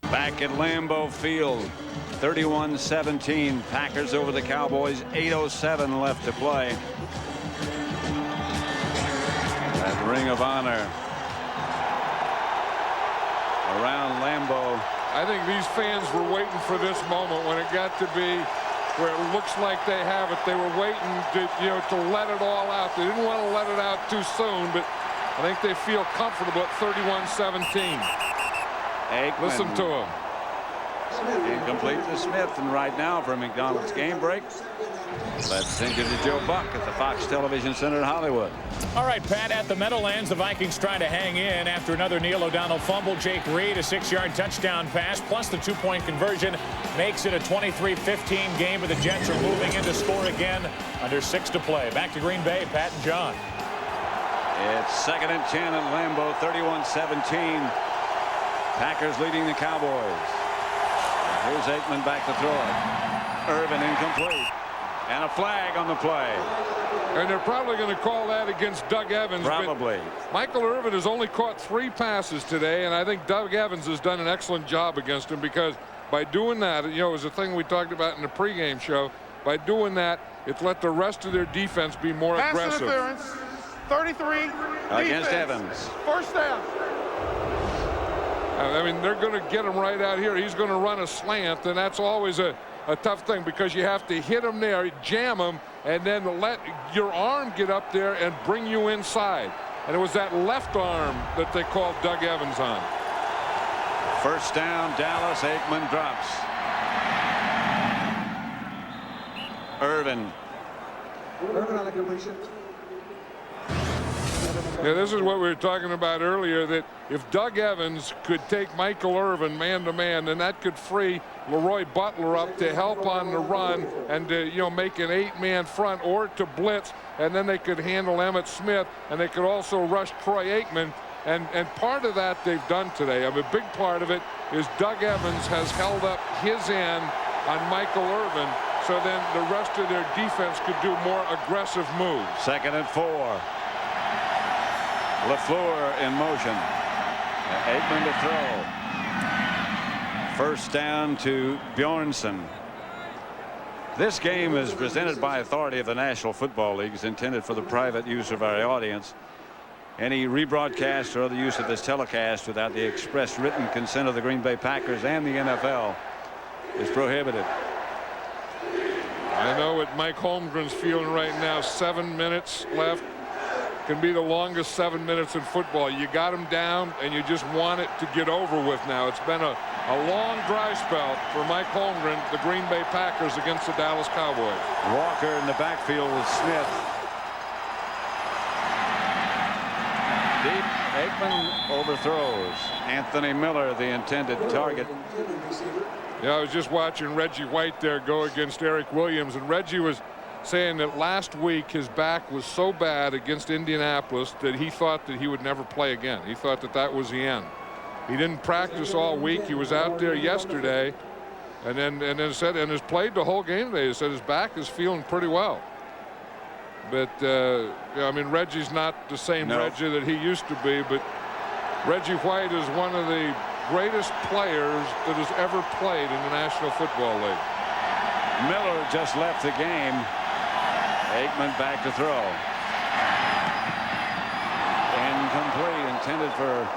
Back Back at Lambeau Field, 31-17. Packers over the Cowboys. 8:07 left to play. That Ring of Honor around Lambeau. I think these fans were waiting for this moment when it got to be where it looks like they have it. They were waiting to, to let it all out. They didn't want to let it out too soon, but I think they feel comfortable at 31-17. Listen to him. Incomplete to Smith, and right now for McDonald's game break, let's send you to Joe Buck at the Fox Television Center in Hollywood. All right, Pat, at the Meadowlands, the Vikings trying to hang in after another Neil O'Donnell fumble. Jake Reed, a 6-yard touchdown pass, plus the 2-point conversion, makes it a 23-15 game, but the Jets are moving in to score again under 6 to play. Back to Green Bay, Pat and John. It's 2nd and 10 at Lambeau, 31-17. Packers leading the Cowboys. Here's Aikman back to throw it. Irvin incomplete. And a flag on the play. And they're probably going to call that against Doug Evans. Probably. Michael Irvin has only caught 3 passes today, and I think Doug Evans has done an excellent job against him, because by doing that, it was a thing we talked about in the pregame show. By doing that, it's let the rest of their defense be more aggressive. Pass interference, 33. Against defense. Evans. First down. I mean, they're going to get him right out here. He's going to run a slant, and that's always a tough thing, because you have to hit him there, jam him, and then let your arm get up there and bring you inside. And it was that left arm that they called Doug Evans on. First down, Dallas. Aikman drops. Irvin. Irvin on the completion. Yeah, this is what we were talking about earlier, that if Doug Evans could take Michael Irvin man-to-man, then that could free Leroy Butler up to help on the run and to, make an 8-man front, or to blitz, and then they could handle Emmitt Smith, and they could also rush Troy Aikman. And part of that they've done today. I mean, a big part of it is Doug Evans has held up his end on Michael Irvin, so then the rest of their defense could do more aggressive moves. 2nd and 4. LaFleur in motion. Aikman to throw. First down to Bjornsson. This game is presented by authority of the National Football League. It's intended for the private use of our audience. Any rebroadcast or other use of this telecast without the express written consent of the Green Bay Packers and the NFL is prohibited. I know what Mike Holmgren's feeling right now. 7 minutes left. Can be the longest 7 minutes in football. You got them down, and you just want it to get over with now. It's been a long dry spell for Mike Holmgren, the Green Bay Packers, against the Dallas Cowboys. Walker in the backfield with Smith. Deep. Aikman overthrows. Anthony Miller, the intended target. Yeah, I was just watching Reggie White there go against Eric Williams, and Reggie was saying that last week his back was so bad against Indianapolis that he thought that he would never play again. He thought that was the end. He didn't practice all week. He was out there yesterday, and then has played the whole game today. He said his back is feeling pretty well. But I mean, Reggie's not the same Reggie that he used to be, but Reggie White is one of the greatest players that has ever played in the National Football League. Miller just left the game. Aikman back to throw. Incomplete, intended for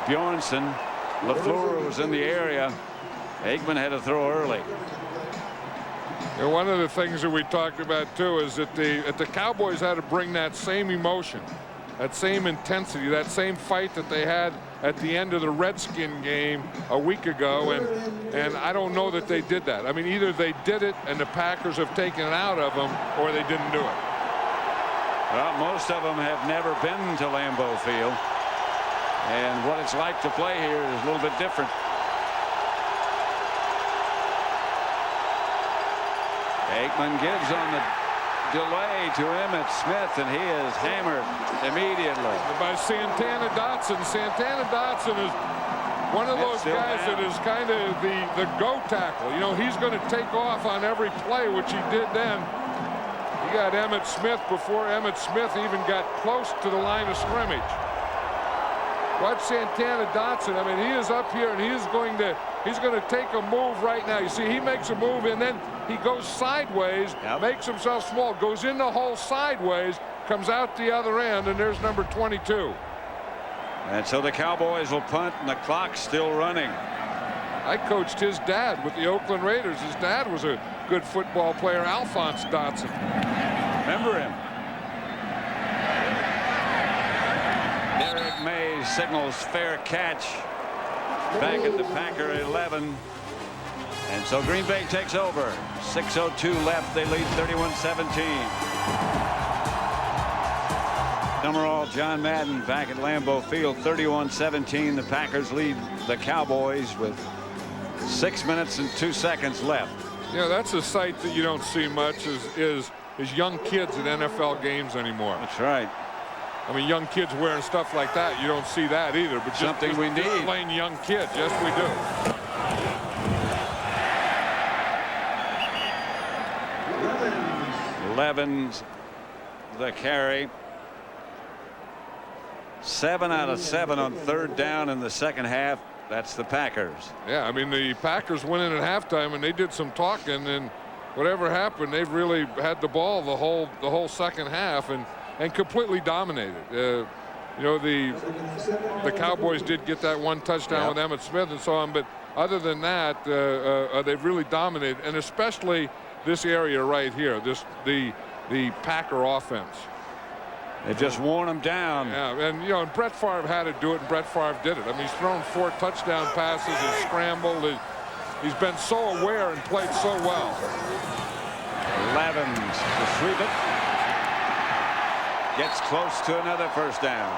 Bjornsson. LaFleur was in the area. Aikman had to throw early. And one of the things that we talked about too is that the Cowboys had to bring that same emotion, that same intensity, that same fight that they had at the end of the Redskin game a week ago, and I don't know that they did that. I mean, either they did it and the Packers have taken it out of them, or they didn't do it. Well, most of them have never been to Lambeau Field, and what it's like to play here is a little bit different. Aikman gives on the delay to Emmitt Smith, and he is hammered immediately by Santana Dotson. Santana Dotson is one of those guys that is kind of the go tackle. You know, he's going to take off on every play, which he did then. He got Emmitt Smith before Emmitt Smith even got close to the line of scrimmage. Watch Santana Dotson. I mean, he is up here, and he's going to take a move right now. You see, he makes a move, and then he goes sideways, makes himself small, goes in the hole sideways, comes out the other end, and there's number 22. And so the Cowboys will punt, and the clock's still running. I coached his dad with the Oakland Raiders. His dad was a good football player, Alphonse Dotson. Remember him. Derek Mays signals fair catch back at the Packer 11. And so Green Bay takes over. 6:02 left. They lead 31-17. Number John Madden back at Lambeau Field. 31-17. The Packers lead the Cowboys with 6 minutes and 2 seconds left. Yeah, that's a sight that you don't see much is young kids at NFL games anymore. That's right. I mean, young kids wearing stuff like that, you don't see that either. But something we need. Plain young kids, yes, we do. 11's the carry. 7 out of 7 on third down in the second half. That's the Packers. Yeah, I mean, the Packers went in at halftime and they did some talking, and whatever happened, they've really had the ball the whole second half and completely dominated. You know, the Cowboys did get that one touchdown with Emmitt Smith and so on, but other than that, they've really dominated, and especially this area right here, the Packer offense. They've just worn them down. Yeah, and you know, and Brett Favre had to do it, and Brett Favre did it. I mean, he's thrown 4 touchdown passes, he's scrambled, he's been so aware and played so well. 11's to sweep it. Gets close to another first down.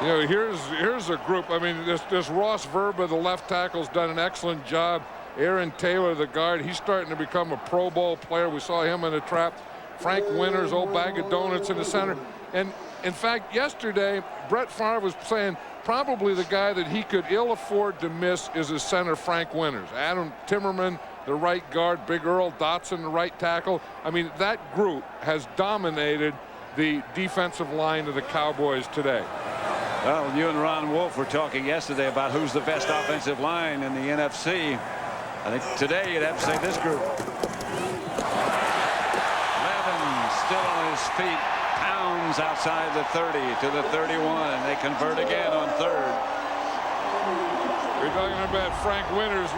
You know, here's a group. I mean, this Ross Verba, the left tackle's done an excellent job. Aaron Taylor, the guard, he's starting to become a Pro Bowl player. We saw him in the trap. Frank Winters, old bag of donuts in the center. And in fact, yesterday, Brett Favre was saying probably the guy that he could ill afford to miss is his center, Frank Winters. Adam Timmerman, the right guard, Big Earl Dotson, the right tackle. I mean, that group has dominated the defensive line of the Cowboys today. Well, you and Ron Wolf were talking yesterday about who's the best offensive line in the NFC. I think today you'd have to say this group. Levin still on his feet, pounds outside the 30 to the 31, and they convert again on third. We're talking about Frank Winters.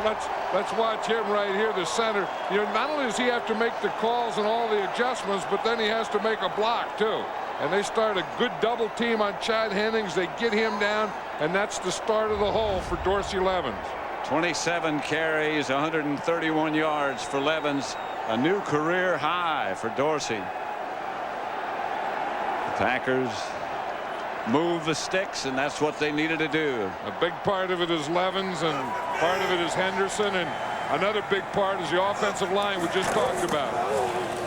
Let's watch him right here, the center. You know, not only does he have to make the calls and all the adjustments, but then he has to make a block too. And they start a good double team on Chad Hennings. They get him down, and that's the start of the hole for Dorsey Levens. 27 carries, 131 yards for Levens, a new career high for Dorsey. The Packers move the sticks, and that's what they needed to do. A big part of it is Levens, and part of it is Henderson, and another big part is the offensive line we just talked about.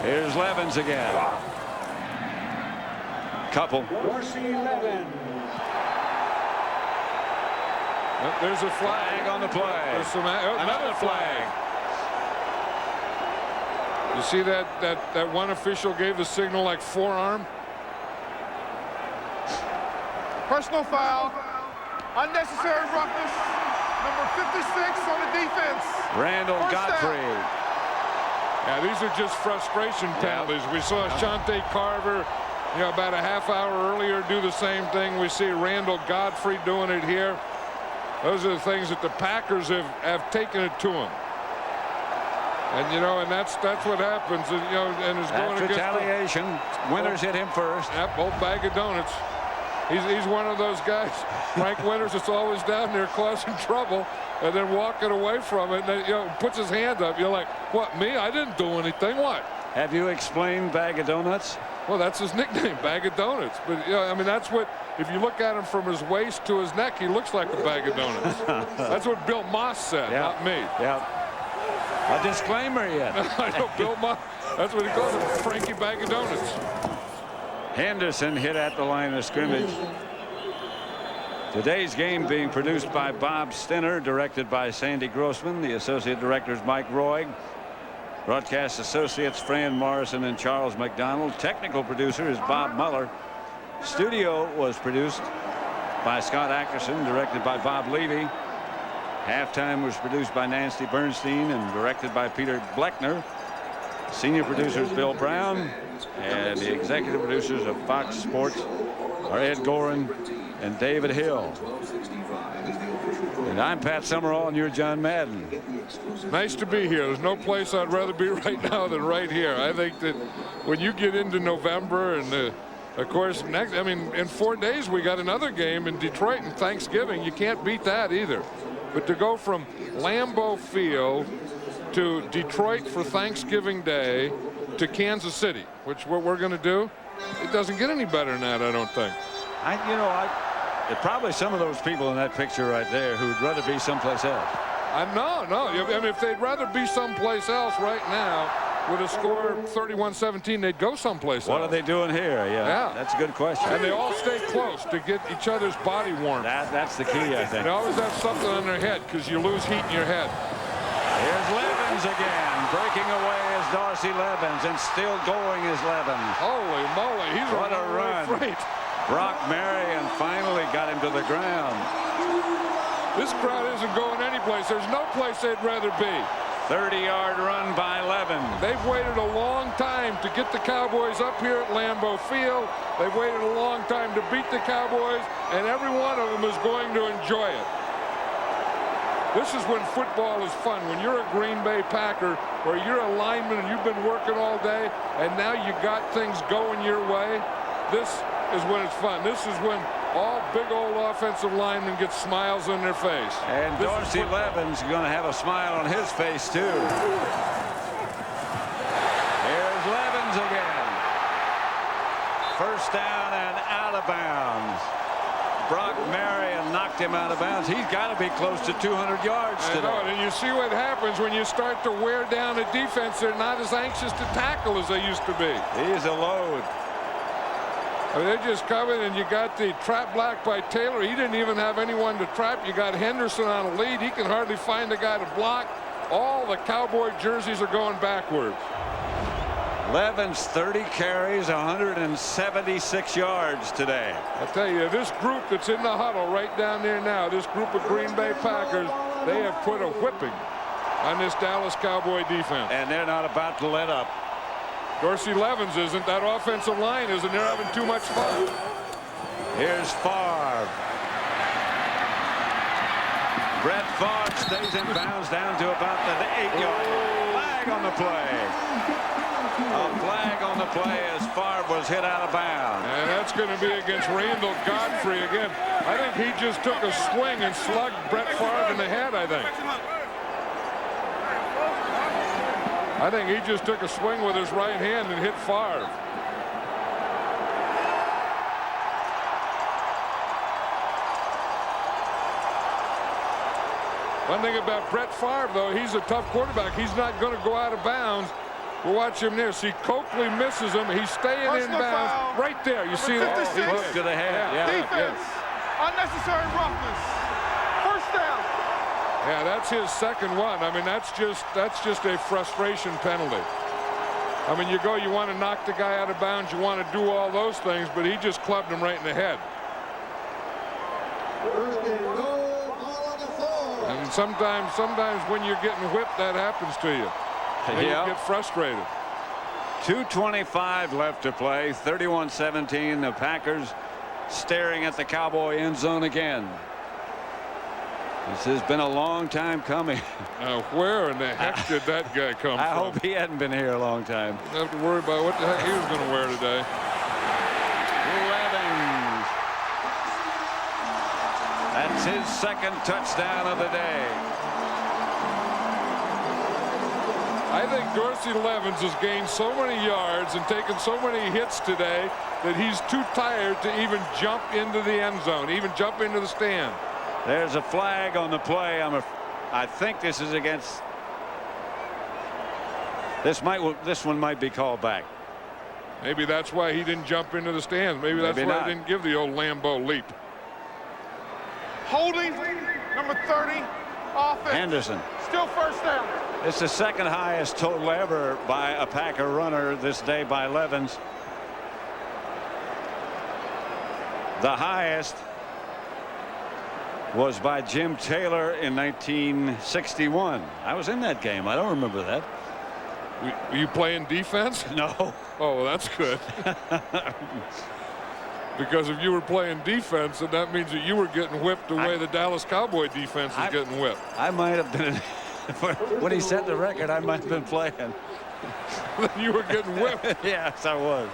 Here's Levens again. Couple. Dorsey Levens. There's a flag on the play. Another flag. You see that one official gave the signal like forearm. Personal foul. Unnecessary roughness. Number 56 on the defense. Randall Godfrey. Yeah, these are just frustration penalties. We saw Shante Carver, you know, about a half hour earlier do the same thing. We see Randall Godfrey doing it here. Those are the things that the Packers have taken it to him. And you know, and that's what happens. And, you know, and is going against retaliation. Winters hit him first. Yep, old bag of donuts. He's one of those guys, Frank Winters, that's always down there causing trouble and then walking away from it. And then, you know, puts his hand up. You're like, what, me? I didn't do anything. What? Have you explained bag of donuts? Well, that's his nickname, bag of donuts. But, you know, I mean, that's what, if you look at him from his waist to his neck, he looks like a bag of donuts. That's what Bill Moss said, not me. Yeah. A disclaimer yet. I know, Bill Moss. That's what he calls him, Frankie Bag of Donuts. Henderson hit at the line of scrimmage. Today's game being produced by Bob Stinner, directed by Sandy Grossman. The associate director is Mike Roy. Broadcast associates Fran Morrison and Charles McDonald. Technical producer is Bob Muller. Studio was produced by Scott Ackerson, directed by Bob Levy. Halftime was produced by Nancy Bernstein and directed by Peter Bleckner. Senior producers Bill Brown, and the executive producers of Fox Sports are Ed Gorin and David Hill. And I'm Pat Summerall, and you're John Madden. Nice to be here. There's no place I'd rather be right now than right here. I think that when you get into November and of course, in 4 days we got another game in Detroit and Thanksgiving. You can't beat that either. But to go from Lambeau Field to Detroit for Thanksgiving Day to Kansas City, which what we're going to do, it doesn't get any better than that, I don't think. There's probably some of those people in that picture right there who'd rather be someplace else. No. If they'd rather be someplace else right now, with a score 31-17, they'd go someplace else. What are they doing here? Yeah, that's a good question. And they all stay close to get each other's body warm. That's the key, I think. They always have something on their head because you lose heat in your head. Here's Levens again. Breaking away is Darcy Levens, and still going is Levens. Holy moly, he's what a run. Freight. Brock Marion finally got him to the ground. This crowd isn't going anyplace. There's no place they'd rather be. 30-yard run by Levens. They've waited a long time to get the Cowboys up here at Lambeau Field. They've waited a long time to beat the Cowboys, and every one of them is going to enjoy it. This is when football is fun. When you're a Green Bay Packer, where you're a lineman and you've been working all day, and now you got things going your way, this is when it's fun. This is when all big old offensive linemen get smiles on their face. And Darcy Levens is going to have a smile on his face, too. Here's Levens again. First down and out of bounds. Brock Marion knocked him out of bounds. He's got to be close to 200 yards today. And you see what happens when you start to wear down a defense. They're not as anxious to tackle as they used to be. He's a load. They're just coming, and you got the trap block by Taylor. He didn't even have anyone to trap. You got Henderson on a lead. He can hardly find a guy to block. All the Cowboy jerseys are going backwards. Levens, 30 carries, 176 yards today. I tell you, this group that's in the huddle right down there now, this group of Green Bay Packers, they have put a whipping on this Dallas Cowboy defense. And they're not about to let up. Dorsey Levens isn't. That offensive line isn't. They're having too much fun. Here's Favre. Brett Favre stays in bounds down to about the 8-yard line. Flag on the play. A flag on the play as Favre was hit out of bounds. And that's going to be against Randall Godfrey again. I think he just took a swing and slugged Brett Favre in the head, I think. I think he just took a swing with his right hand and hit Favre. One thing about Brett Favre, though, he's a tough quarterback. He's not going to go out of bounds. We'll watch him there. See, Coakley misses him. He's staying in bounds. Right there. You see that? Hook to the head. Yeah. Defense. Unnecessary roughness. First down. Yeah, that's his second one. I mean, that's just a frustration penalty. I mean, you want to knock the guy out of bounds, you want to do all those things, but he just clubbed him right in the head. And sometimes when you're getting whipped, that happens to you. And you get frustrated. 2:25 left to play. 31-17. The Packers staring at the Cowboy end zone again. This has been a long time coming. Now, where in the heck did that guy come from? I hope he hadn't been here a long time. Don't have to worry about what the heck he was going to wear today. Levens. That's his second touchdown of the day. I think Dorsey Levens has gained so many yards and taken so many hits today that he's too tired to even jump into the end zone, even jump into the stand. There's a flag on the play. I think this is against. This one might be called back. Maybe that's why he didn't jump into the stands. Maybe that's why he didn't give the old Lambeau leap. Holding number 30, Offense. Henderson. Still first down. It's the second highest total ever by a Packer runner this day by Levens. The highest was by Jim Taylor in 1961. I was in that game. I don't remember that. Were you playing defense? No. Oh, well, that's good. Because if you were playing defense, then that means that you were getting whipped the way the Dallas Cowboy defense is getting whipped. I might have been. When he set the record, I might have been playing. You were getting whipped. Yes, I was.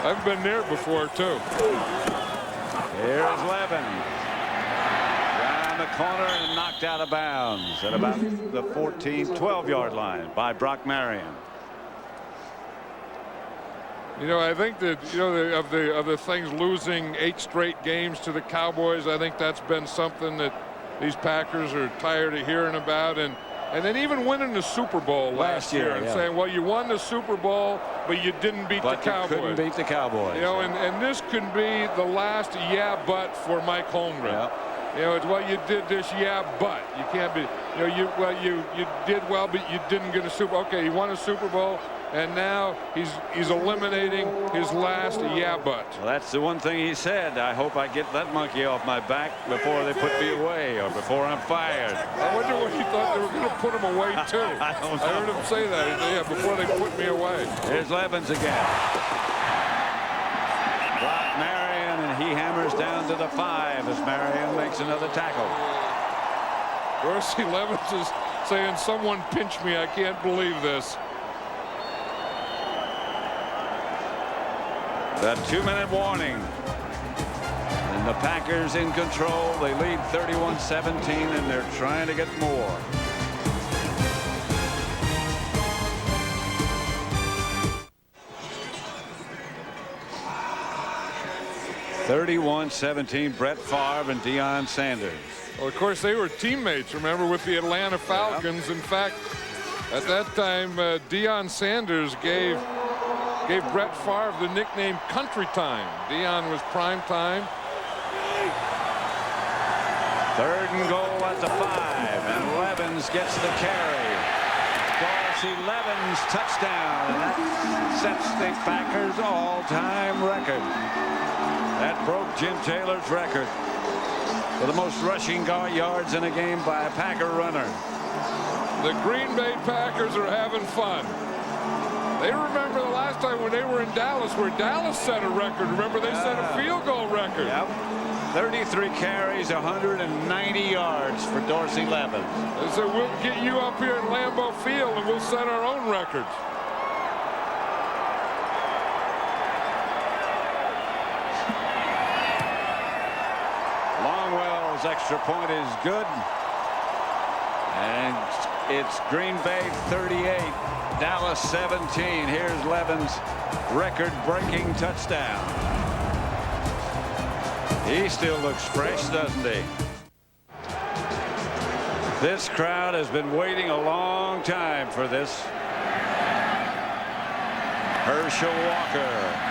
I've been there before, too. Here's Levens. Down the corner and knocked out of bounds at about the 12-yard line by Brock Marion. You know, I think that, you know, of the things, losing 8 straight games to the Cowboys, I think that's been something that these Packers are tired of hearing about. And then even winning the Super Bowl last year and saying, well, you won the Super Bowl, but you didn't beat the Cowboys. You couldn't beat the Cowboys. You know, and this can be the last but for Mike Holmgren. Yep. You know, it's what you did this, but you can't be. You know, you did well, but you didn't get a Super. Okay, he won a Super Bowl, and now he's eliminating his last but. Well, that's the one thing he said. I hope I get that monkey off my back before they put me away or before I'm fired. I wonder what he thought they were going to put him away too. I heard him say that. Yeah, before they put me away. Here's Levens again. Brock Marion, and he hammers down to the 5 as Marion makes another tackle. Dorsey Levens is saying, someone pinch me. I can't believe this. The 2-minute warning. And the Packers in control. They lead 31-17, and they're trying to get more. (31-17) Brett Favre and Deion Sanders. Well, of course, they were teammates, remember, with the Atlanta Falcons. In fact, at that time, Deion Sanders gave Brett Favre the nickname Country Time. Deion was prime time. 3rd and goal at the 5, and Levens gets the carry. Dorsey Levens touchdown, and that sets the Packers all-time record. That broke Jim Taylor's record for the most rushing yards in a game by a Packer runner. The Green Bay Packers are having fun. They remember the last time when they were in Dallas, where Dallas set a record. Remember, they set a field goal record. Yep. 33 carries, 190 yards for Dorsey Levens. They said, we'll get you up here at Lambeau Field and we'll set our own records. Longwell's extra point is good. And it's Green Bay 38. Dallas 17. Here's Levens' record-breaking touchdown. He still looks fresh, doesn't he? This crowd has been waiting a long time for this. Herschel Walker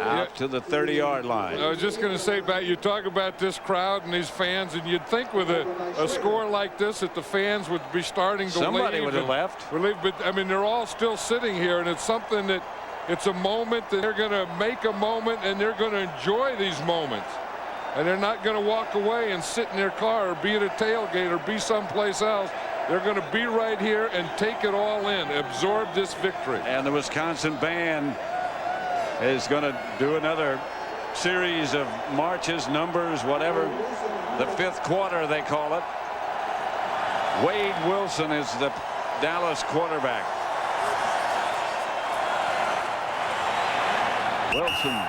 out to the 30-yard line. I was just going to say, Pat, you talk about this crowd and these fans, and you'd think with a score like this that the fans would be starting to leave. Somebody would have left. But, I mean, they're all still sitting here, and it's something that it's a moment that they're going to make a moment, and they're going to enjoy these moments. And they're not going to walk away and sit in their car or be at a tailgate or be someplace else. They're going to be right here and take it all in, absorb this victory. And the Wisconsin band is going to do another series of marches, numbers, whatever. The 5th quarter, they call it. Wade Wilson is the Dallas quarterback. Wilson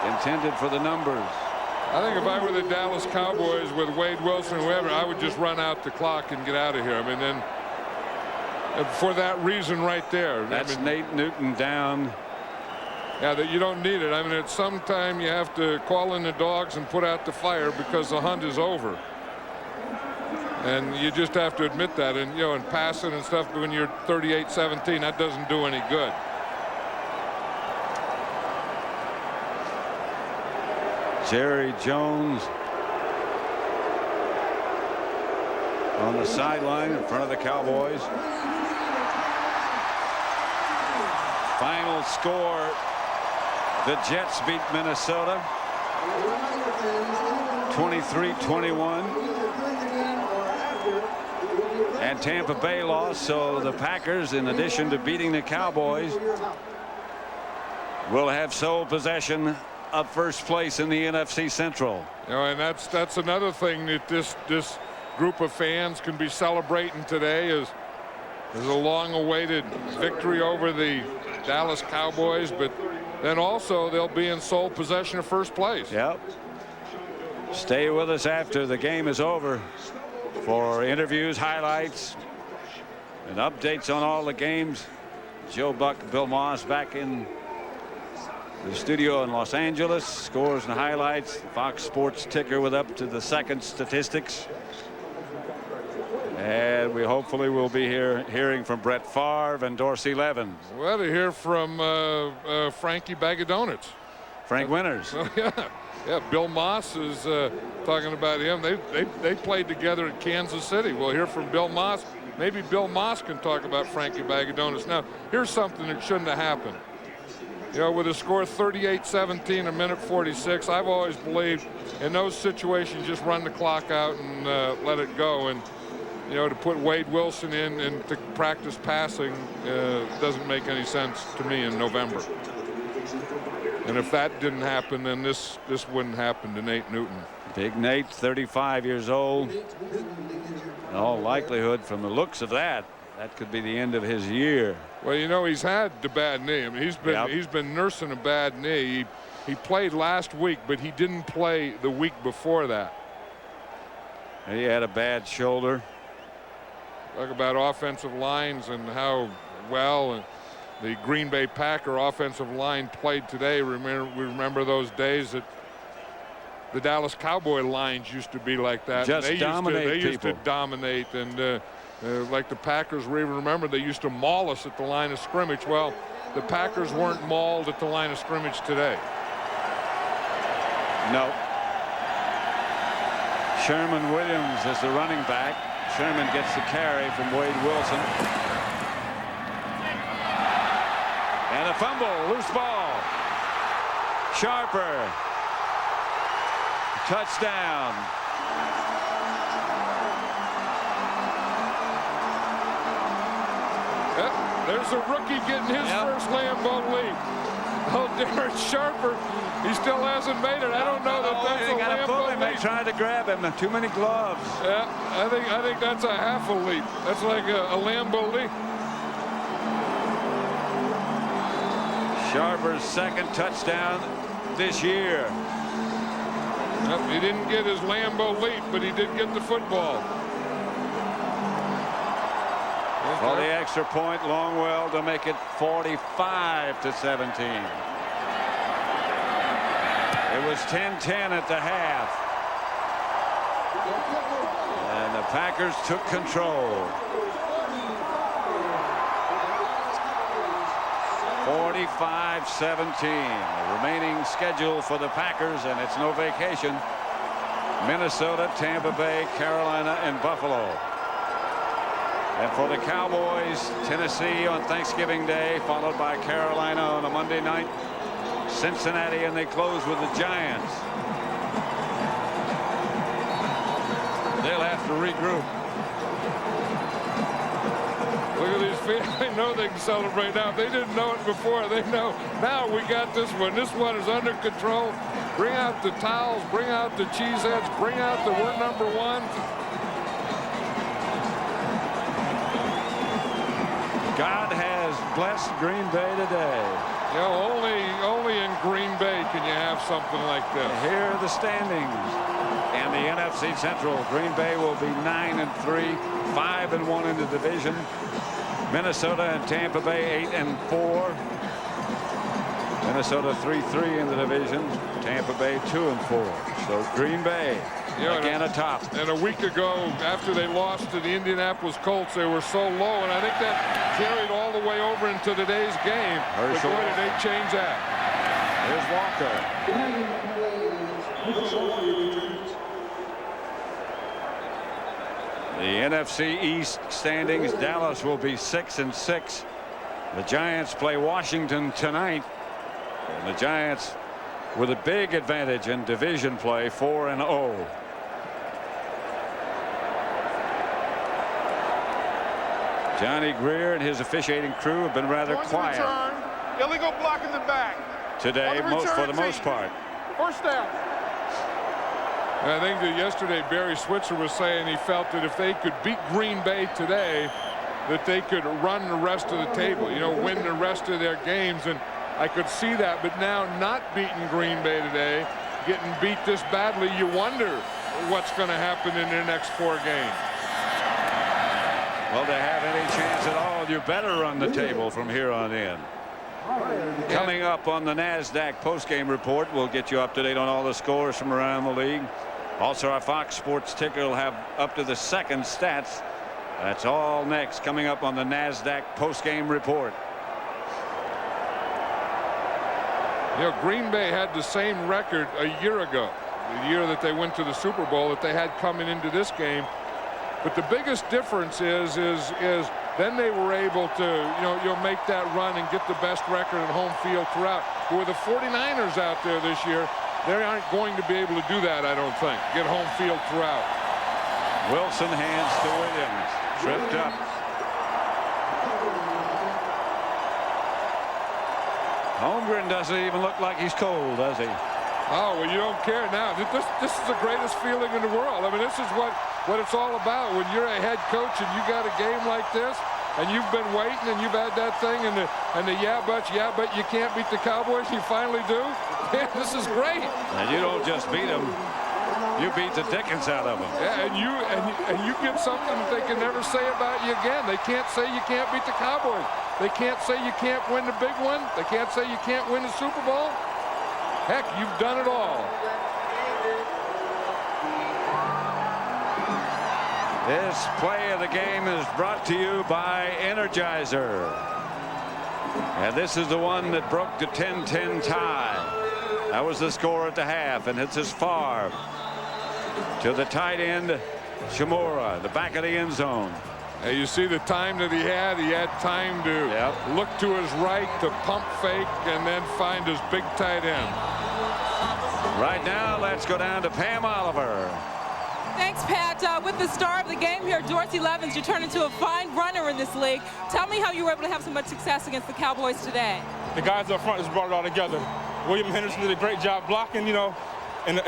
intended for the numbers. I think if I were the Dallas Cowboys with Wade Wilson, whoever, I would just run out the clock and get out of here. I mean, then for that reason right there. That's Nate Newton down. Yeah, that you don't need it. I mean, at some time you have to call in the dogs and put out the fire because the hunt is over. And you just have to admit that. And, you know, in passing and stuff, when you're 38-17, that doesn't do any good. Jerry Jones on the sideline in front of the Cowboys. Final score, the Jets beat Minnesota 23-21. And Tampa Bay lost, so the Packers, in addition to beating the Cowboys, will have sole possession of first place in the NFC Central. You know, and that's another thing that this group of fans can be celebrating today is a long-awaited victory over the Dallas Cowboys, but then also they'll be in sole possession of first place. Yep. Stay with us after the game is over for interviews, highlights, and updates on all the games. Joe Buck, Bill Moss back in the studio in Los Angeles. Scores and highlights. The Fox Sports ticker with up to the second statistics. And we hopefully will be hearing from Brett Favre and Dorsey Levens. Well, to hear from Frankie Bag of Donuts. Frank Winters. Oh, yeah. Bill Moss is talking about him. They played together in Kansas City. We'll hear from Bill Moss. Maybe Bill Moss can talk about Frankie Bag of Donuts. Now, here's something that shouldn't have happened. You know, with a score 38-17, a minute 46, I've always believed in those situations just run the clock out and let it go. And you know, to put Wade Wilson in and to practice passing doesn't make any sense to me in November. And if that didn't happen, then this wouldn't happen to Nate Newton. Big Nate, 35 years old. In all likelihood, from the looks of that could be the end of his year. Well, you know, he's had the bad knee. I mean, he's been nursing a bad knee. He played last week, but he didn't play the week before that. He had a bad shoulder. Talk about offensive lines and how well the Green Bay Packer offensive line played today. We remember those days that the Dallas Cowboy lines used to be like that. Just dominate They people. used to dominate, and like the Packers, we remember they used to maul us at the line of scrimmage. Well, the Packers weren't mauled at the line of scrimmage today. No. Sherman Williams is the running back. Sherman gets the carry from Wade Wilson. And a fumble, loose ball. Sharper. Touchdown. There's a rookie getting his first Lambeau leap. Oh, Darren Sharper, he still hasn't made it. I don't know that that's a Lambeau leap. They tried to grab him. Too many gloves. Yeah, I think that's a half a leap. That's like a Lambeau leap. Sharper's second touchdown this year. Yep, he didn't get his Lambeau leap, but he did get the football. For the extra point, Longwell to make it 45-17. It was 10-10 at the half. And the Packers took control. 45-17. The remaining schedule for the Packers, and it's no vacation. Minnesota, Tampa Bay, Carolina, and Buffalo. And for the Cowboys, Tennessee on Thanksgiving Day, followed by Carolina on a Monday night, Cincinnati, and they close with the Giants. They'll have to regroup. Look at these fans. They know they can celebrate now. If they didn't know it before, they know now we got this one. This one is under control. Bring out the towels, bring out the cheese heads, bring out the we're number one. God has blessed Green Bay today. You know, only in Green Bay can you have something like this. Here are the standings. And the NFC Central. Green Bay will be 9-3, 5-1 in the division. Minnesota and Tampa Bay 8-4. Minnesota 3-3 in the division. Tampa Bay 2-4. So Green Bay again atop. And a week ago, after they lost to the Indianapolis Colts, they were so low, and I think that carried all the way over into today's game. But boy, did they change that. Here's Walker. The NFC East standings, Dallas will be 6-6. The Giants play Washington tonight. And the Giants with a big advantage in division play, 4-0. Johnny Greer and his officiating crew have been rather quiet. Illegal block in the back. Today, for the most part. First down. I think that yesterday Barry Switzer was saying he felt that if they could beat Green Bay today, that they could run the rest of the table, you know, win the rest of their games. And I could see that, but now not beating Green Bay today, getting beat this badly, you wonder what's going to happen in their next 4 games. Well, to have any chance at all, you better run the table from here on in. Coming up on the NASDAQ postgame report, we'll get you up to date on all the scores from around the league. Also, our Fox Sports ticker will have up to the second stats. That's all next, coming up on the NASDAQ postgame report. You know, Green Bay had the same record a year ago, the year that they went to the Super Bowl, that they had coming into this game. But the biggest difference is then they were able to, make that run and get the best record in home field throughout. But with the 49ers out there this year, they aren't going to be able to do that, I don't think. Get home field throughout. Wilson hands to Williams. Tripped up. Holmgren doesn't even look like he's cold, does he? Oh, well, you don't care now. This is the greatest feeling in the world. I mean, this is what it's all about when you're a head coach and you got a game like this and you've been waiting and you've had that thing and the yeah, but you can't beat the Cowboys. You finally do. Man, this is great. And you don't just beat them. You beat the dickens out of them. Yeah, and you get something that they can never say about you again. They can't say you can't beat the Cowboys. They can't say you can't win the big one. They can't say you can't win the Super Bowl. Heck, you've done it all. This play of the game is brought to you by Energizer. And this is the one that broke the 10-10 tie. That was the score at the half, and it's as far to the tight end, Shimura, the back of the end zone. Hey, you see the time that he had time to look to his right, to pump fake, and then find his big tight end. Right now, let's go down to Pam Oliver. Thanks, Pat. With the star of the game here, Dorsey Levens, you turned into a fine runner in this league. Tell me how you were able to have so much success against the Cowboys today. The guys up front just brought it all together. William Henderson did a great job blocking, and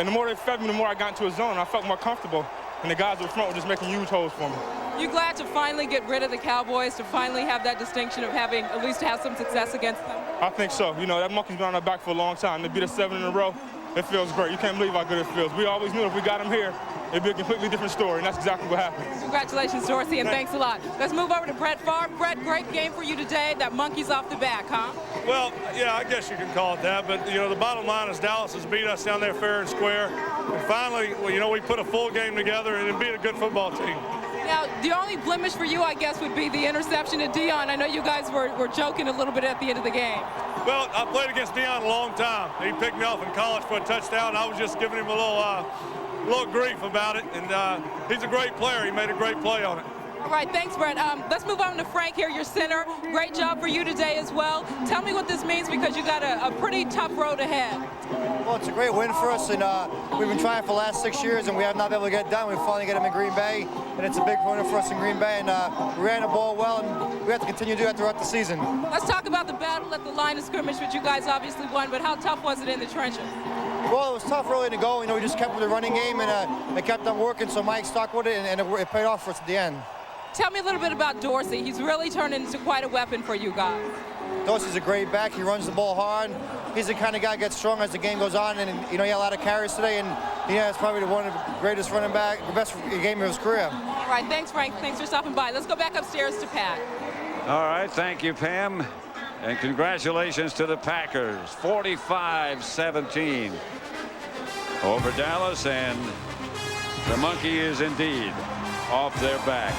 the more they fed me, the more I got into a zone. I felt more comfortable, and the guys up front were just making huge holes for me. You glad to finally get rid of the Cowboys, to finally have that distinction of having at least have some success against them? I think so. That monkey's been on our back for a long time. To beat us 7 in a row, it feels great. You can't believe how good it feels. We always knew if we got him here, it'd be a completely different story, and that's exactly what happened. Congratulations, Dorsey, and thanks a lot. Let's move over to Brett Favre. Brett, great game for you today. That monkey's off the back, huh? Well, yeah, I guess you can call it that. But, the bottom line is Dallas has beat us down there fair and square. And finally, we put a full game together and beat a good football team. Now, the only blemish for you, I guess, would be the interception of Dion. I know you guys were joking a little bit at the end of the game. Well, I played against Dion a long time. He picked me off in college for a touchdown. I was just giving him a little grief about it, and he's a great player. He made a great play on it. All right, thanks, Brett. Let's move on to Frank here, your center. Great job for you today as well. Tell me what this means, because you got a pretty tough road ahead. Well, it's a great win for us, and we've been trying for the last 6 years, and we have not been able to get it done. We finally get them in Green Bay, and it's a big win for us in Green Bay, and we ran the ball well, and we have to continue to do that throughout the season. Let's talk about the battle at the line of scrimmage, which you guys obviously won, but how tough was it in the trenches? Well, it was tough early to go. We just kept with the running game, and it kept on working, so Mike stuck with it, and it paid off for us at the end. Tell me a little bit about Dorsey. He's really turned into quite a weapon for you guys. Dorsey's a great back. He runs the ball hard. He's the kind of guy that gets stronger as the game goes on, and he had a lot of carries today, and it's probably one of the greatest running back, the best game of his career. All right, thanks, Frank. Thanks for stopping by. Let's go back upstairs to Pat. All right, thank you, Pam. And congratulations to the Packers, 45-17 over Dallas, and the monkey is indeed off their back.